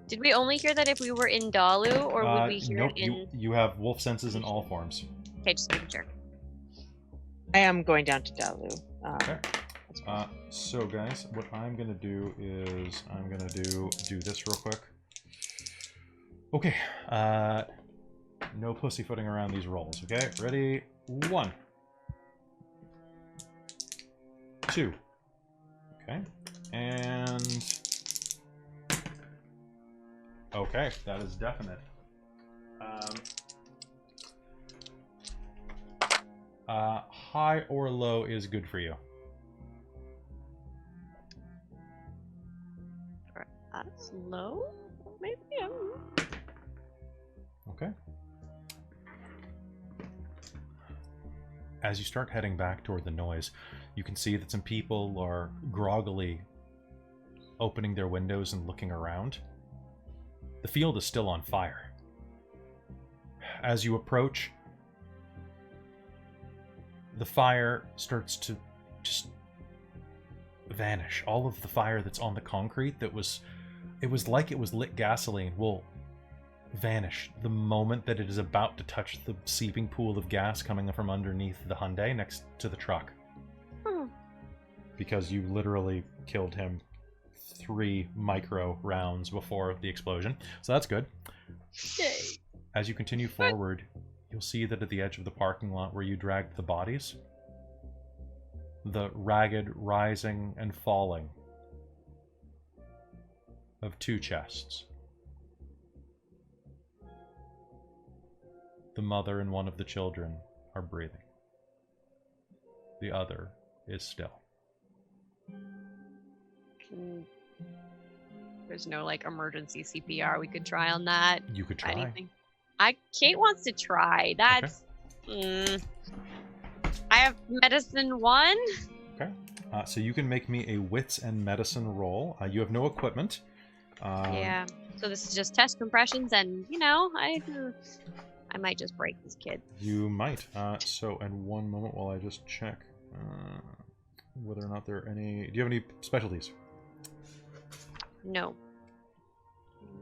Did we only hear that if we were in Dalu, or would we hear nope, it in... you have wolf senses in all forms. Okay, just making sure. I am going down to Dalu. Okay. So guys, what I'm gonna do is I'm gonna do this real quick. Okay. No pussyfooting around these rolls. Okay. Ready? 1, 2. Okay. And okay, that is definite. High or low is good for you. That's low? Maybe? Okay. As you start heading back toward the noise, you can see that some people are groggily opening their windows and looking around. The field is still on fire. As you approach, the fire starts to just vanish. All of the fire that's on the concrete it was like it was lit gasoline will vanish the moment that it is about to touch the seeping pool of gas coming from underneath the Hyundai next to the truck. Because you literally killed him 3 micro rounds before the explosion. So that's good. Yay. As you continue forward, you'll see that at the edge of the parking lot where you dragged the bodies, the ragged rising and falling of 2 chests The mother and one of the children are breathing. The other is still. There's no like emergency CPR we could try on that. You could try. Anything. Kate wants to try. That's. I have medicine 1. Okay. So you can make me a wits and medicine roll. You have no equipment. Yeah. So this is just test compressions, and I might just break this kid. You might. So in one moment while I just check whether or not there are any. Do you have any specialties? No.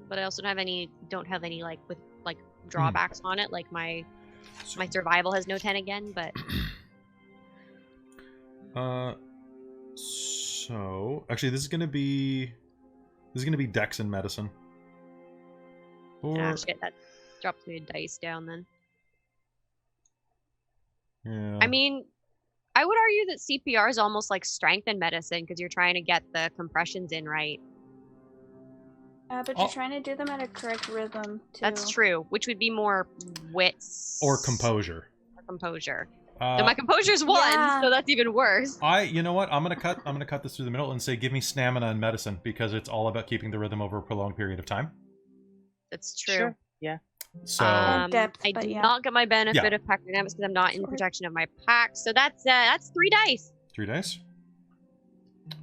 But I also don't have any like with like drawbacks on it. Like my survival has no 10 again, but. So actually, this is gonna be Dex and medicine. Shit, that drops me a dice down then. Yeah. I mean, I would argue that CPR is almost like strength and medicine because you're trying to get the compressions in right. But you're trying to do them at a correct rhythm, too. That's true, which would be more wits. Or composure. So my composure's 1, so that's even worse. You know what? I'm gonna cut this through the middle and say give me stamina and medicine because it's all about keeping the rhythm over a prolonged period of time. That's true. Sure. Yeah. So depth, I did not get my benefit of pack dynamics because I'm not in protection of my pack. So that's 3 dice. 3 dice.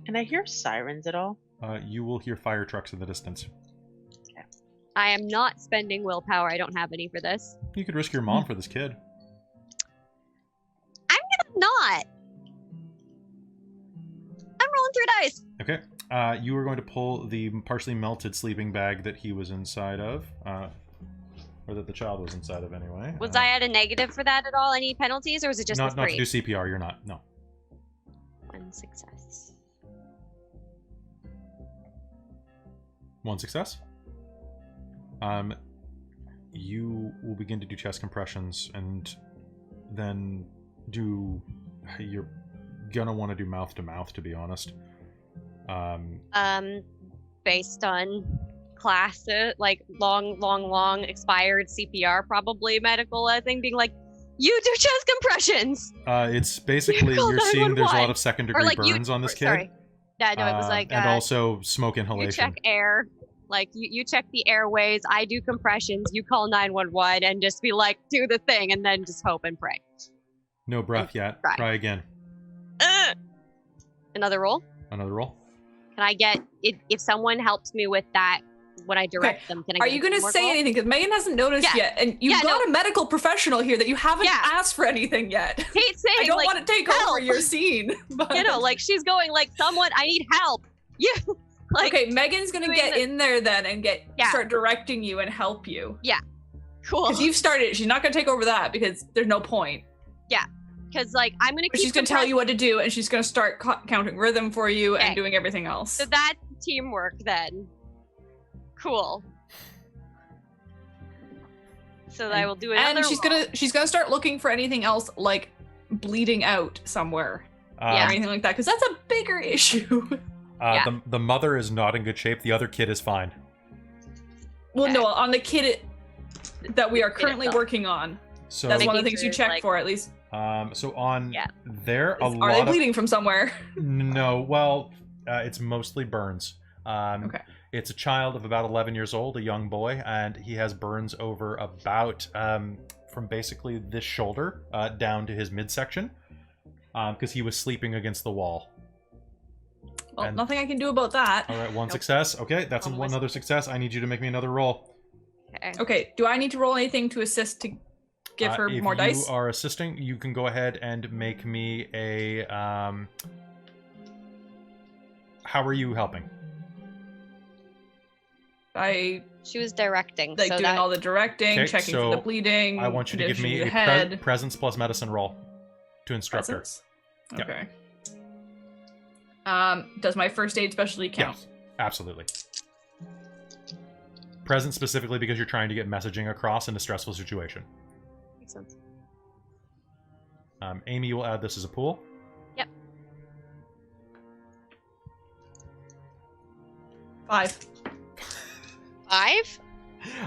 Can I hear sirens at all? You will hear fire trucks in the distance. Okay. I am not spending willpower. I don't have any for this. You could risk your mom for this kid. I'm not. I'm rolling 3 dice. Okay. You are going to pull the partially melted sleeping bag that he was inside of. Or that the child was inside of anyway. Was I at a negative for that at all? Any penalties, or was it just not the 3? to do CPR? You're not. No. 1 success. 1 success. You will begin to do chest compressions, and then you're gonna want to do mouth to mouth, to be honest. Based on classes, like long expired CPR, probably medical, I think, being like, you do chest compressions. It's basically you're seeing there's a lot of second-degree burns on this kid. Sorry. Yeah, no, it was like and also smoke inhalation. You check air, like you check the airways. I do compressions. You call 911 and just be like, do the thing, and then just hope and pray. No breath yet. Try again. Another roll. Another roll. Can I get if someone helps me with that when I direct them? Can I? Are you going to say anything? Because Megan hasn't noticed yet, and you've got a medical professional here that you haven't asked for anything yet. Kate's saying, I don't want to take over your scene. But... like she's going like, someone, I need help. Yeah. Okay, Megan's going to get in there then and start directing you and help you. Yeah. Cool. Because you've started. She's not going to take over that because there's no point. Yeah. Because I'm going to. She's going to tell you what to do, and she's going to start counting rhythm for you and doing everything else. So that's teamwork then. Cool. So I will do another. And she's gonna start looking for anything else like bleeding out somewhere or anything like that, because that's a bigger issue. The mother is not in good shape. The other kid is fine. Well, no, on the kid that we are currently working on. So that's one of the things you check for, at least. So on there, are they bleeding from somewhere? No, well, it's mostly burns. Okay. It's a child of about 11 years old, a young boy, and he has burns over about from basically this shoulder down to his midsection, because he was sleeping against the wall. Well, nothing I can do about that. All right, 1 success. Okay, that's another success. I need you to make me another roll. Okay, do I need to roll anything to assist to give her more dice? If you are assisting, you can go ahead and make me a... How are you helping? She was directing. Like doing all the directing, checking for the bleeding. I want you to give me a presence plus medicine roll to instruct her. Okay. Does my first aid specialty count? Yes, absolutely. Present specifically because you're trying to get messaging across in a stressful situation. Makes sense. Amy, you will add this as a pool. Yep. 5. 5?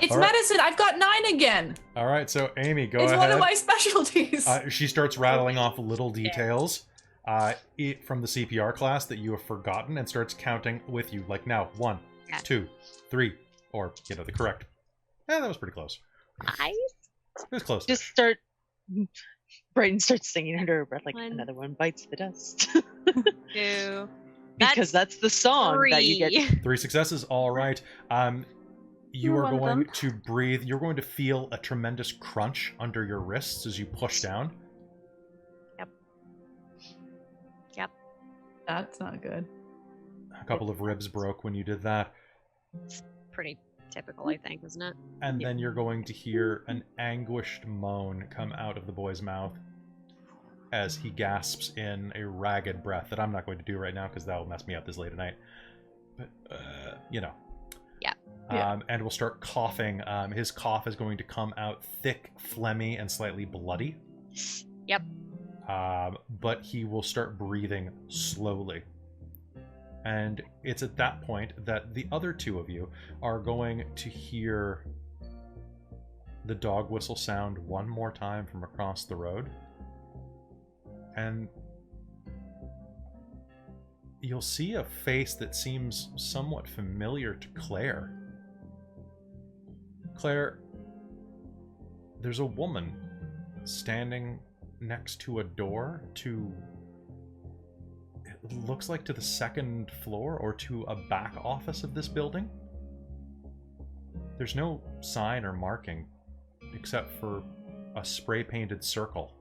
It's All right. medicine. I've got 9 again. All right, so Amy, go It's ahead. one of my specialties. She starts rattling off little details from the CPR class that you have forgotten and starts counting with you. Like now, 1, 2, 3, or, the correct. Yeah, that was pretty close. Nice. It was close. Just start. Brighton starts singing under her breath, like 1, another one bites the dust. 2. Because that's the song that you get. 3 successes. All right. You You're are one of going them. to breathe. You're going to feel a tremendous crunch under your wrists as you push down. That's not good. A couple of ribs broke when you did that. Pretty typical, I think, isn't it? And then you're going to hear an anguished moan come out of the boy's mouth as he gasps in a ragged breath that I'm not going to do right now because that will mess me up this late at night. But, Yeah. And we'll start coughing. His cough is going to come out thick, phlegmy, and slightly bloody. Yep. But he will start breathing slowly. And it's at that point that the other 2 of you are going to hear the dog whistle sound one more time from across the road. And you'll see a face that seems somewhat familiar to Claire. Claire, there's a woman standing next to a door to, it looks like to the 2nd floor or to a back office of this building. There's no sign or marking except for a spray painted circle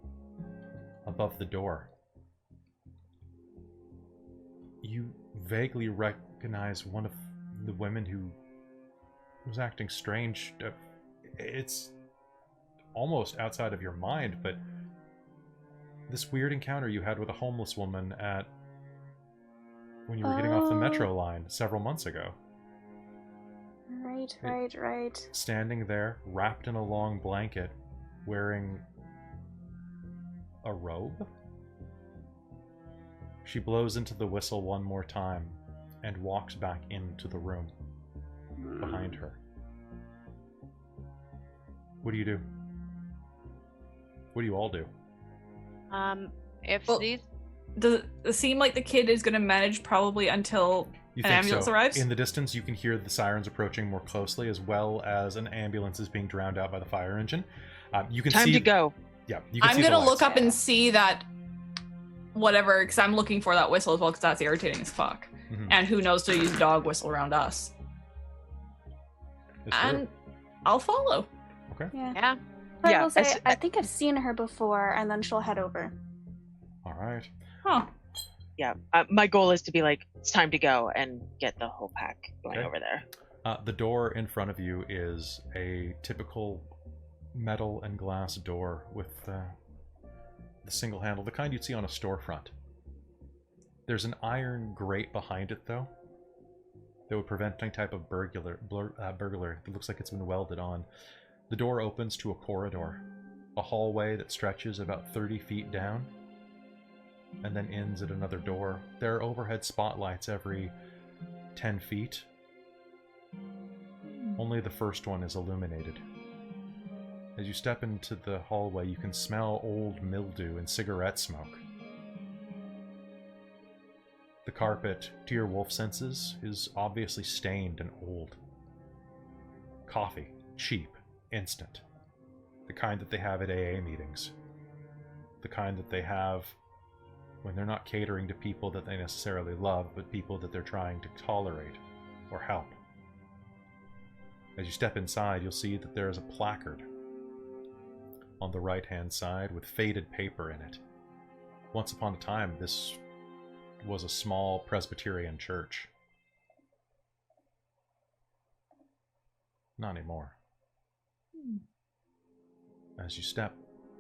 above the door. You vaguely recognize one of the women who was acting strange. It's almost outside of your mind, but this weird encounter you had with a homeless woman when you were getting off the metro line several months ago. Right. Standing there, wrapped in a long blanket, wearing a robe? She blows into the whistle one more time and walks back into the room behind her. What do you do? What do you all do? If Well, these Does it seem like the kid is going to manage probably until You an think ambulance so? arrives? In the distance, you can hear the sirens approaching more closely, as well as an ambulance is being drowned out by the fire engine. You can Time see. to go. Yeah, you can I'm see going the to look lights. up and see that whatever, because I'm looking for that whistle as well, because that's irritating as fuck. Mhm. And who knows to use dog whistle around us. It's true. And I'll follow. Okay. Yeah. yeah. I Yeah, will say, as- I think I've seen her before, and then she'll head over. All right. Huh. Yeah. My goal is to be like, it's time to go and get the whole pack going Okay. over there. The door in front of you is a typical metal and glass door with the single handle, the kind you'd see on a storefront. There's an iron grate behind it, though, that would prevent any type of burglar. It looks like it's been welded on. The door opens to a corridor, a hallway that stretches about 30 feet down, and then ends at another door. There are overhead spotlights every 10 feet. Only the first one is illuminated. As you step into the hallway, you can smell old mildew and cigarette smoke. The carpet, to your wolf senses, is obviously stained and old. Coffee, cheap, instant. The kind that they have at AA meetings. The kind that they have when they're not catering to people that they necessarily love, but people that they're trying to tolerate or help. As you step inside, you'll see that there is a placard on the right-hand side with faded paper in it. Once upon a time, this was a small Presbyterian church. Not anymore. As you step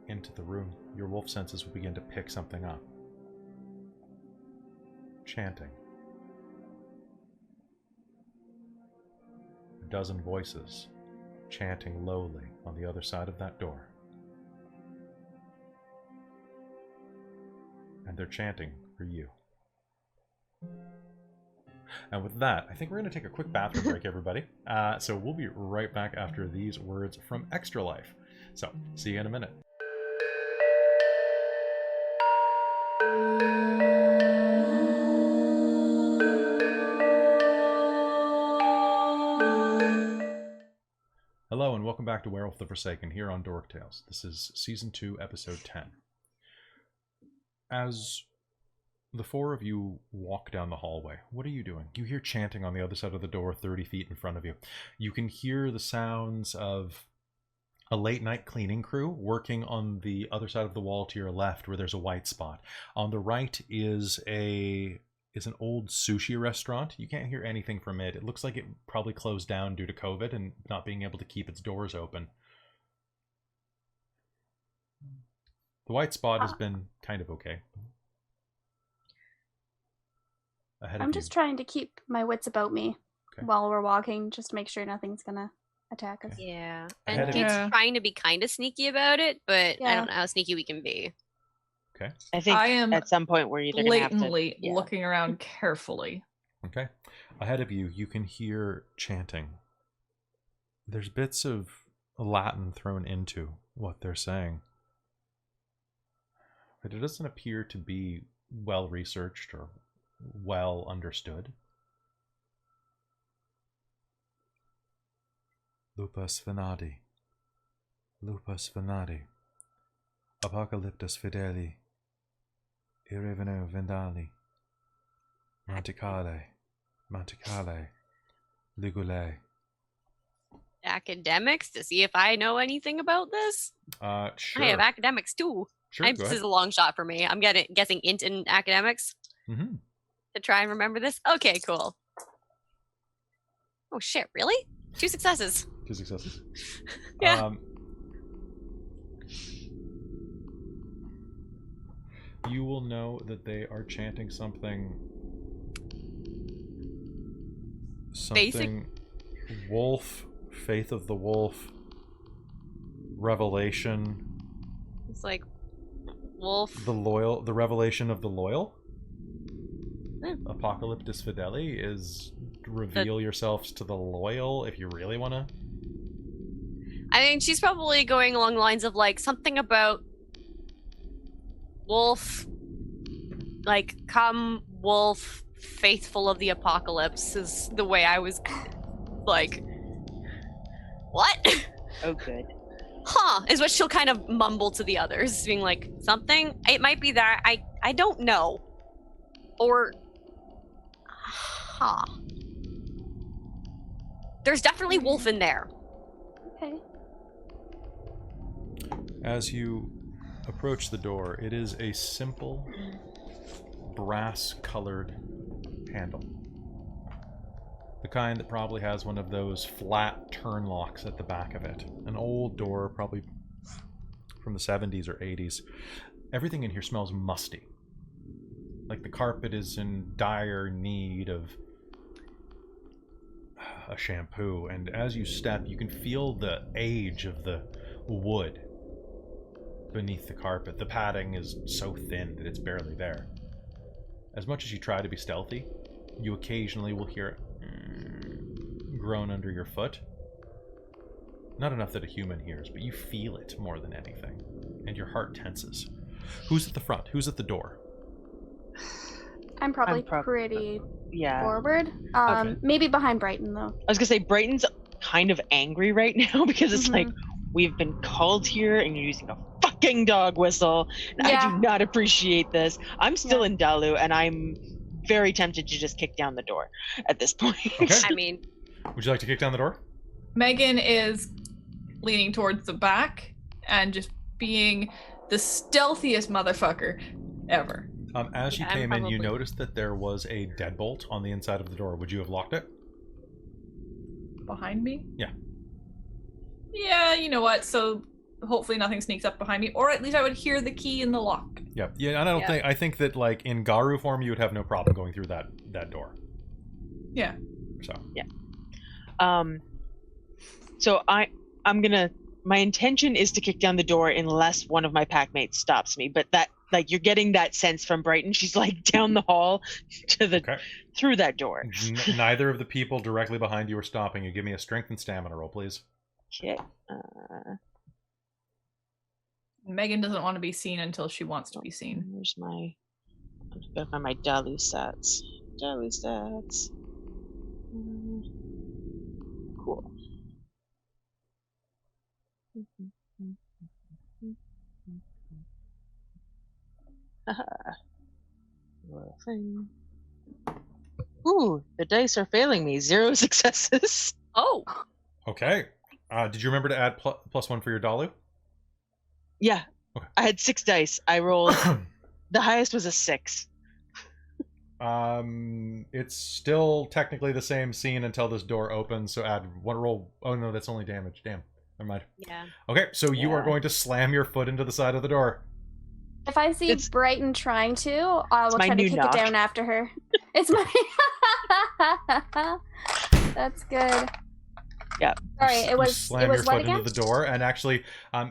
into the room, your wolf senses will begin to pick something up. Chanting. A dozen voices chanting lowly on the other side of that door. And they're chanting for you. And with that, I think we're going to take a quick bathroom break, everybody. So we'll be right back after these words from Extra Life. So, see you in a minute. Hello and welcome back to Werewolf the Forsaken here on Dork Tales. This is Season 2, Episode 10. As the four of you walk down the hallway, what are you doing? You hear chanting on the other side of the door 30 feet in front of you. You can hear the sounds of a late night cleaning crew working on the other side of the wall to your left where there's a white spot. On the right is an old sushi restaurant. You can't hear anything from it. It looks like it probably closed down due to COVID and not being able to keep its doors open. The white spot has been kind of okay. I'm just trying to keep my wits about me while we're walking, just to make sure nothing's gonna attack us. Yeah. And Kate's trying to be kind of sneaky about it, but I don't know how sneaky we can be. Okay. I think I am at some point we're either blatantly looking around carefully. Okay. Ahead of you, you can hear chanting. There's bits of Latin thrown into what they're saying. But it doesn't appear to be well researched or well understood. Lupus venadi. Lupus venadi. Apocalyptus fideli. Irreveno vendali. Manticale. Manticale. Ligule. Academics to see if I know anything about this? Sure. I have academics too. Sure, This is a long shot for me. I'm guessing int in academics to try and remember this. Okay, cool. Oh shit, really? 2 successes. 2 successes. Yeah. You will know that they are chanting something Basic. Wolf, Faith of the Wolf, Revelation. It's like wolf. The Revelation of the Loyal. Apocalyptus Fideli is reveal yourselves to the loyal if you really want to. I think she's probably going along the lines of like something about wolf, like come wolf, faithful of the apocalypse is the way I was like, what? Oh, good. Huh, is what she'll kind of mumble to the others, being like, something? It might be that, I don't know. Or, huh. There's definitely wolf in there. Okay. As you approach the door, it is a simple brass-colored handle. The kind that probably has one of those flat turn locks at the back of it. An old door, probably from the 70s or 80s. Everything in here smells musty. Like the carpet is in dire need of a shampoo. And as you step, you can feel the age of the wood beneath the carpet. The padding is so thin that it's barely there. As much as you try to be stealthy, you occasionally will hear it groan under your foot. Not enough that a human hears, but you feel it more than anything. And your heart tenses. Who's at the front? Who's at the door? I'm probably pretty forward. Okay. Maybe behind Brighton, though. I was gonna say Brighton's kind of angry right now because it's like, we've been called here and you're using a fucking dog whistle. And I do not appreciate this. I'm still in Dalu and I'm very tempted to just kick down the door at this point. Okay. I mean, would you like to kick down the door? Megan is leaning towards the back and just being the stealthiest motherfucker ever. As you came in, you noticed that there was a deadbolt on the inside of the door. Would you have locked it? Behind me? Yeah. Yeah, you know what? So hopefully nothing sneaks up behind me, or at least I would hear the key in the lock. Yeah, and I think that like in Garu form, you would have no problem going through that door. Yeah. So. Yeah. So I'm gonna. My intention is to kick down the door unless one of my packmates stops me, but that Like you're getting that sense from Brighton. She's like down the hall to the through that door. Neither of the people directly behind you are stopping you. Give me a strength and stamina roll, please. Okay. Megan doesn't want to be seen until she wants to be seen. Where's my? I'm gonna find my Dalu stats. Dalu stats. Cool. Thing. Ooh, the dice are failing me. 0 successes. Oh. Okay. Did you remember to add +1 for your Dalu? Yeah. Okay. I had 6 dice. I rolled. The highest was a 6. It's still technically the same scene until this door opens. So add 1 roll. Oh no, that's only damage. Damn. Never mind. Yeah. Okay, so you are going to slam your foot into the side of the door. If I see Brighton trying to, I will try to kick it down after her. It's my. That's good. Yeah. Sorry, it was. Slam it was your what foot again? into the door, and actually,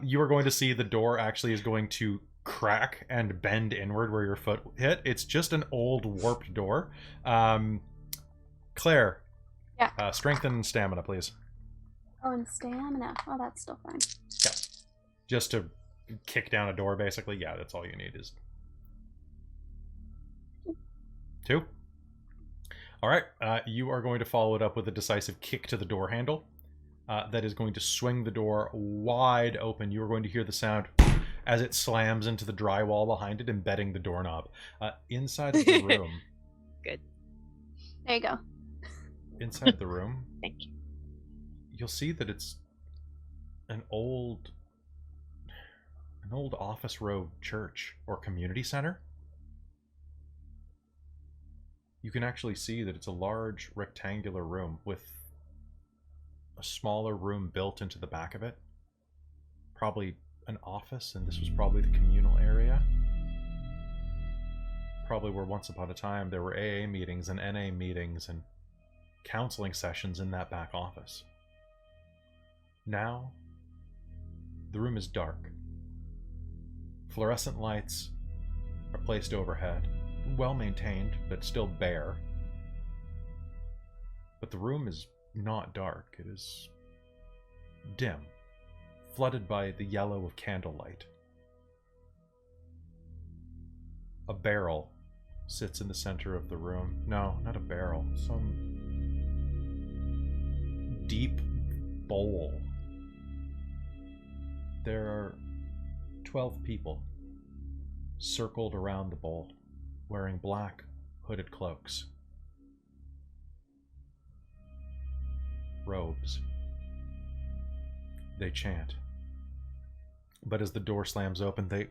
you are going to see the door actually is going to crack and bend inward where your foot hit. It's just an old warped door. Claire. Yeah. Strength and stamina, please. Oh, and stamina. Oh, that's still fine. Yeah. Just to kick down a door, basically. Yeah, that's all you need is 2. All right. You are going to follow it up with a decisive kick to the door handle. That is going to swing the door wide open. You are going to hear the sound as it slams into the drywall behind it, embedding the doorknob. Inside of the room. Good. There you go. Inside the room. Thank you. You'll see that it's an old office row church or community center. You can actually see that it's a large rectangular room with a smaller room built into the back of it. Probably an office, and this was probably the communal area. Probably where once upon a time there were AA meetings and NA meetings and counseling sessions in that back office. Now, the room is dark. Fluorescent lights are placed overhead, well maintained, but still bare. But the room is not dark. It is dim, flooded by the yellow of candlelight. A barrel sits in the center of the room. No, not a barrel. Some deep bowl. There are 12 people circled around the bowl, wearing black hooded cloaks. Robes. They chant. But as the door slams open, they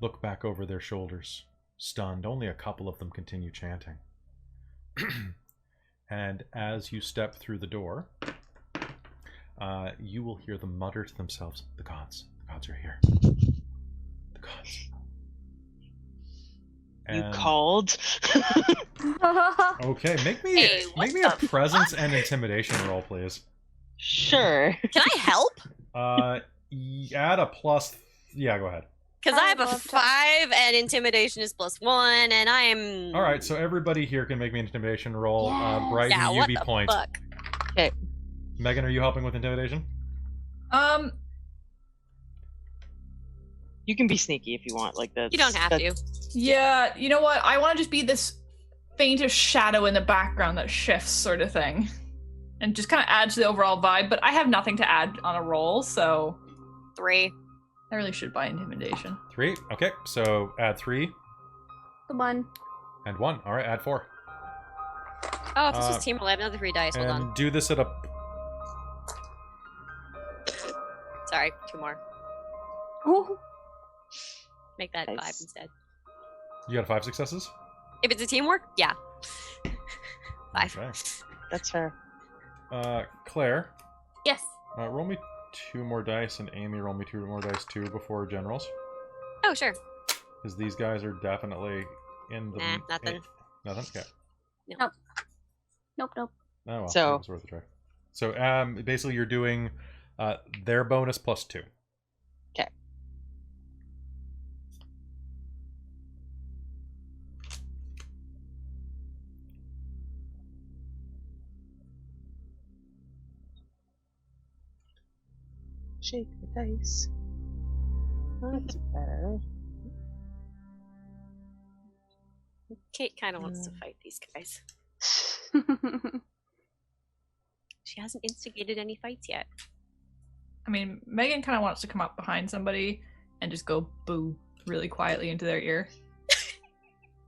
look back over their shoulders, stunned. Only a couple of them continue chanting. And as you step through the door, you will hear them mutter to themselves, The gods are here. The gods. You called? Okay, make me a presence and intimidation roll, please. Sure. Can I help? Add a plus. Yeah, go ahead. Because I have a 5 and intimidation is +1, and I am. All right, so everybody here can make me an intimidation roll. Yes. Brighton, Yeah, you what be the point. fuck? Okay. Megan, are you helping with intimidation? You can be sneaky if you want. Like that. You don't have to. Yeah, you know what? I want to just be this faintest shadow in the background that shifts, sort of thing, and just kind of add to the overall vibe. But I have nothing to add on a roll, so 3. I really should buy intimidation. 3. Okay, so add 3 The 1. and 1. All right, add 4. Oh, if this was team roll, I have another 3 dice. Hold And on. do this at a. Sorry, 2 more. Oh. Make that 5 Nice. instead. You got 5 successes. If it's a teamwork, yeah. 5. Okay. That's fair. Claire, Yes. roll me 2 more dice, and Amy, roll me 2 more dice too before generals, Oh, sure. because these guys are definitely in the. Nah, nothing. Nothing. Okay. Nope. Oh well. So- It was worth a try. So basically, you're doing their bonus +2. Shake the dice. That's better. Kate kind of wants to fight these guys. She hasn't instigated any fights yet. I mean, Megan kind of wants to come up behind somebody and just go boo really quietly into their ear.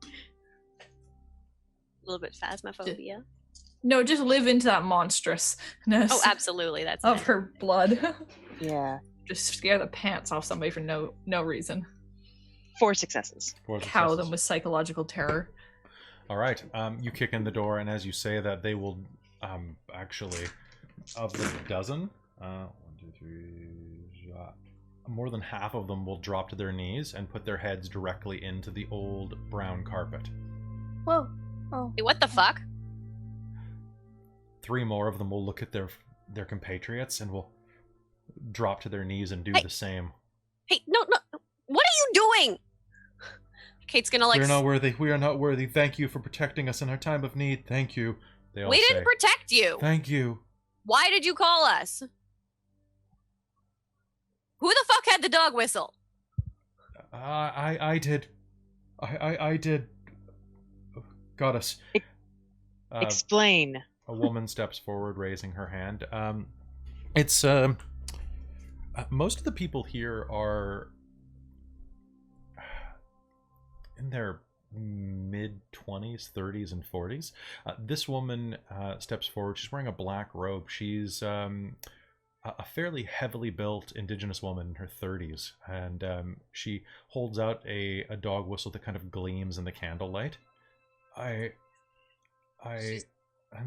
A little bit phasmophobia. No, just live into that monstrousness Oh, absolutely. That's of it. her blood. Yeah. Just scare the pants off somebody for no reason. 4 successes. Cow them with psychological terror. All right. You kick in the door, and as you say that, they will actually, of the dozen, 1, 2, 3, more than half of them will drop to their knees and put their heads directly into the old brown carpet. Whoa. Oh. Hey, what the fuck? 3 more of them will look at their compatriots and will drop to their knees and do Hey. the same. Hey, no. What are you doing? Kate's gonna like. We are not worthy. We are not worthy. Thank you for protecting us in our time of need. Thank you. They all We say. didn't protect you. Thank you. Why did you call us? Who the fuck had the dog whistle? I did. I did. Goddess. Explain. A woman steps forward, raising her hand. It's most of the people here are in their mid-20s, 30s, and 40s. This woman steps forward. She's wearing a black robe. She's a fairly heavily built indigenous woman in her 30s, and she holds out a dog whistle that kind of gleams in the candlelight. I'm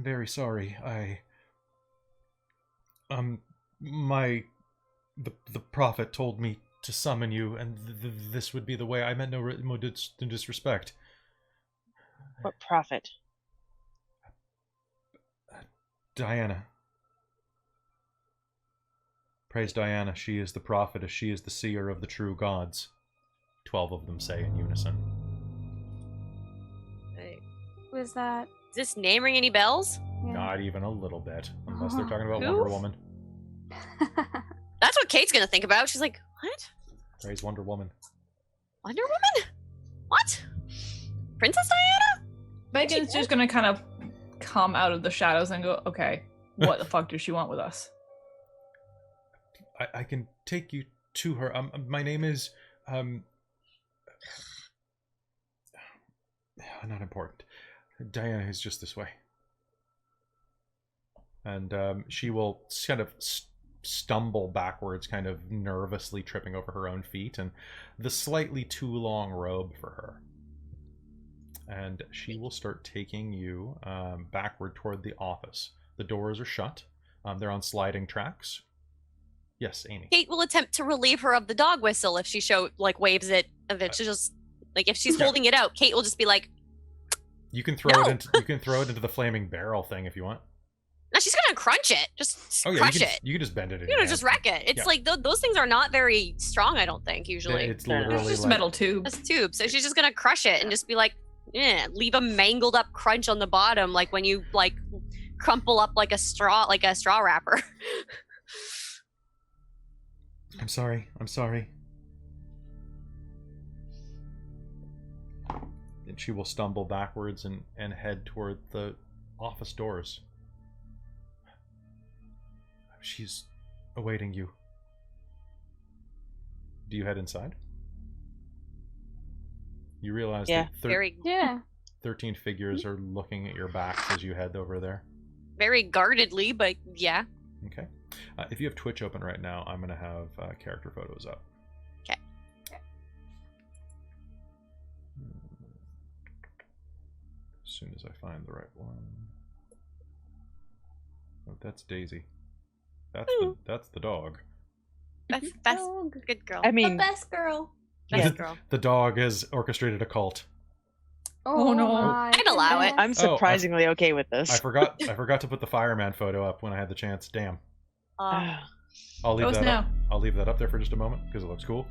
very sorry. The prophet told me to summon you, and this would be the way. I meant no disrespect. What prophet? Diana. Praise Diana. She is the prophetess. She is the seer of the true gods. 12 of them say in unison. Hey, Was that? is this name ring any bells? Yeah. Not even a little bit, unless they're talking about Who? Wonder Woman. That's what Kate's gonna think about. She's like, what? Praise Wonder Woman. Wonder Woman? What? Princess Diana? Megan's just gonna kind of come out of the shadows and go, okay, what the fuck does she want with us? I can take you to her. My name is not important. Diana is just this way. And she will kind of stumble backwards, kind of nervously tripping over her own feet, and the slightly too long robe for her. And she will start taking you backward toward the office. The doors are shut. They're on sliding tracks. Yes, Amy. Kate will attempt to relieve her of the dog whistle if she waves it. If it's just like if she's holding it out, Kate will just be like, You can throw it into the flaming barrel thing if you want. no, she's gonna crunch it. Just crush it. You can just bend it. You know, just wreck it. It's like those things are not very strong. I don't think usually. It's literally It's just like, metal tubes. It's tubes. So she's just gonna crush it and just be like, leave a mangled up crunch on the bottom, like when you like crumple up like a straw wrapper. I'm sorry. And she will stumble backwards and head toward the office doors. She's awaiting you. Do you head inside? You realize that Yeah. 13 figures are looking at your backs as you head over there. Very guardedly, but yeah. Okay. If you have Twitch open right now, I'm going to have character photos up. Okay. As soon as I find the right one. Oh, that's Daisy. That's the dog. That's Dog. good girl. The I mean, best girl. Best girl. The dog has orchestrated a cult. Oh, no. my I'd allow it. goodness. I'm surprisingly okay with this. I forgot to put the fireman photo up when I had the chance. Damn. I'll leave Goes that now. up. I'll leave that up there for just a moment because it looks cool.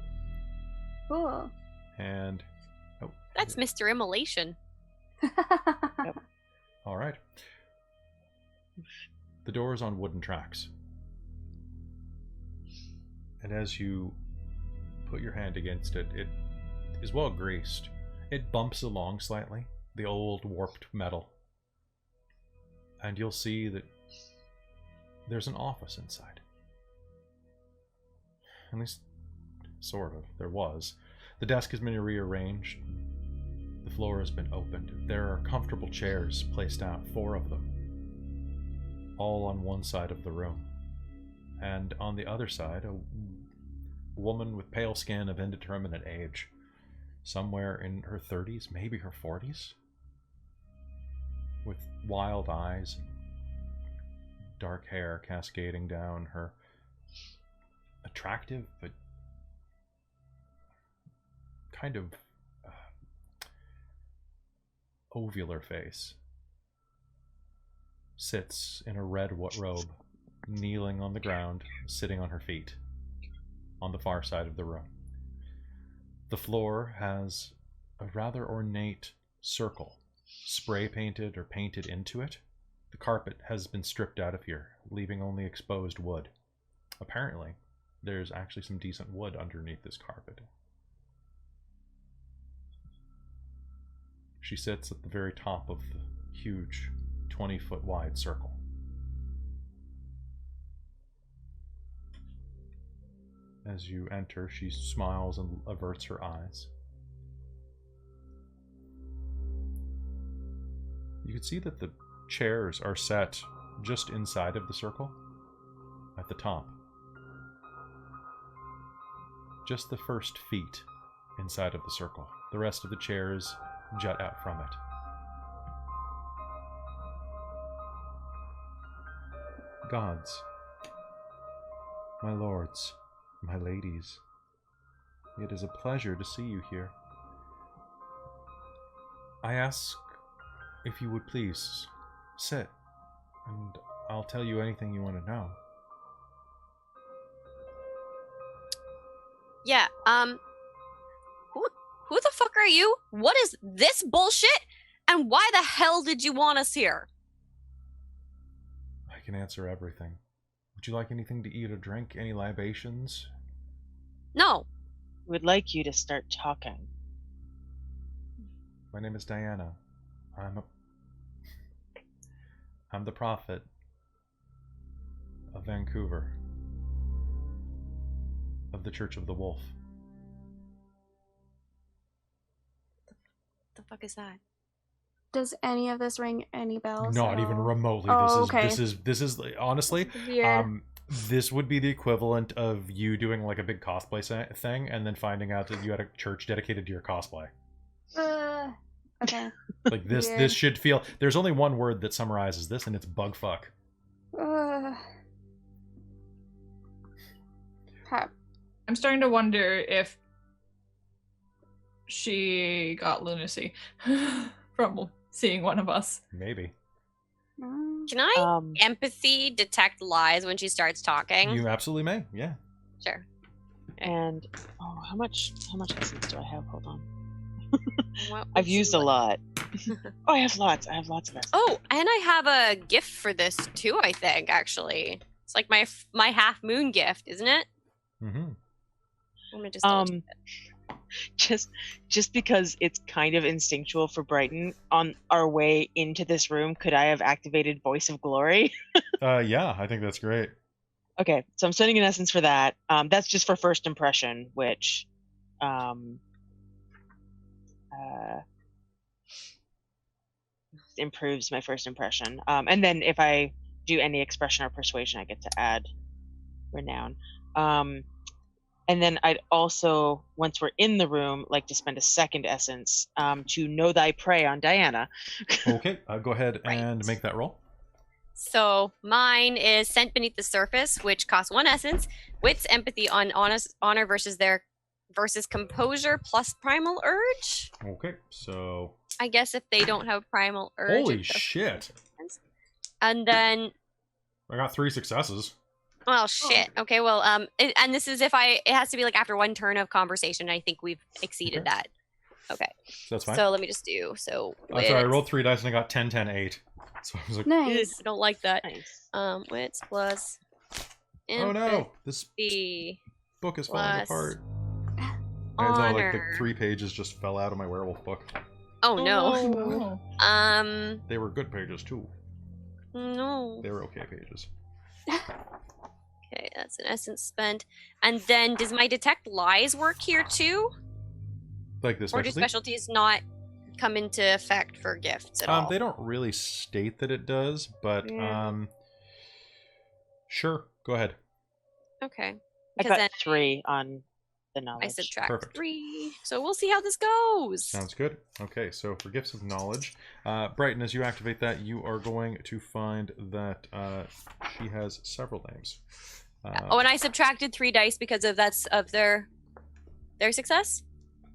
Cool. And That's Mr. Immolation. all right. The door is on wooden tracks. And as you put your hand against it, it is well greased. It bumps along slightly, the old warped metal. And you'll see that there's an office inside. At least, sort of, there was. The desk has been rearranged. The floor has been opened. There are comfortable chairs placed out, 4 of them, all on one side of the room. And on the other side, a woman with pale skin of indeterminate age, somewhere in her 30s, maybe her 40s, with wild eyes and dark hair cascading down her attractive but kind of ovular face, sits in a red robe, kneeling on the ground, sitting on her feet on the far side of the room. The floor has a rather ornate circle, spray painted or painted into it. The carpet has been stripped out of here, leaving only exposed wood. Apparently, there's actually some decent wood underneath this carpet. She sits at the very top of the huge 20-foot wide circle. As you enter, she smiles and averts her eyes. You can see that the chairs are set just inside of the circle, at the top. Just the first feet inside of the circle. The rest of the chairs jut out from it. Gods, my lords, my ladies, it is a pleasure to see you here. I ask if you would please sit, and I'll tell you anything you want to know. Yeah, who the fuck are you? What is this bullshit? And why the hell did you want us here? I can answer everything. Would you like anything to eat or drink? Any libations? No. Would like you to start talking. My name is Diana. I'm the prophet of Vancouver, of the Church of the Wolf. The fuck is that? Does any of this ring any bells? Not at even all? remotely. Oh, This is honestly, Weird. this would be the equivalent of you doing like a big cosplay thing and then finding out that you had a church dedicated to your cosplay. Okay. Like this Weird. this should feel. There's only one word that summarizes this, and it's bugfuck. I'm starting to wonder if she got lunacy from seeing one of us. Maybe. Can I empathy detect lies when she starts talking? You absolutely may. Yeah. Sure. And how much essence do I have? Hold on. What I've would used you a like? lot. Oh, I have lots of essence. Oh, and I have a gift for this too, I think, actually. It's like my half moon gift, isn't it? Mm-hmm. I'm gonna just double check it. Just because it's kind of instinctual for Brighton, on our way into this room, could I have activated Voice of Glory? Yeah, I think that's great. Okay, so I'm sending an essence for that. That's just for first impression, which improves my first impression. And then if I do any expression or persuasion, I get to add renown. And then I'd also, once we're in the room, like to spend a second essence to know thy prey on Diana. Okay, go ahead and make that roll. So mine is Scent Beneath the Surface, which costs 1 essence. Wits, Empathy on honor versus Composure plus Primal Urge. Okay, so I guess if they don't have Primal Urge. holy shit! And then I got 3 successes. well, shit. Okay, well, and this is if it has to be like after 1 turn of conversation. I think we've exceeded Okay. that. Okay. So that's fine. So let me just do Sorry, I rolled 3 dice and I got 10, 10, 8. So I was like, Nice. I don't like that. Nice. Wits plus. oh no, this Empathy. Book is falling Plus apart. I know, like the honor. 3 pages just fell out of my werewolf book. Oh no. Oh. They were good pages too. No. They were okay pages. Okay, that's an essence spent. And then does my detect lies work here too? Like this Or do specialty? specialties not come into effect for gifts at all? They don't really state that it does, but Yeah. sure, go ahead. Okay. I Because got then 3 on the knowledge. I subtract Perfect. 3. So we'll see how this goes. Sounds good. Okay, so for Gifts of Knowledge, Brighton, as you activate that, you are going to find that she has several names. Oh, and I subtracted 3 dice because of their success?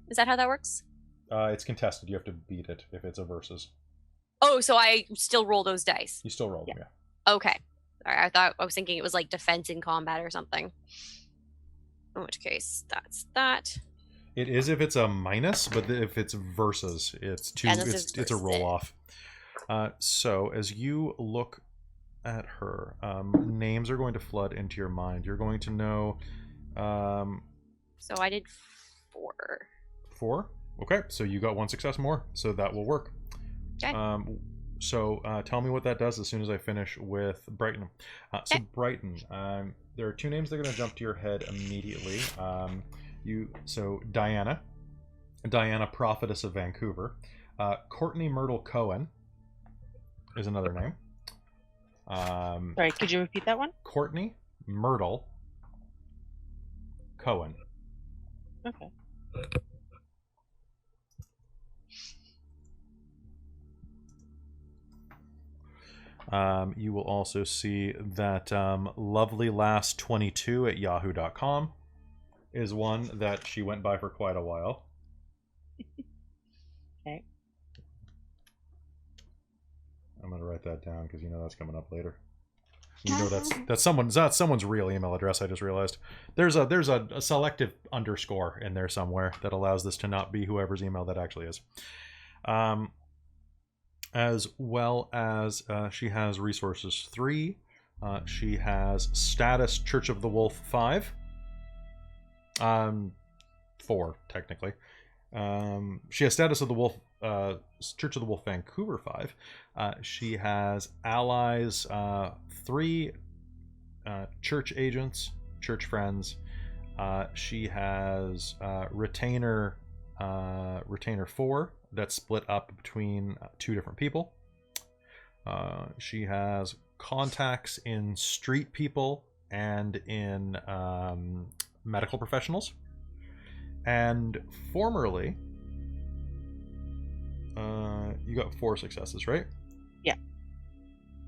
Is that how that works? It's contested. You have to beat it if it's a versus. Oh, so I still roll those dice. You still roll them, yeah. Okay. All right, I was thinking it was like defense in combat or something. In which case, that's that. It is if it's a minus, but if it's versus, it's two. Yeah, this is It's a versus roll it. off. So as you look at her, names are going to flood into your mind. You're going to know. So I did 4. 4. Okay, so you got 1 success more, so that will work. Okay. So tell me what that does as soon as I finish with Brighton. So Okay. Brighton, there are 2 names that are going to jump to your head immediately. Diana, Prophetess of Vancouver. Courtney Myrtle Cohen is another name. Sorry, could you repeat that one? Courtney Myrtle Cohen. Okay. You will also see that Lovely Lass 22 at yahoo.com is one that she went by for quite a while. Okay. I'm gonna write that down because you know that's coming up later. You know that's someone's real email address. I just realized there's a selective underscore in there somewhere that allows this to not be whoever's email that actually is. As well as she has resources 3. She has status Church of the Wolf 5. 4 technically. She has status of the Wolf Church of the Wolf Vancouver 5. She has allies 3, church agents, church friends. She has retainer 4 that's split up between 2 different people. She has contacts in street people and in medical professionals. And formerly, you got 4 successes, right? Yeah.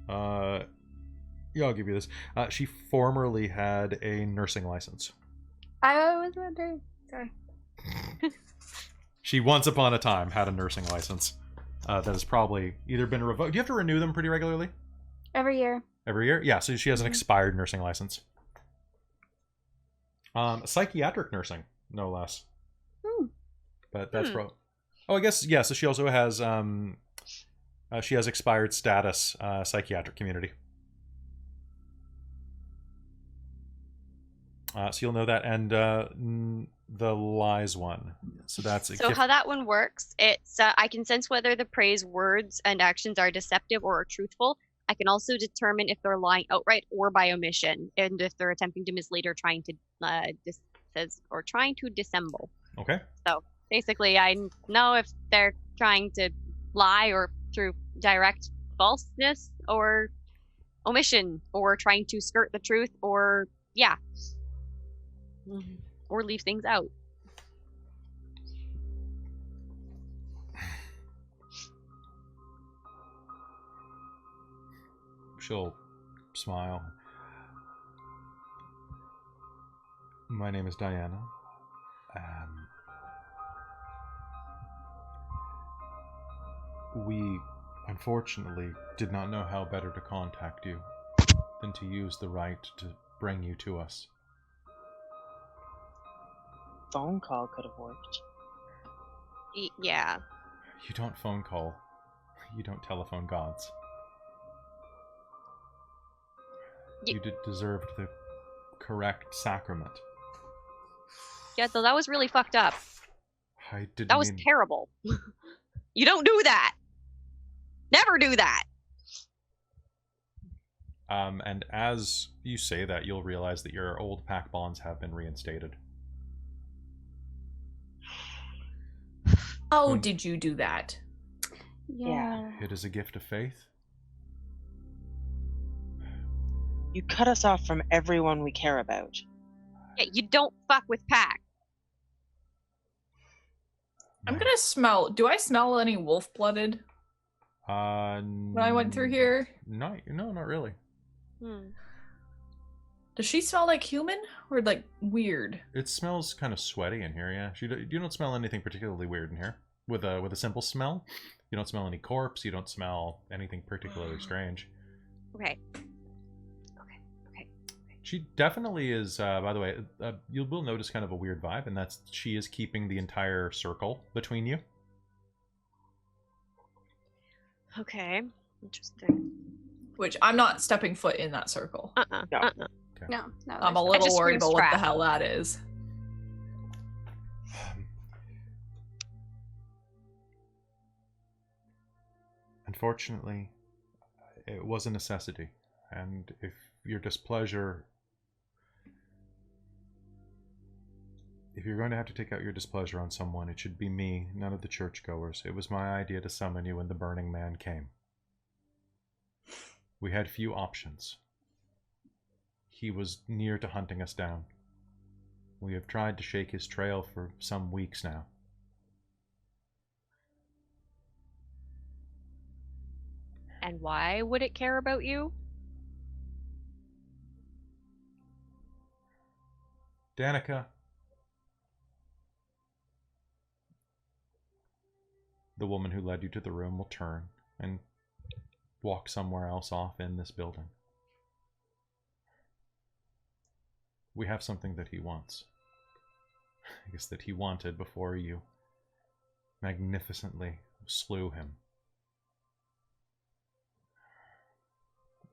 Yeah, I'll give you this. She formerly had a nursing license. I was wondering. Sorry. She once upon a time had a nursing license that has probably either been revoked. Do you have to renew them pretty regularly? Every year. Every year? Yeah, so she has an expired nursing license. Psychiatric nursing, no less. But that's probably... Oh, I guess, yeah, so she also has... she has expired status psychiatric community. So you'll know that. And the lies one. So that's a So gift. how that one works, it's I can sense whether the prey's words and actions are deceptive or truthful. I can also determine if they're lying outright or by omission, and if they're attempting to mislead or trying to dissemble. Okay. So basically, I know if they're trying to lie or through direct falseness or omission or trying to skirt the truth or or leave things out. She'll smile. My name is Diana. We, unfortunately, did not know how better to contact you than to use the right to bring you to us. Phone call could have worked. Yeah. You don't phone call. You don't telephone gods. You deserved the correct sacrament. Yeah, though that was really fucked up. I didn't That was mean... terrible. You don't do that. Never do that. And as you say that, you'll realize that your old pack bonds have been reinstated. How did you do that? Yeah. It is a gift of faith. You cut us off from everyone we care about. Yeah, you don't fuck with pack. I'm gonna smell. Do I smell any wolf-blooded when I went through here? No, not really. Does she smell like human or like weird? It smells kind of sweaty in here, yeah. You don't smell anything particularly weird in here. With a simple smell, you don't smell any corpse. You don't smell anything particularly strange. Okay. She definitely is. By the way, you will notice kind of a weird vibe, and that's she is keeping the entire circle between you. Okay. Interesting. Which I'm not stepping foot in that circle. No. No, I'm a there's little just worried scream about what the strat. hell that is. Unfortunately, it was a necessity, and if your displeasure... If you're going to have to take out your displeasure on someone, it should be me, none of the churchgoers. It was my idea to summon you when the Burning Man came. We had few options. He was near to hunting us down. We have tried to shake his trail for some weeks now. And why would it care about you? Danica. The woman who led you to the room will turn and walk somewhere else off in this building. We have something that he wants. I guess that he wanted before you magnificently slew him.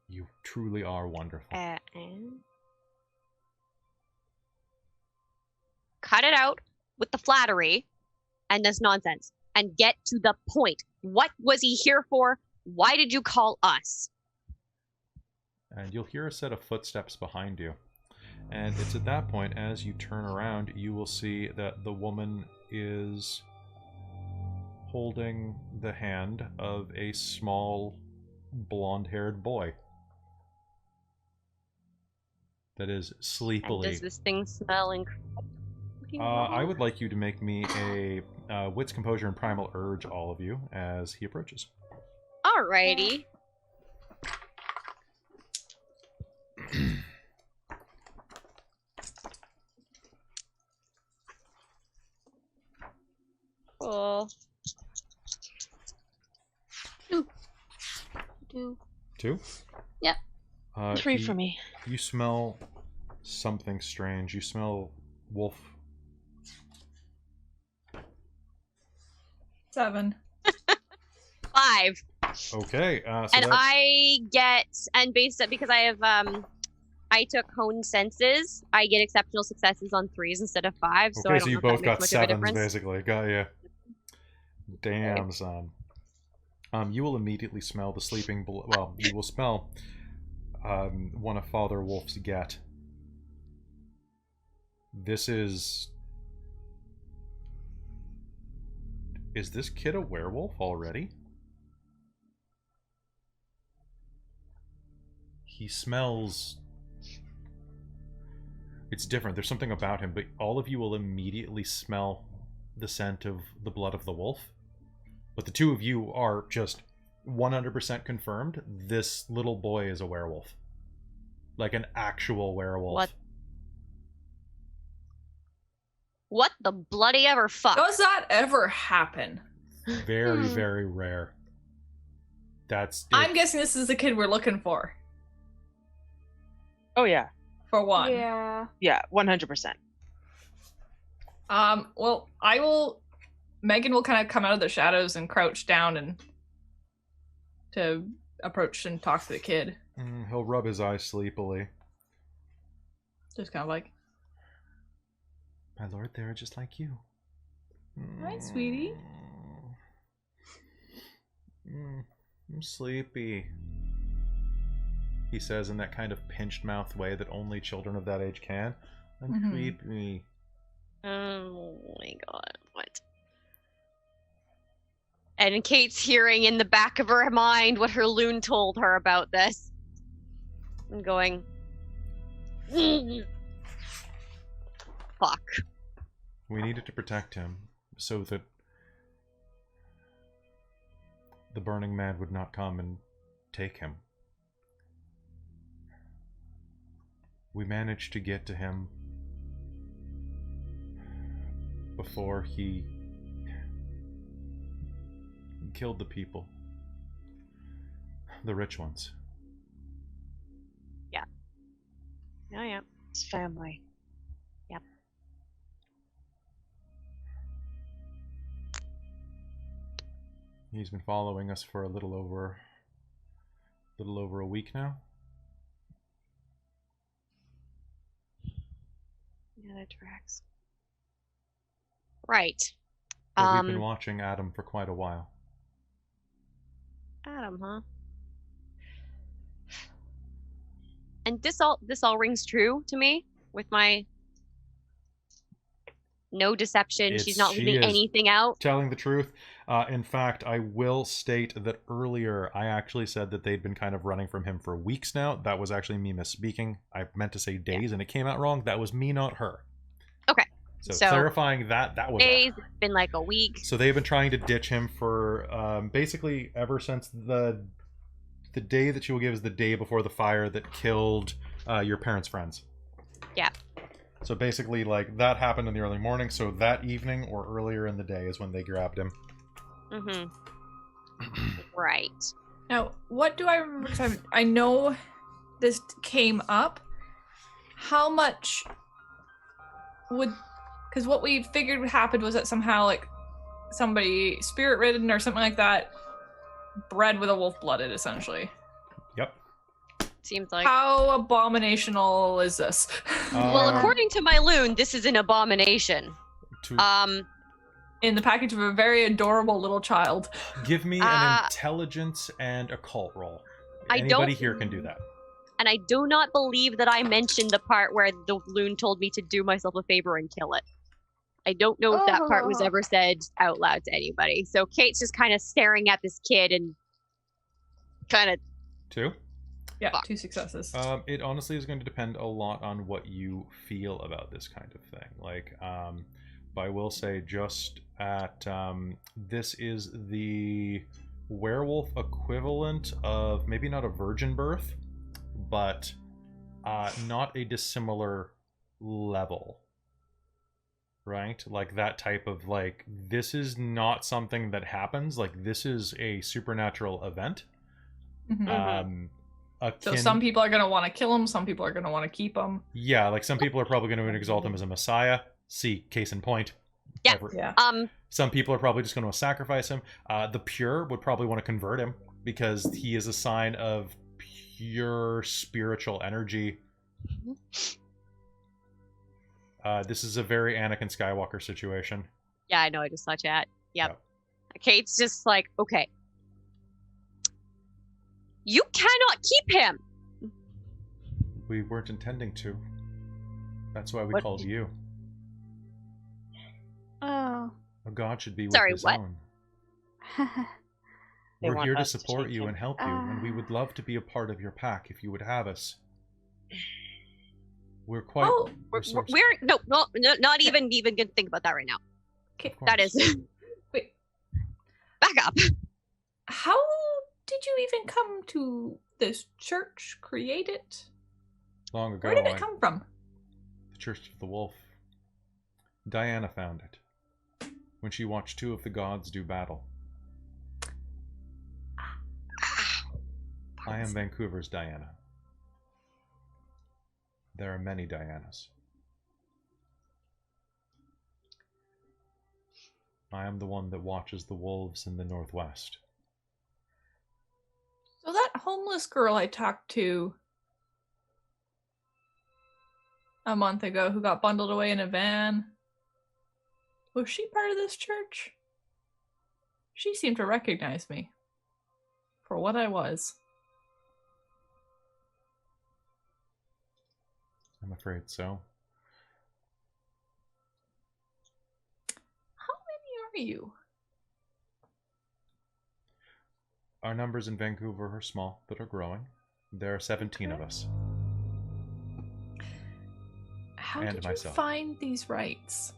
You truly are wonderful. Cut it out with the flattery and this nonsense and get to the point. What was he here for? Why did you call us? And you'll hear a set of footsteps behind you. And it's at that point, as you turn around, you will see that the woman is holding the hand of a small, blonde-haired boy that is sleepily... And does this thing smell incredible? I would like you to make me a Wits, Composure, and Primal Urge, all of you, as he approaches. Alrighty. Cool. Two? Yep. 3 for me. You smell something strange. You smell wolf. 7. 5. Okay. So And that's... I get, and based on, because I have, I took honed senses, I get exceptional successes on 3s instead of 5. So I Okay, don't so know you if that both makes got much of a 7s, difference. basically. Got you. Damn, son. You will immediately smell the sleeping... Well, you will smell one of Father Wolf's get. This is... Is this kid a werewolf already? He smells... It's different. There's something about him, but all of you will immediately smell the scent of the blood of the wolf. But the two of you are just 100% confirmed this little boy is a werewolf. Like an actual werewolf. What the bloody ever fuck? Does that ever happen? Very, very rare. That's... I'm guessing this is the kid we're looking for. Oh, yeah. For one. Yeah. Yeah, 100%. Well, I will... Megan will kind of come out of the shadows and crouch down and to approach and talk to the kid. He'll rub his eyes sleepily. Just kind of like, My lord, they are just like you. Hi, sweetie. I'm sleepy, he says in that kind of pinched mouth way that only children of that age can. I'm sleepy. Oh my god, what? And Kate's hearing in the back of her mind what her loon told her about this. And going, fuck. We needed to protect him so that the Burning Man would not come and take him. We managed to get to him before he killed the people. The rich ones. Yeah. Oh, yeah. It's family. Yep. He's been following us for a little over a week now. Yeah, that tracks. Right. But we've been watching Adam for quite a while. Adam, huh? And this all rings true to me with my no deception. She's not leaving anything out. Telling the truth. In fact, I will state that earlier I actually said that they'd been kind of running from him for weeks now. That was actually me misspeaking. I meant to say days, and it came out wrong. That was me, not her. Okay. So clarifying that was days. It's been like a week. So they've been trying to ditch him for basically ever since the day that you will give is the day before the fire that killed your parents' friends. Yeah. So basically, like, that happened in the early morning, so that evening or earlier in the day is when they grabbed him. Right. Now, what do I remember? 'Cause I know this came up. How much would... Because what we figured would happen was that somehow, like, somebody spirit-ridden or something like that bred with a wolf-blooded, essentially. Yep. Seems like... How abominational is this? Well, according to my loon, this is an abomination. In the package of a very adorable little child. Give me an intelligence and occult roll. Anybody here can do that. And I do not believe that I mentioned the part where the loon told me to do myself a favor and kill it. I don't know if that part was ever said out loud to anybody. So Kate's just kind of staring at this kid and kind of... 2? Yeah, 2 successes. It honestly is going to depend a lot on what you feel about this kind of thing. Like, but I will say just at... this is the werewolf equivalent of maybe not a virgin birth, but not a dissimilar level. Right? Like that type of, like, this is not something that happens. Like, this is a supernatural event. So some people are going to want to kill him, some people are going to want to keep him. Yeah, like some people are probably going to exalt him as a messiah. See, case in point. Yeah. Some people are probably just going to sacrifice him. The pure would probably want to convert him because he is a sign of pure spiritual energy. This is a very Anakin Skywalker situation. Yeah, I know. I just saw chat. Yep. Kate's just like, okay. You cannot keep him. We weren't intending to. That's why we called you. Oh. A god should be with his own. We're here to support you and help you, and we would love to be a part of your pack if you would have us. We're quite... not even gonna think about that right now. Okay. That is... Wait. Back up. How did you even come to this church? Create it? Long ago. Where did it come from? The Church of the Wolf. Diana found it when she watched 2 of the gods do battle. I am Vancouver's Diana. There are many Dianas. I am the one that watches the wolves in the northwest. So that homeless girl I talked to a month ago who got bundled away in a van, Was she part of this church? She seemed to recognize me for what I was. I'm afraid so. How many are you? Our numbers in Vancouver are small, but are growing. There are 17 of us. How And did myself. you find these rights?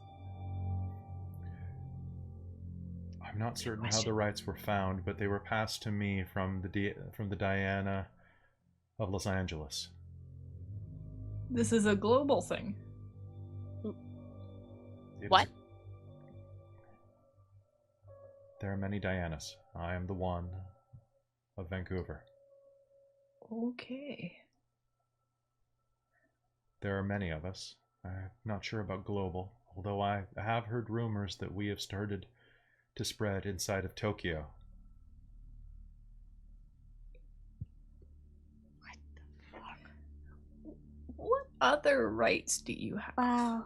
I'm not certain how the rights were found, but they were passed to me from the Diana of Los Angeles. This is a global thing. What? There are many Dianas. I am the one of Vancouver. Okay. There are many of us. I'm not sure about global, although I have heard rumors that we have started to spread inside of Tokyo. What the fuck? What other rights do you have? Wow.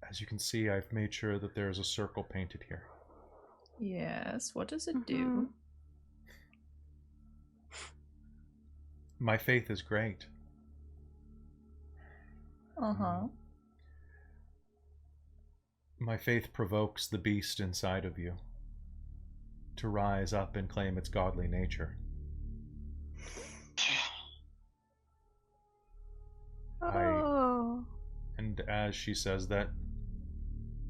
As you can see, I've made sure that there is a circle painted here. Yes, what does it do? My faith is great. Uh-huh. My faith provokes the beast inside of you to rise up and claim its godly nature. Oh. And as she says that,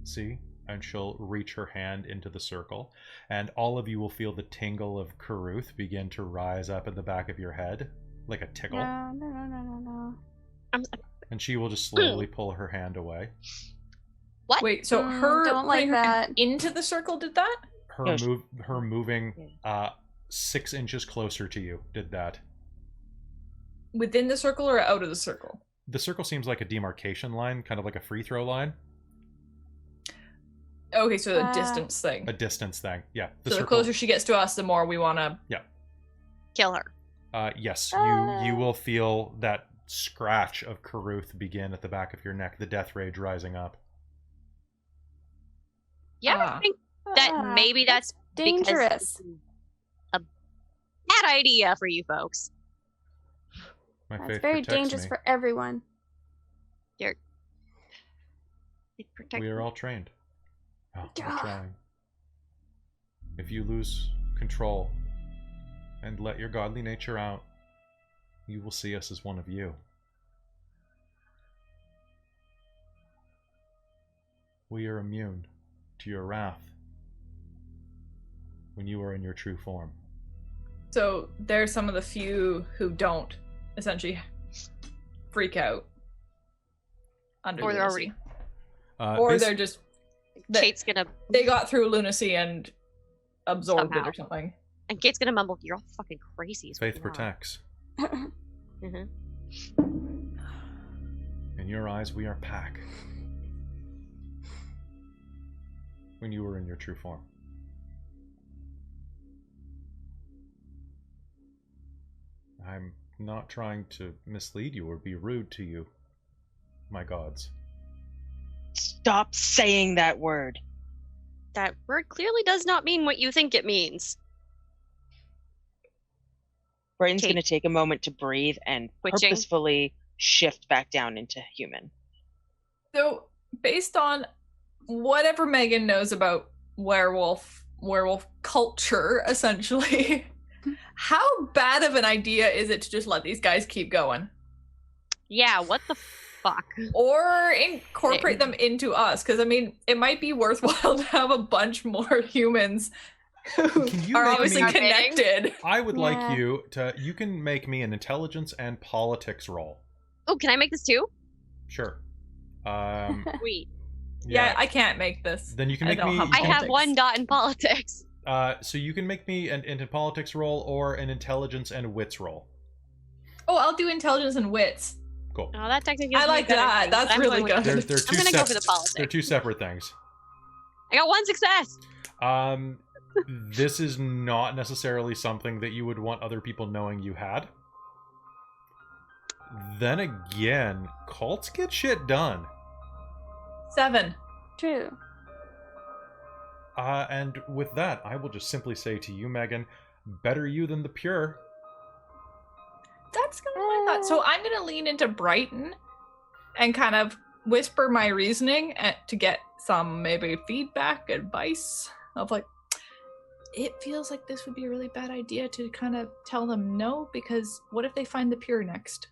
see? And she'll reach her hand into the circle, and all of you will feel the tingle of Karuth begin to rise up in the back of your head, like a tickle. No. And she will just slowly pull her hand away. What? Wait, so her don't like putting her hand that. into the circle did that? Her moving 6 inches closer to you did that. Within the circle or out of the circle? The circle seems like a demarcation line, kind of like a free throw line. Okay, so a distance thing. A distance thing, yeah. So the closer she gets to us, the more we want to... Kill her. Yes, you will feel that scratch of Karuth begin at the back of your neck, the death rage rising up. Yeah, I think that maybe that's dangerous. because a bad idea for you folks. My That's faith very protects dangerous me. for everyone. It protects We are me. all trained. Oh, we're Ugh. trying. If you lose control and let your godly nature out, you will see us as one of you. We are immune to your wrath when you are in your true form. So there's some of the few who don't essentially freak out under Or they're lunacy. already- Or they're just... Kate's gonna They got through lunacy and absorbed it Somehow. or something. and Kate's gonna mumble, "You're all fucking crazy." is what Faith you are." protects. Mhm. In your eyes, we are pack. When you were in your true form. I'm not trying to mislead you or be rude to you, my gods. Stop saying that word. That word clearly does not mean what you think it means. Brighton's Kate. going to take a moment to breathe and Twitching. purposefully shift back down into human. So, based on whatever Megan knows about werewolf culture, essentially, how bad of an idea is it to just let these guys keep going? Yeah, what the fuck? Or incorporate them into us? Because, I mean, it might be worthwhile to have a bunch more humans who Can you are make obviously me- connected. I would Yeah. like you can make me an intelligence and politics roll. Oh, can I make this too? Sure. Sweet. Yeah, I can't make this. Then you can I make don't me. have you I can- have Politics. 1 dot in politics. So you can make me an politics roll or an intelligence and wits roll. Oh, I'll do intelligence and wits. Cool. Oh, that technically I gives me like better that. things, That's but I'm really going with- good. They're two I'm gonna go for the They're politics. two separate things. I got 1 success. This is not necessarily something that you would want other people knowing you had. Then again, cults get shit done. 7. True. And with that, I will just simply say to you, Megan, better you than the pure. That's gonna be my thought. So I'm gonna lean into Brighton and kind of whisper my reasoning to get some maybe feedback, advice of like, it feels like this would be a really bad idea to kind of tell them no, because what if they find the pure next?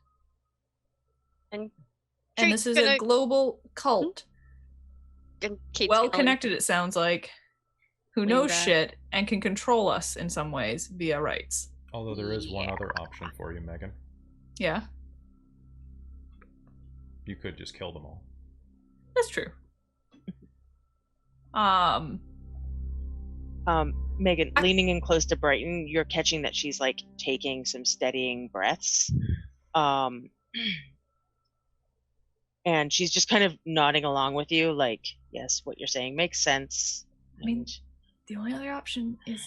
And this is a global cult. And Kate's Well gonna connected, it sounds like. Who lean knows back. shit and can control us in some ways via rights. Although there is one other option for you, Megan. Yeah, You could just kill them all. that's true. Megan, leaning in close to Brighton, you're catching that she's like taking some steadying breaths. And she's just kind of nodding along with you, like, yes, what you're saying makes sense. I mean, the only other option is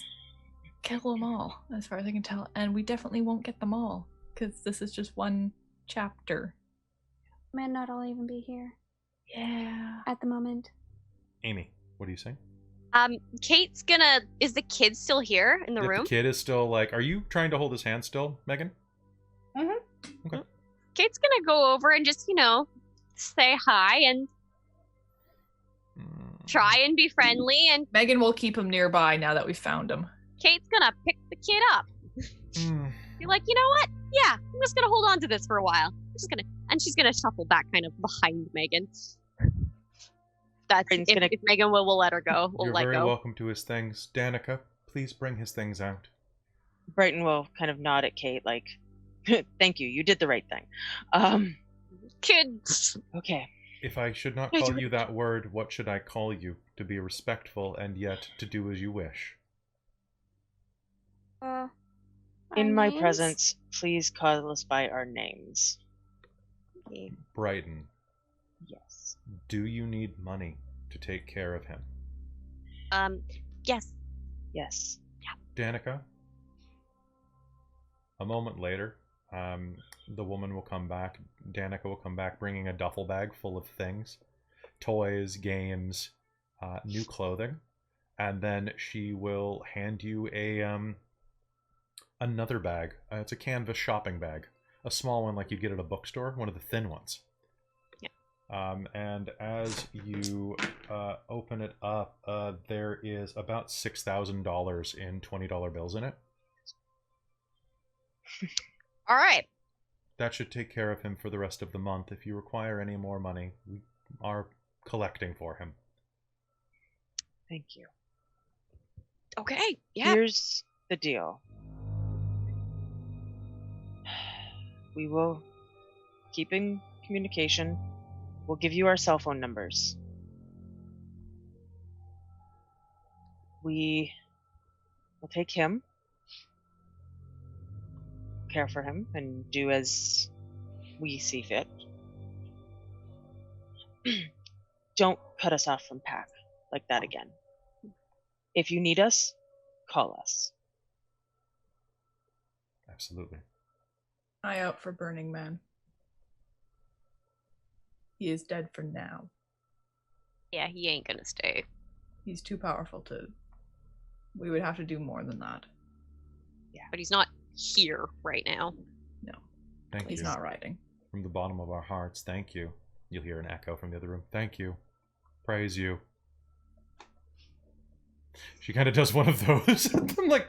kill them all, as far as I can tell. And we definitely won't get them all, because this is just one chapter. Might not all even be here Yeah. at the moment. Amy, what do you say? Kate's gonna. Is the kid still here in the If room? the kid is still like, are you trying to hold his hand still, Megan? Kate's gonna go over and just, say hi and try and be friendly. And Megan will keep him nearby now that we've found him. Kate's gonna pick the kid up. Be like, you know what? Yeah, I'm just gonna hold on to this for a while. And she's gonna shuffle back kind of behind Megan. That's if Megan will let her go. We'll You're let very go. welcome to his things. Danica, please bring his things out. Brighton will kind of nod at Kate, like, thank you, you did the right thing. Kid. Okay. If I should not call you that word, what should I call you to be respectful and yet to do as you wish? In my names? presence, please call us by our names. Brighton, Yes. do you need money to take care of him? Yes. Yes. Danica? A moment later, the woman will come back. Danica will come back bringing a duffel bag full of things. Toys, games, new clothing. And then she will hand you another bag. It's a canvas shopping bag. A small one like you'd get at a bookstore, one of the thin ones. Yeah. And as you open it up, there is about $6,000 in $20 bills in it. All right. That should take care of him for the rest of the month. If you require any more money, we are collecting for him. Thank you. Okay. Yeah. Here's the deal. We will keep in communication. We'll give you our cell phone numbers. We will take him, care for him, and do as we see fit. Don't cut us off from Pack like that again. If you need us, call us. Absolutely. Eye out for Burning Man. He is dead for now. Yeah, he ain't gonna stay. He's too powerful to... We would have to do more than that. But he's not here right now. No, Thank he's you. not riding. From the bottom of our hearts, thank you. You'll hear an echo from the other room. Thank you. Praise you. She kind of does one of those. I'm like...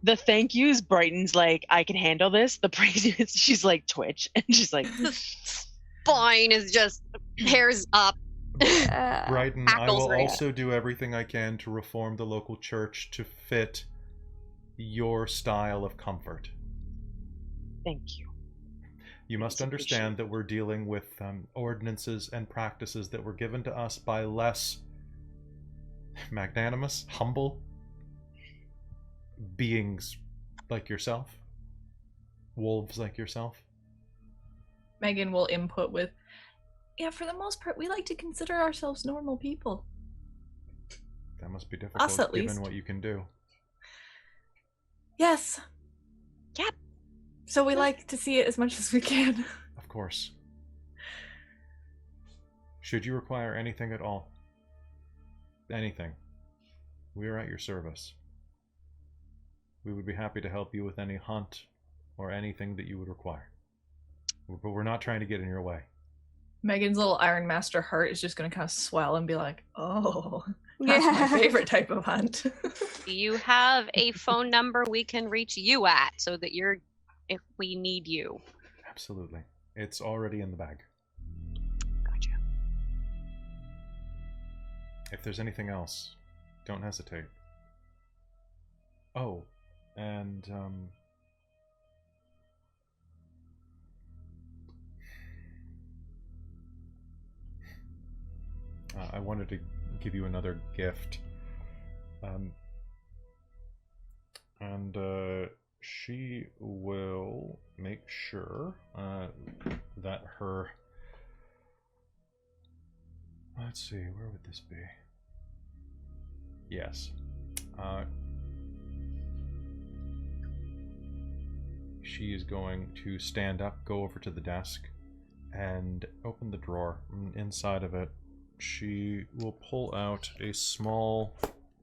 The thank yous, Brighton's like, I can handle this. The praises, she's like twitch. And she's like, Spine is just hairs up. Brighton, I Hackles will right also do everything I can to reform the local church to fit your style of comfort. thank you. You must understand that we're dealing with ordinances and practices that were given to us by less magnanimous, humble beings like yourself. Wolves like yourself. Megan will input with, yeah, for the most part, we like to consider ourselves normal people. That must be difficult Us, at given least. what you can do. Yes. Yep. So we like to see it as much as we can. Of course. Should you require anything at all, anything, we are at your service. We would be happy to help you with any hunt or anything that you would require. But we're not trying to get in your way. Megan's little Iron Master heart is just going to kind of swell and be like, oh, that's my favorite type of hunt. Do you have a phone number we can reach you at so that if we need you? Absolutely. It's already in the bag. Gotcha. If there's anything else, don't hesitate. Oh, and I wanted to give you another gift. And she will make sure that her... Let's see, where would this be? Yes. She is going to stand up, go over to the desk, and open the drawer. And inside of it, she will pull out a small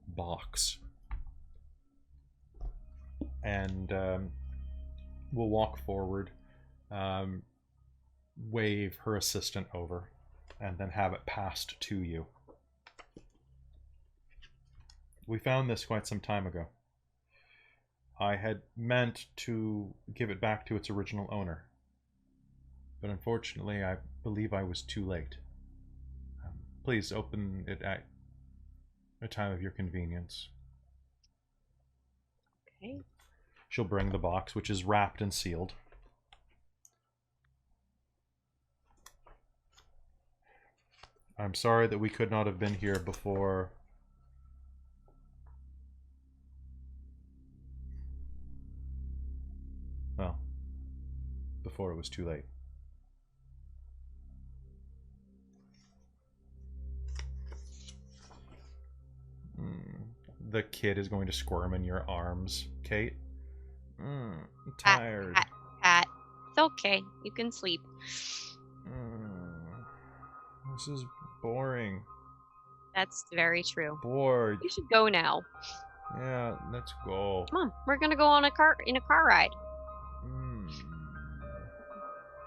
box. And will walk forward, wave her assistant over, and then have it passed to you. We found this quite some time ago. I had meant to give it back to its original owner, but unfortunately I believe I was too late. Please open it at a time of your convenience. Okay. She'll bring the box, which is wrapped and sealed. I'm sorry that we could not have been here before. Well, before it was too late. The kid is going to squirm in your arms, Kate. I'm tired. Pat. It's okay. You can sleep. This is boring. That's very true. Bored. You should go now. Yeah, let's go. Come on, we're gonna go on a car ride.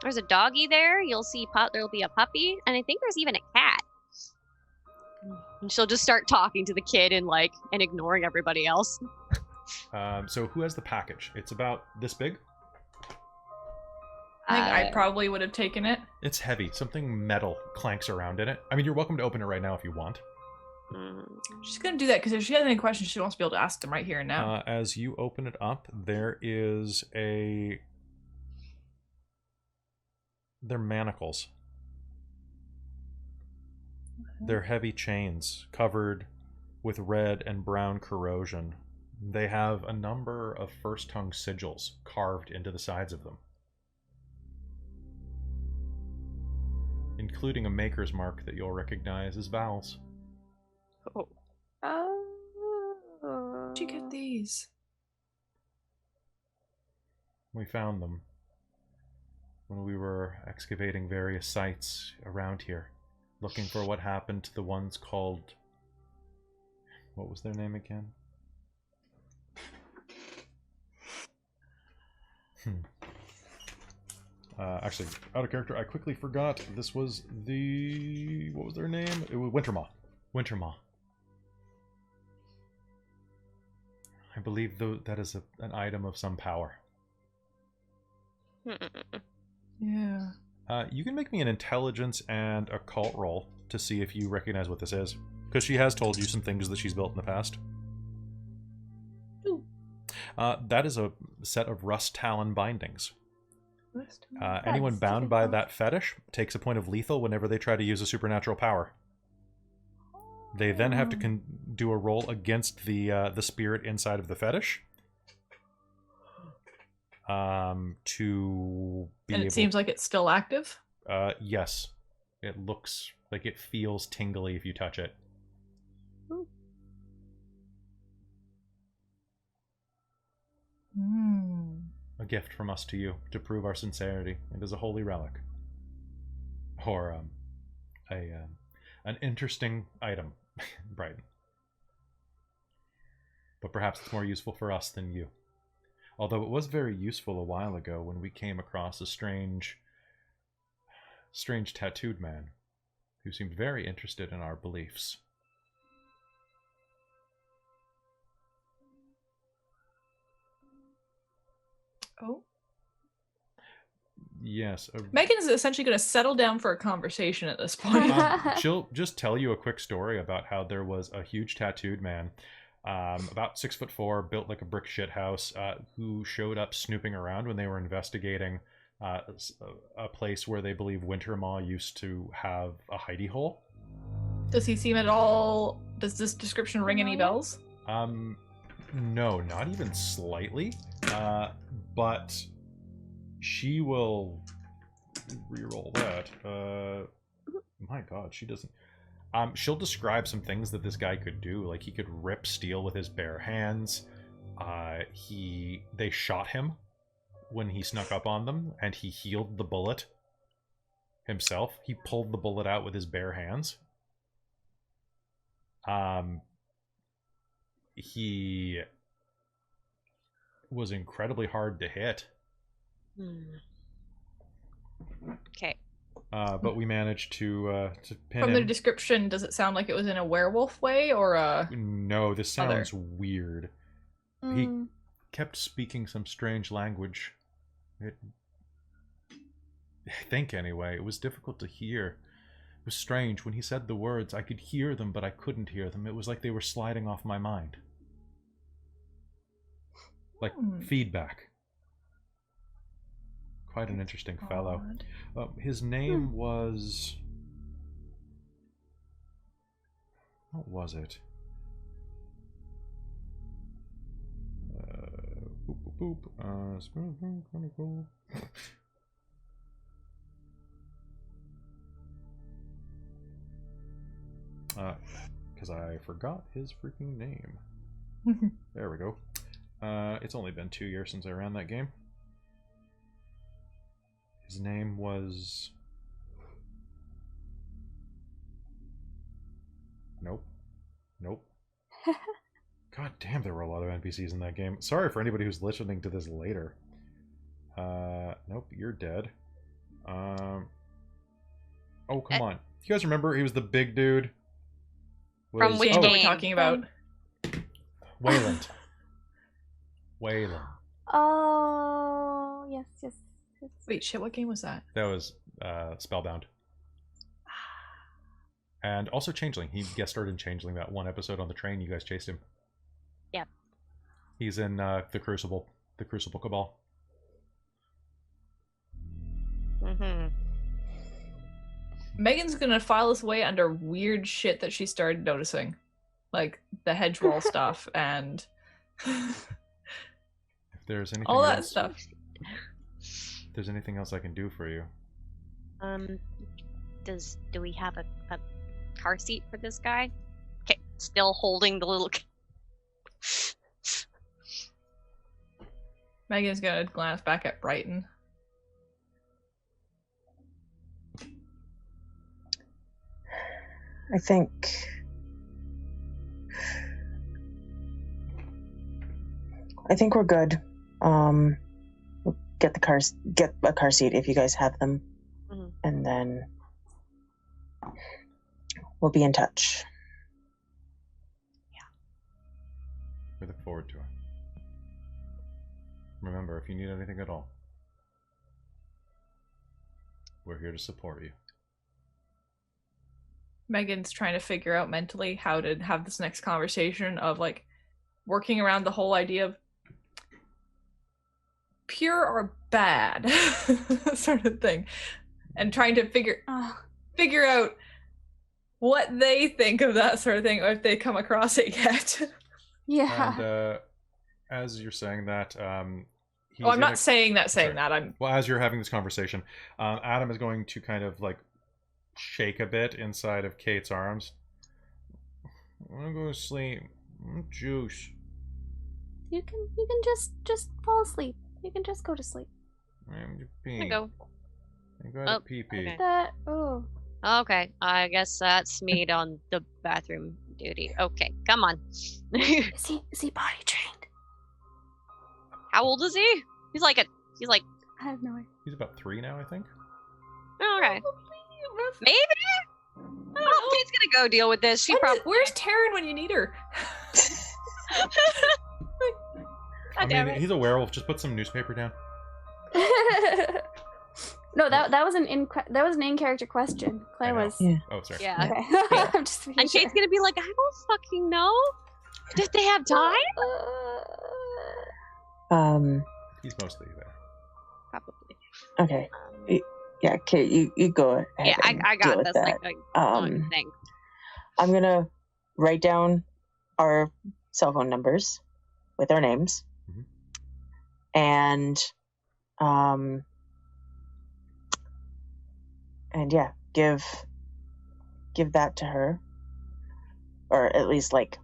There's a doggy there. You'll see there'll be a puppy, and I think there's even a cat. And she'll just start talking to the kid and ignoring everybody else. So who has the package? It's about this big. I think I probably would have taken it. It's heavy. Something metal clanks around in it. I mean, you're welcome to open it right now if you want. She's gonna do that because if she has any questions, she wants to be able to ask them right here and now. As you open it up, there is they're manacles. They're heavy chains covered with red and brown corrosion. They have a number of first-tongue sigils carved into the sides of them, including a maker's mark that you'll recognize as vowels. Oh. Where'd you get these? We found them when we were excavating various sites around here, looking for what happened to the ones called... What was their name again? Actually, out of character, I quickly forgot. This was the... What was their name? It was Wintermaw. Wintermaw. I believe that is an item of some power. Yeah. You can make me an intelligence and occult roll to see if you recognize what this is. Because she has told you some things that she's built in the past. Ooh. That is a set of rust talon bindings. Anyone bound by that fetish takes a point of lethal whenever they try to use a supernatural power. They then have to do a roll against the spirit inside of the fetish. To be and it seems like it's still active? Yes. It looks like it feels tingly if you touch it. A gift from us to you to prove our sincerity. It is a holy relic. or an interesting item, Brighton. But perhaps it's more useful for us than you. Although it was very useful a while ago when we came across a strange tattooed man who seemed very interested in our beliefs. Oh. Yes. Megan is essentially going to settle down for a conversation at this point. She'll just tell you a quick story about how there was a huge tattooed man, about 6'4", built like a brick shit house, who showed up snooping around when they were investigating a place where they believe Wintermaw used to have a hidey hole. Does he seem at all... Does this description ring any bells? No, not even slightly. But she will re-roll that. My god, she doesn't... she'll describe some things that this guy could do. Like, he could rip steel with his bare hands. They shot him when he snuck up on them, and he healed the bullet himself. He pulled the bullet out with his bare hands. He was incredibly hard to hit. Okay. But we managed to pin From him. the description, does it sound like it was in a werewolf way, or a... No, this sounds other? weird. He kept speaking some strange language. I think, anyway. It was difficult to hear. It was strange. When he said the words, I could hear them, but I couldn't hear them. It was like they were sliding off my mind. Like feedback. Quite an interesting fellow. His name was... What was it? Boop, boop, boop. Because I forgot his freaking name. There we go. It's only been 2 years since I ran that game. His name was... Nope. God damn, there were a lot of NPCs in that game. Sorry for anybody who's listening to this later. Nope, you're dead. Oh, come on. You guys remember he was the big dude? From which What are we game? talking about? Wayland. Oh, yes. Wait, shit, what game was that? That was Spellbound. And also Changeling. He guest starred in Changeling, that one episode on the train. You guys chased him. Yep. He's in the Crucible Cabal. Megan's gonna file this away under weird shit that she started noticing. Like the hedge wall stuff and... If there's anything all that else, stuff. If there's anything else I can do for you. Do we have a car seat for this guy? Okay, still holding the little... Megan's gonna glance back at Brighton. I think we're good. We'll get a car seat if you guys have them, and then we'll be in touch. Yeah. We look forward to it. Remember, if you need anything at all, we're here to support you. Megan's trying to figure out mentally how to have this next conversation of like working around the whole idea of pure or bad sort of thing, and trying to figure out what they think of that sort of thing, or if they come across it yet. Yeah. And as you're saying that, I'm not saying that. Well, as you're having this conversation, Adam is going to kind of like shake a bit inside of Kate's arms. I'm gonna go to sleep. Juice. You can just fall asleep. You can just go to sleep. I'm Here you go. You go to pee-pee. okay. That. Oh. Okay, I guess that's me on the bathroom duty. Okay, come on. Is he potty trained? How old is he? He's like I have no idea. He's about 3 now, I think. okay. Maybe. Oh, Kate's gonna go deal with this. She probably. Where's Taryn when you need her? I mean, he's a werewolf. Just put some newspaper down. No, that was an in-character question. I Claire know. was. Yeah. Oh, sorry. Yeah. Okay. I'm just making And sure. Kate's gonna be like, I don't fucking know. Did they have time? He's mostly there. Probably. Okay. Yeah, Kate, you go ahead. Yeah, and I deal got with this. that. Like, thing. I'm gonna write down our cell phone numbers with our names, and yeah, give that to her, or at least like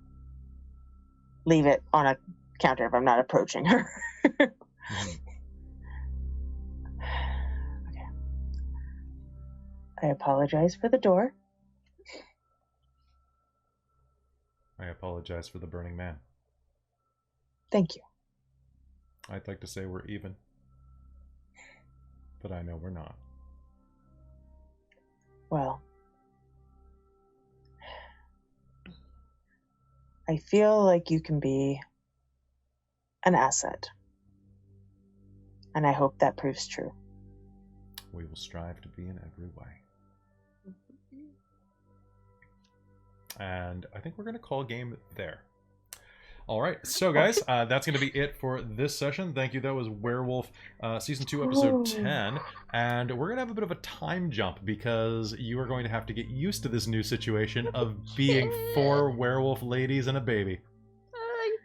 leave it on a counter if I'm not approaching her. Okay. I apologize for the door. I apologize for the burning man. Thank you. I'd like to say we're even, but I know we're not. Well, I feel like you can be an asset. And I hope that proves true. We will strive to be in every way. And I think we're going to call game there. All right, so guys, that's going to be it for this session. Thank you. That was Werewolf Season 2, Episode 10. And we're going to have a bit of a time jump because you are going to have to get used to this new situation of being 4 werewolf ladies and a baby.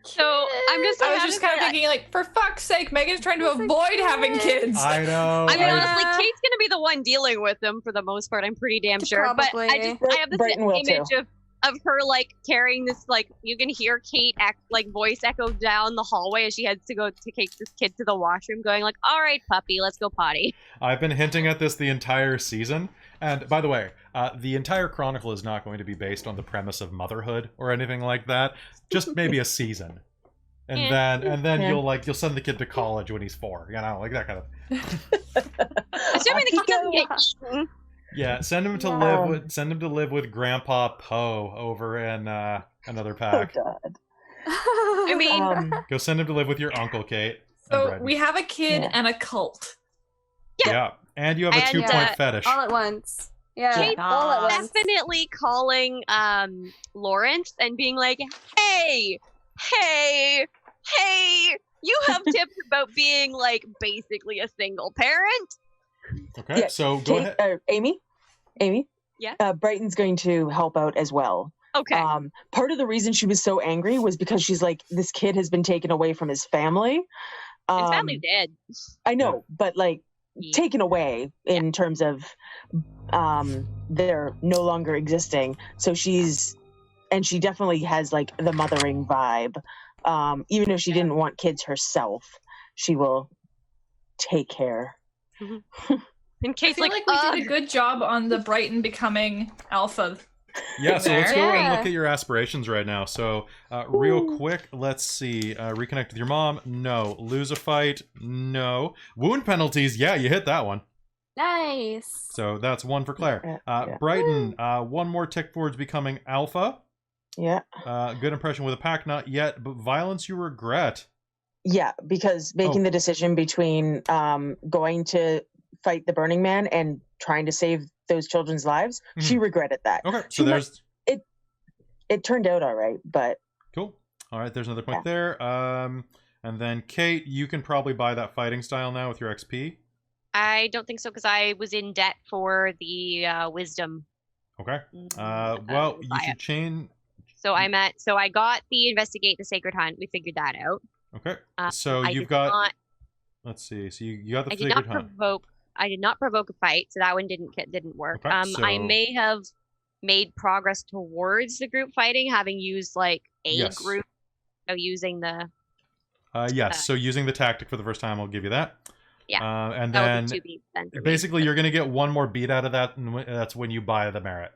So I was just kind of thinking, like, for fuck's sake, Megan's trying to avoid having kids. I know. I mean, honestly, Kate's gonna be the one dealing with them for the most part. I'm pretty damn sure. Probably. But I have this Brighton will image too. of her like carrying this, like you can hear Kate voice echo down the hallway as she heads to go to take this kid to the washroom, going like, "All right, puppy, let's go potty." I've been hinting at this the entire season. And by the way, the entire chronicle is not going to be based on the premise of motherhood or anything like that. Just maybe a season. And then you'll send the kid to college when he's 4, you know, like that kind of. Assuming the kid doesn't get eaten. Yeah, send him to live with Grandpa Poe over in another Oh, pack. God. I mean, Go send him to live with your uncle, Kate. and So Brendan. we have a kid Yeah. and a cult. Yeah, and you have a And, 2-point fetish. All at once. Yeah, Kate all at once. definitely calling Lawrence and being like, hey, you have tips about being like basically a single parent. Okay, Yeah, so go Kate, ahead. Amy? Yeah? Brighton's going to help out as well. Okay. Part of the reason she was so angry was because she's like, this kid has been taken away from his family. His family's dead. I know, but like taken away in terms of they're no longer existing. So she definitely has like the mothering vibe. Even if she didn't want kids herself, she will take care. In I case feel like we did a good job on the Brighton becoming alpha. Yeah, so let's go and Yeah. look at your aspirations right now. So, real quick, let's see. Reconnect with your mom? No. Lose a fight? No. Wound penalties? Yeah, you hit that one. Nice. So that's 1 for Claire. Yeah. Brighton, 1 more tick towards becoming alpha. Yeah. Good impression with a pack, not yet, but violence you regret. Yeah, because making the decision between going to fight the Burning Man and trying to save those children's lives, she regretted that. Okay, so She there's... It turned out all right, but... Cool. All right, there's another point there. And then, Kate, you can probably buy that fighting style now with your XP. I don't think so because I was in debt for the wisdom. Okay. Well, you should chain... So I got the investigate the sacred hunt. We figured that out. Okay. So I you've did got... not- Let's see. So you got the I did sacred not hunt. I did not provoke a fight, so that one didn't work. Okay, I so- may have made progress towards the group fighting, having used like a Yes. group. So using the Yes. So using the tactic for the first time, I'll give you that. Yeah. And That then would be 2 beats then for me. basically you're going to get one more beat out of that, and that's when you buy the merit.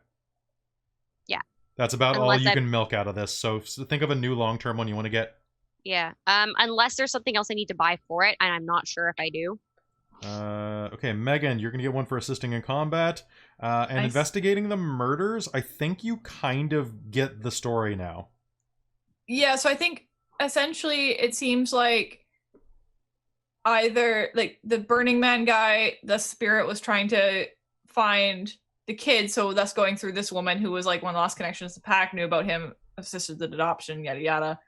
Yeah. That's about all Unless you I- can milk out of this. So think of a new long-term one you want to get. Yeah. Unless there's something else I need to buy for it, and I'm not sure if I do. Okay, Megan, you're going to get one for assisting in combat. And Nice. investigating the murders, I think you kind of get the story now. Yeah, so I think essentially it seems like either like the Burning Man guy, the spirit was trying to find the kid, so thus going through this woman who was like one of the last connections to the pack, knew about him, assisted in adoption, yada yada.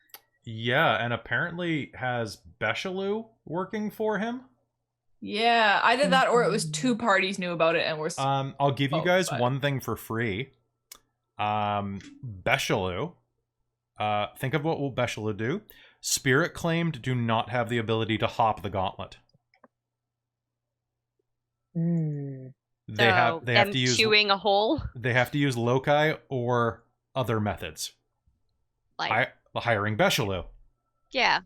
Yeah, and apparently has Bechelou working for him. Yeah, either that or it was 2 parties knew about it and were. I'll give you Oh, guys but- one thing for free. Bechelou. Think of what will Bechelou do. Spirit claimed do not have the ability to hop the gauntlet. They have them to use chewing a hole. They have to use loci or other methods. Like, Hiring Bechelou. yeah.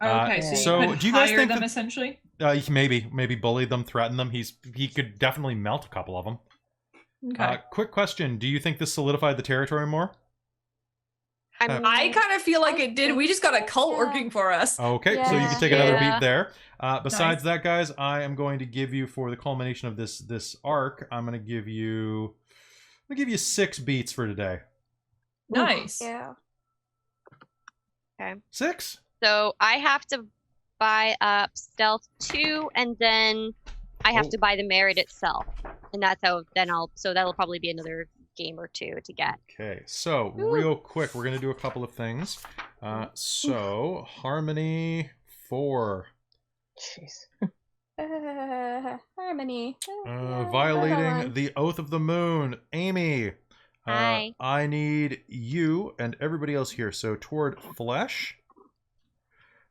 Okay, so so you could do you guys hire think them that- essentially? You can maybe bully them, threaten them. He could definitely melt a couple of them. Okay. Quick question: do you think this solidified the territory more? I kind of feel like it did. We just got a cult Yeah. working for us. Okay, so you can take another Yeah. beat there. Besides Nice. that, guys, I am going to give you, for the culmination of this arc, I'm going to give you 6 beats for today. Nice. Yeah. 6? So I have to buy up stealth 2, and then I have Oh. to buy the merit itself, and that's how. So that'll probably be another game or 2 to get. Okay, so real quick, we're going to do a couple of things. So Harmony 4. Jeez. Harmony. Violating the Oath of the Moon. Amy. Hi. I need you and everybody else here. So toward flesh,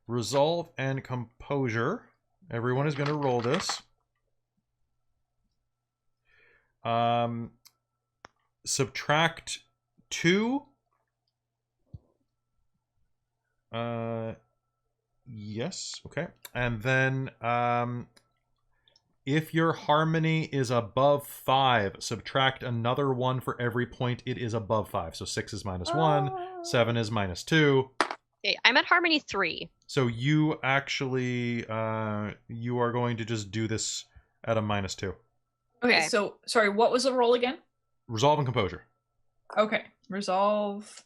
resolve, and composure. Everyone is going to roll this. Subtract 2. Yes. Okay. And then if your harmony is above 5, subtract another 1 for every point it is above 5. So 6 is -1, 7 is -2. Okay, I'm at harmony 3. So you actually you are going to just do this at a -2. Okay, Okay. so sorry, what was the roll again? Resolve and composure. Okay, resolve,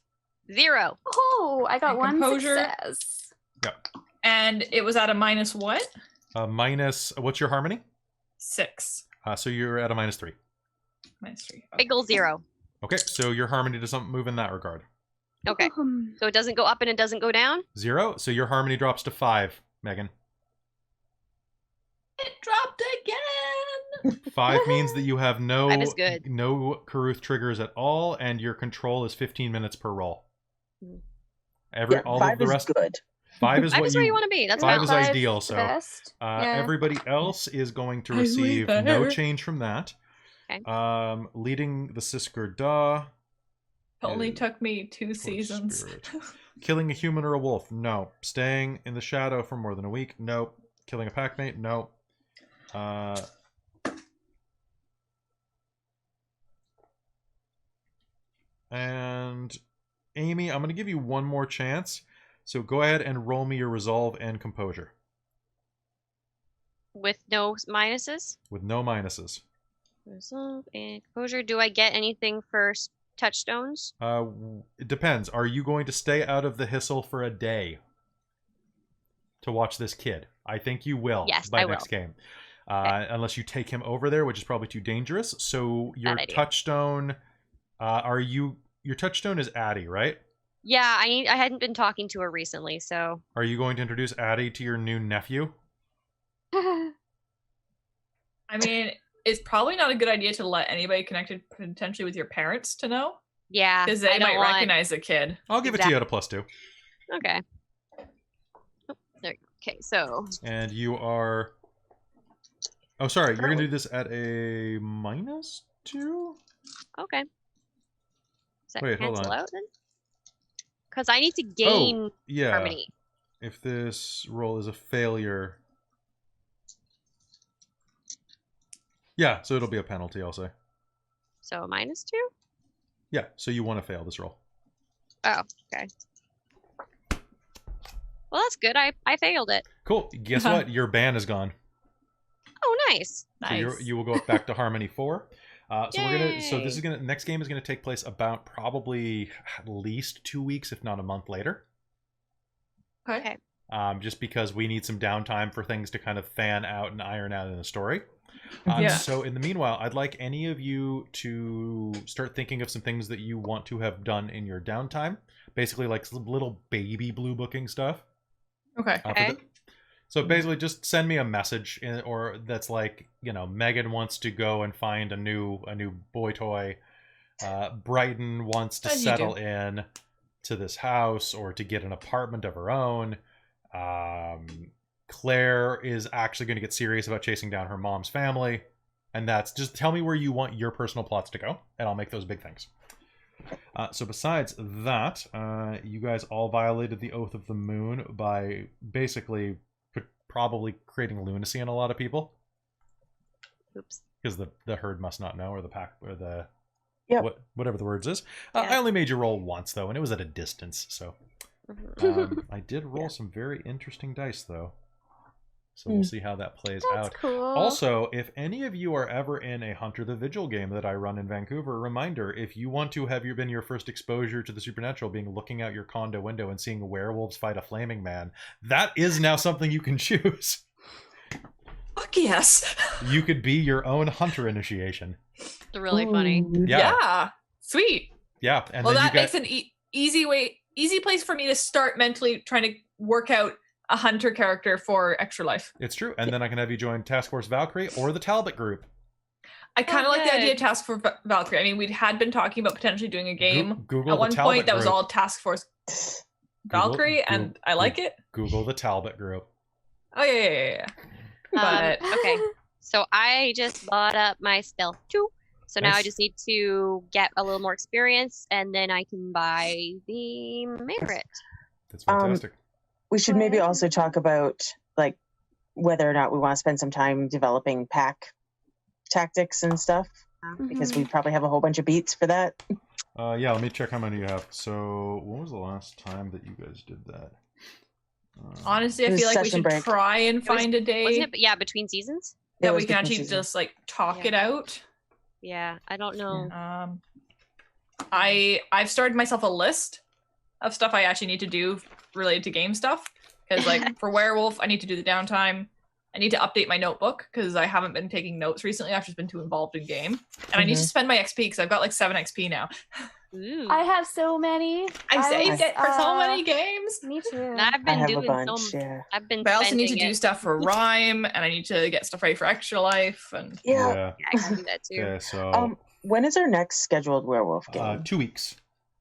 0. Oh, I got And one composure. success. and it was at a minus what? Minus, what's your harmony? 6. So you're at a -3. -3. Okay. Big ol' 0. Okay, so your harmony doesn't move in that regard. Okay. So it doesn't go up and it doesn't go down? 0, so your harmony drops to 5, Megan. It dropped again. 5 means that you have no 5 is good. no Karuth triggers at all, and your control is 15 minutes per roll. Yeah, All 5 of the is rest. good. 5 is 5 what is where you want to be. That's Five fine. is Five's ideal, the so, best. Yeah. Everybody else is going to I leave receive no her. change from that. Okay. Leading the Sisker Da. Only is took me 2 towards seasons. spirit. Killing a human or a wolf? No. Staying in the shadow for more than a week? Nope. Killing a packmate? Nope. And Amy, I'm going to give you one more chance. So go ahead and roll me your resolve and composure With no minuses? with no minuses. Resolve and composure. Do I get anything for touchstones? It depends. Are you going to stay out of the Hissel for a day to watch this kid? I think you will. Yes, by I next will. game. Okay. Unless you take him over there, which is probably too dangerous. So your Bad idea. touchstone, your touchstone is Addie, right? Yeah, I hadn't been talking to her recently, so Are you going to introduce Addie to your new nephew? I mean, it's probably not a good idea to let anybody connected potentially with your parents to know, yeah. because I they don't might want... recognize the kid. I'll give it to you at a +2. Okay. Oh, there. Okay, so And you are. Oh, sorry. You're going to do this at a -2? okay. Does that Wait, hold cancel on. out then? Because I need to gain Yeah. harmony. If this roll is a failure, Yeah, so it'll be a penalty, I'll say. So -2? Yeah, so you want to fail this roll. Oh, okay. Well, that's good. I failed it. Cool. Guess what? Your ban is gone. Oh, nice. So Nice. you will go back to Harmony 4. So this is Yay. gonna next game is gonna take place about probably at least 2 weeks, if not a month later. Okay. Just because we need some downtime for things to kind of fan out and iron out in the story. Yeah. So in the meanwhile, I'd like any of you to start thinking of some things that you want to have done in your downtime. Basically, like some little baby blue booking stuff. Okay. Okay. So basically, just send me a message, or that's like, Megan wants to go and find a new boy toy. Brighton wants to As you settle do. in to this house or to get an apartment of her own. Claire is actually going to get serious about chasing down her mom's family, and that's just tell me where you want your personal plots to go, and I'll make those big things. So besides that, you guys all violated the Oath of the Moon by basically probably creating lunacy in a lot of people. Oops. Because the herd must not know, or the pack, or the whatever the words is. Yeah. I only made you roll once though, and it was at a distance. So I did roll some very interesting dice though. So we'll see how that plays That's out. cool. Also, if any of you are ever in a Hunter the Vigil game that I run in Vancouver, reminder, if you want to have been your first exposure to the supernatural being looking out your condo window and seeing werewolves fight a flaming man, that is now something you can choose. Fuck yes. You could be your own Hunter initiation. It's really funny. Yeah. Sweet. Yeah. And Well, then that you makes an easy place for me to start mentally trying to work out a hunter character for Extra Life. It's true. And then I can have you join Task Force Valkyrie or the Talbot group. I kind of like the good. idea of Task Force Valkyrie. I mean, we had been talking about potentially doing a game Google at the one Talbot point that was group. all Task Force Valkyrie, and I like it. Google the Talbot group. Oh yeah. But Okay. So I just bought up my stealth 2. So now I Nice. just need to get a little more experience, and then I can buy the merit. That's fantastic. We should maybe also talk about like whether or not we want to spend some time developing pack tactics and stuff, because we probably have a whole bunch of beats for that. Yeah, let me check how many you have. So, when was the last time that you guys did that? honestly, I It was feel like we session should break. try and find a day Wasn't it? Yeah, between seasons. that was we can between actually seasons. just like talk Yeah. it out. Yeah, I don't know. I've started myself a list of stuff I actually need to do related to game stuff. Because like for Werewolf, I need to do the downtime. I need to update my notebook because I haven't been taking notes recently. I've just been too involved in game. And I need to spend my XP because I've got like 7 XP now. Ooh. I have so many. I saved was, it for so many games. Me too. I've I been have a doing bunch. Yeah. I've been. But I also need to spending do it. stuff for Rhyme, and I need to get stuff ready for Extra Life. And Yeah. Yeah, I can do that too. Okay, so When is our next scheduled werewolf game? 2 weeks.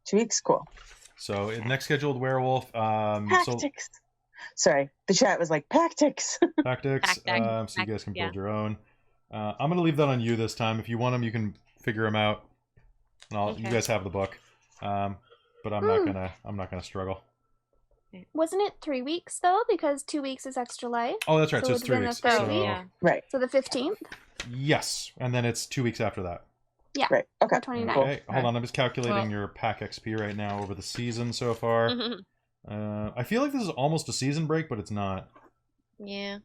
2 weeks? Cool. So, next scheduled werewolf. So Tactics. Sorry, the chat was like, tactics. tactics. Tactics. So you guys can Yeah. build your own. I'm gonna leave that on you this time. If you want them, you can figure them out. And you Okay. guys have the book. But I'm not gonna struggle. Wasn't it 3 weeks though? Because 2 weeks is Extra Life. Oh, that's right. So So it it's would've 3 been a weeks. third So week. Yeah. Right. So the 15th. yes, and then it's 2 weeks after that. Yeah. Right. Okay. Or 29th. Okay, hold on. I'm just calculating Well- your pack XP right now over the season so far. I feel like this is almost a season break, but it's not. Yeah.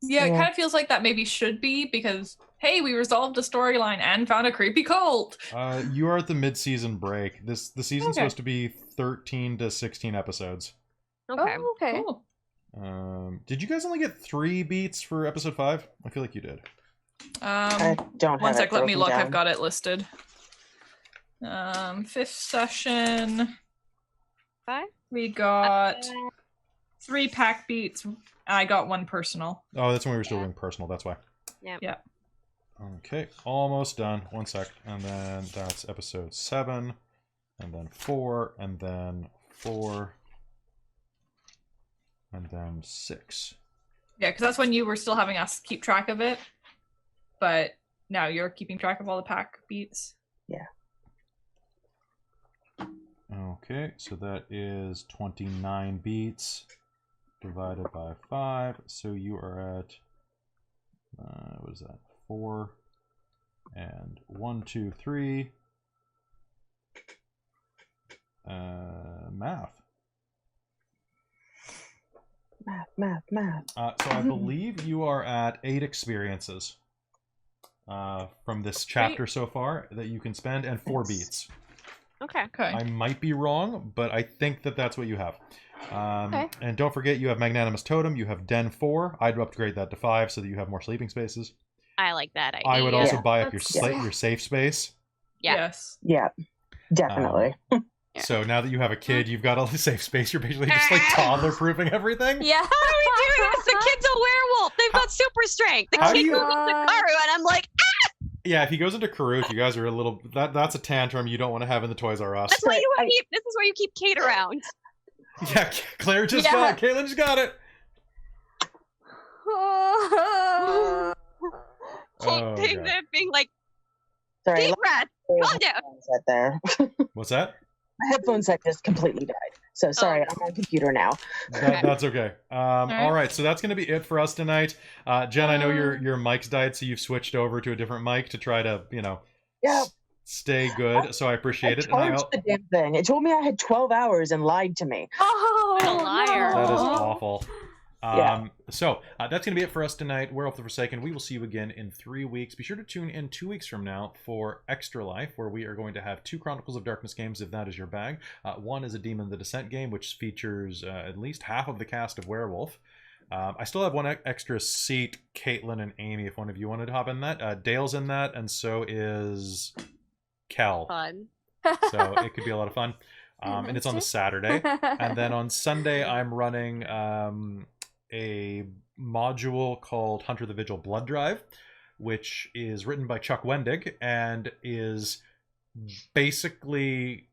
yeah, it Yeah. kind of feels like that maybe should be because hey, we resolved a storyline and found a creepy cult. You are at the mid-season break. The season's Okay. supposed to be 13 to 16 episodes. Okay. Oh, okay. Cool. Did you guys only get 3 beats for episode 5? I feel like you did. I don't have One sec, it let me broken look. down. I've got it listed. 5th session. 5? We got 3 pack beats. I got 1 personal. Oh, that's when we were still doing personal. That's why. Yeah. Okay, almost done. 1 sec. And then that's episode 7. And then 4. And then 4. And then 6. Yeah, because that's when you were still having us keep track of it. But now you're keeping track of all the pack beats. Okay, so that is 29 beats divided by 5. So you are at, what is that, 4? And 1, 2, 3. Math. Math. So I believe you are at 8 experiences from this chapter so far that you can spend, and 4 beats. Okay. Okay. I might be wrong, but I think that that's what you have. Okay. And don't forget, you have Magnanimous Totem. You have Den 4. I'd upgrade that to 5 so that you have more sleeping spaces. I like that idea. I would also Yeah, buy up that's- your safe space. Yeah. Yes. Yeah, definitely. Yeah. So now that you have a kid, you've got all the safe space. You're basically just like toddler-proofing everything. Yeah. How do we do this? The kid's a werewolf. They've got super strength. The How do kid you- goes into Karu, and I'm like, Yeah, if he goes into Karut, you guys are a little... That's a tantrum you don't want to have in the Toys R Us. that's why you keep. This is where you keep Kate around. Yeah, Claire just got it. Caitlin just got it. Oh, Kate God. being like, Sorry, deep breath, calm down. set there. What's that? My headphone set just completely died. So sorry, I'm on computer now. That's okay. All right, so that's going to be it for us tonight. Jen, I know your mic's died, so you've switched over to a different mic to try to, Yeah, stay good. So I appreciate it. And charged the damn thing. It told me I had 12 hours and lied to me. Oh, What a liar. that is no. awful. Yeah. So that's going to be it for us tonight. Werewolf the Forsaken. We will see you again in 3 weeks. Be sure to tune in 2 weeks from now for Extra Life, where we are going to have 2 Chronicles of Darkness games, if that is your bag. One is a Demon the Descent game, which features at least half of the cast of Werewolf. I still have one extra seat, Caitlin and Amy, if one of you wanted to hop in that. Dale's in that, and so is Kel. Fun. So it could be a lot of fun. And it's on the Saturday. And then on Sunday, I'm running a module called Hunter the Vigil Blood Drive, which is written by Chuck Wendig and is basically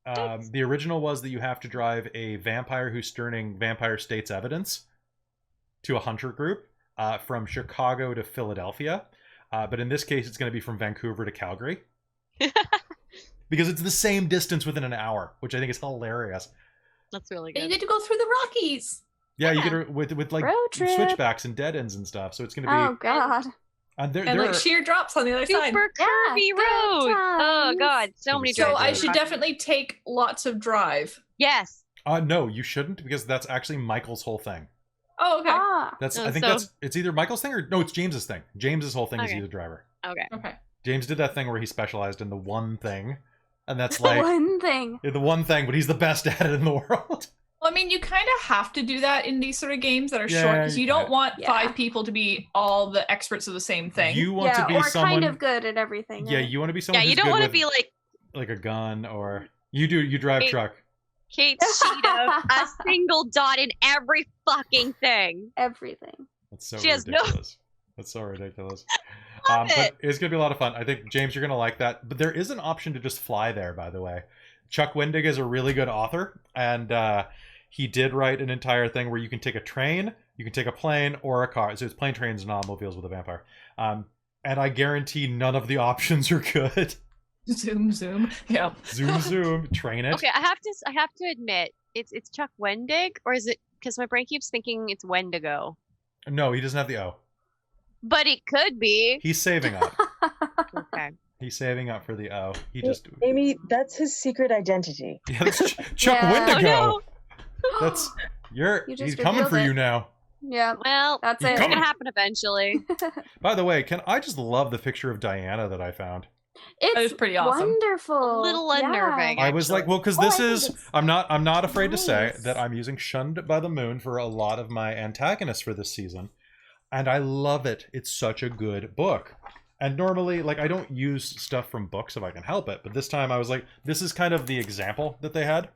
the original was that you have to drive a vampire who's turning vampire state's evidence to a hunter group from Chicago to Philadelphia. But in this case, it's going to be from Vancouver to Calgary. Because it's the same distance within an hour, which I think is hilarious. That's really And you good. get to go through the Rockies. Yeah, you Yeah. get with like Road trip. switchbacks and dead ends and stuff. So it's going to be Oh God. and there And are, like sheer drops on the other side. Super curvy Yeah, good roads. Oh times. god, so many So So drives. I should definitely take lots of drive. Yes. no, you shouldn't, because that's actually Michael's whole thing. Oh, okay. Ah. That's Oh, I think so- it's either Michael's thing or no, it's James's thing. James's whole thing is Okay. he's a driver. Okay. Okay. James did that thing where he specialized in the one thing, and that's like One thing. the one thing, but he's the best at it in the world. Well, I mean, you kind of have to do that in these sort of games that are short Yeah, because you you don't can. want Yeah. 5 people to be all the experts of the same thing. You want Yeah, to be or someone kind of good at everything. Yeah, right? you want to be someone Yeah, you who's don't good want to with, be like a gun, or you drive Hey. truck. Kate Sheeta, a single dot in every fucking thing. everything. That's so She has no- ridiculous. That's so ridiculous. Love But it. it's gonna be a lot of fun. I think James, you're gonna like that. But there is an option to just fly there, by the way. Chuck Wendig is a really good author, and he did write an entire thing where you can take a train, you can take a plane, or a car. So it's plane, trains, and automobiles with a vampire. And I guarantee none of the options are good. Zoom, zoom. Yeah. Zoom, train it. Okay, I have to admit, it's Chuck Wendig, or is it because my brain keeps thinking it's Wendigo? No, he doesn't have the O. But it could be. He's saving up. Okay. He's saving up for the O. He just Amy, that's his secret identity. yeah, that's Chuck Yeah. Wendigo. Oh, no. That's You he's just coming revealed for it. you now. Yeah, Well, that's He's it. it's coming. gonna happen eventually. By the way, I just love the picture of Diana that I found. It's was pretty awesome. wonderful. A little Yeah. unnerving. I was like, well, because Oh, I this think is it's I'm not afraid to say nice. that I'm using Shunned by the Moon for a lot of my antagonists for this season, and I love it. It's such a good book. And normally, like, I don't use stuff from books if I can help it, but this time I was like, this is kind of the example that they had.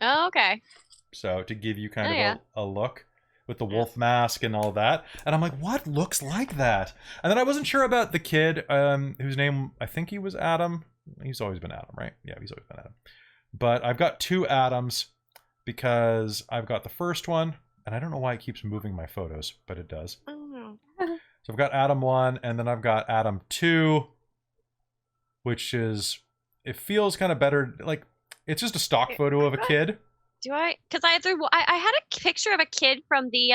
Oh, okay. So to give you kind Oh, of yeah. a look with the wolf mask and all that, and I'm like, what looks like that? And then I wasn't sure about the kid, whose name I think he was Adam. He's always been Adam, right? Yeah, he's always been Adam. But I've got 2 Adams because I've got the first one, and I don't know why it keeps moving my photos, but it does. Oh, no. So I've got Adam 1, and then I've got Adam 2, which is, it feels kind of better, like, it's just a stock photo of a kid. Do I? Because I had a picture of a kid from the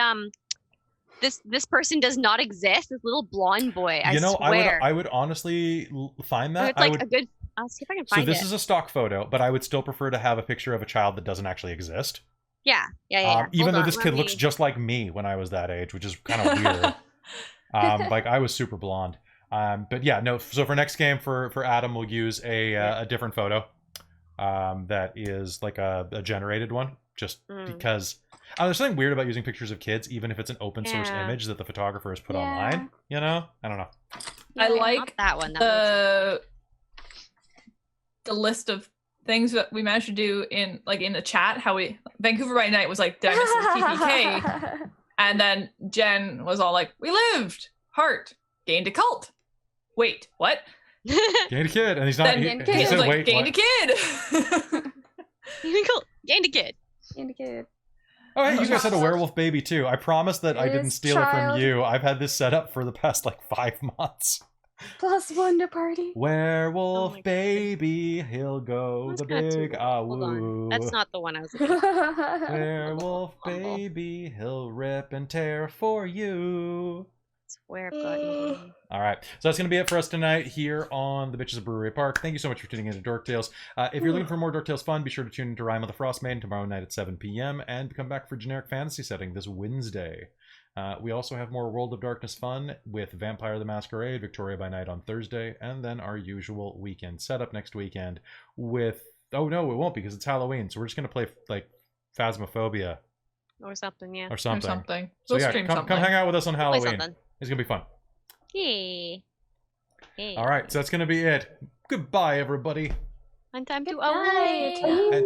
this person does not exist. This little blonde boy. I swear. I would honestly find that. It's like a good. I'll see if I can find it. So this is a stock photo, but I would still prefer to have a picture of a child that doesn't actually exist. Yeah. Even though this kid looks just like me when I was that age, which is kind of weird. Like I was super blonde. But yeah, no. So for next game, for Adam, we'll use a different photo. That is like a generated one, just because. There's something weird about using pictures of kids, even if it's an open source image that the photographer has put online. You know, I don't know. I like that one. The list of things that we managed to do in the chat. How Vancouver by Night was like, did I miss the TPK? And then Jen was all like, we lived, heart, gained a cult. Wait, what? Gained a kid, and he's not. He said, like, wait, gained a kid. Gained a kid. Gained a kid. Oh, hey, you guys had a werewolf baby too. I promise that I didn't steal it from you. I've had this set up for the past 5 months. +1 to party. Werewolf baby, he'll go the big woo. That's not the one I was looking for. Werewolf baby, he'll rip and tear for you. Swear button. All right, so that's going to be it for us tonight here on the Bitches of Brewery Park. Thank you so much for tuning in to Dork Tales. If you're looking for more Dork Tales fun, be sure to tune into Rime of the Frost Maiden tomorrow night at 7 p.m. and come back for generic fantasy setting this Wednesday. We also have more World of Darkness fun with Vampire the Masquerade, Victoria by Night on Thursday, and then our usual weekend setup next weekend with... Oh, no, it won't because it's Halloween, so we're just going to play, Phasmophobia. Or something, yeah. Or something. We'll So stream come hang out with us on Halloween. Something. It's going to be fun. Hey. All right, so that's going to be it. Goodbye, everybody. One time to Goodbye. away.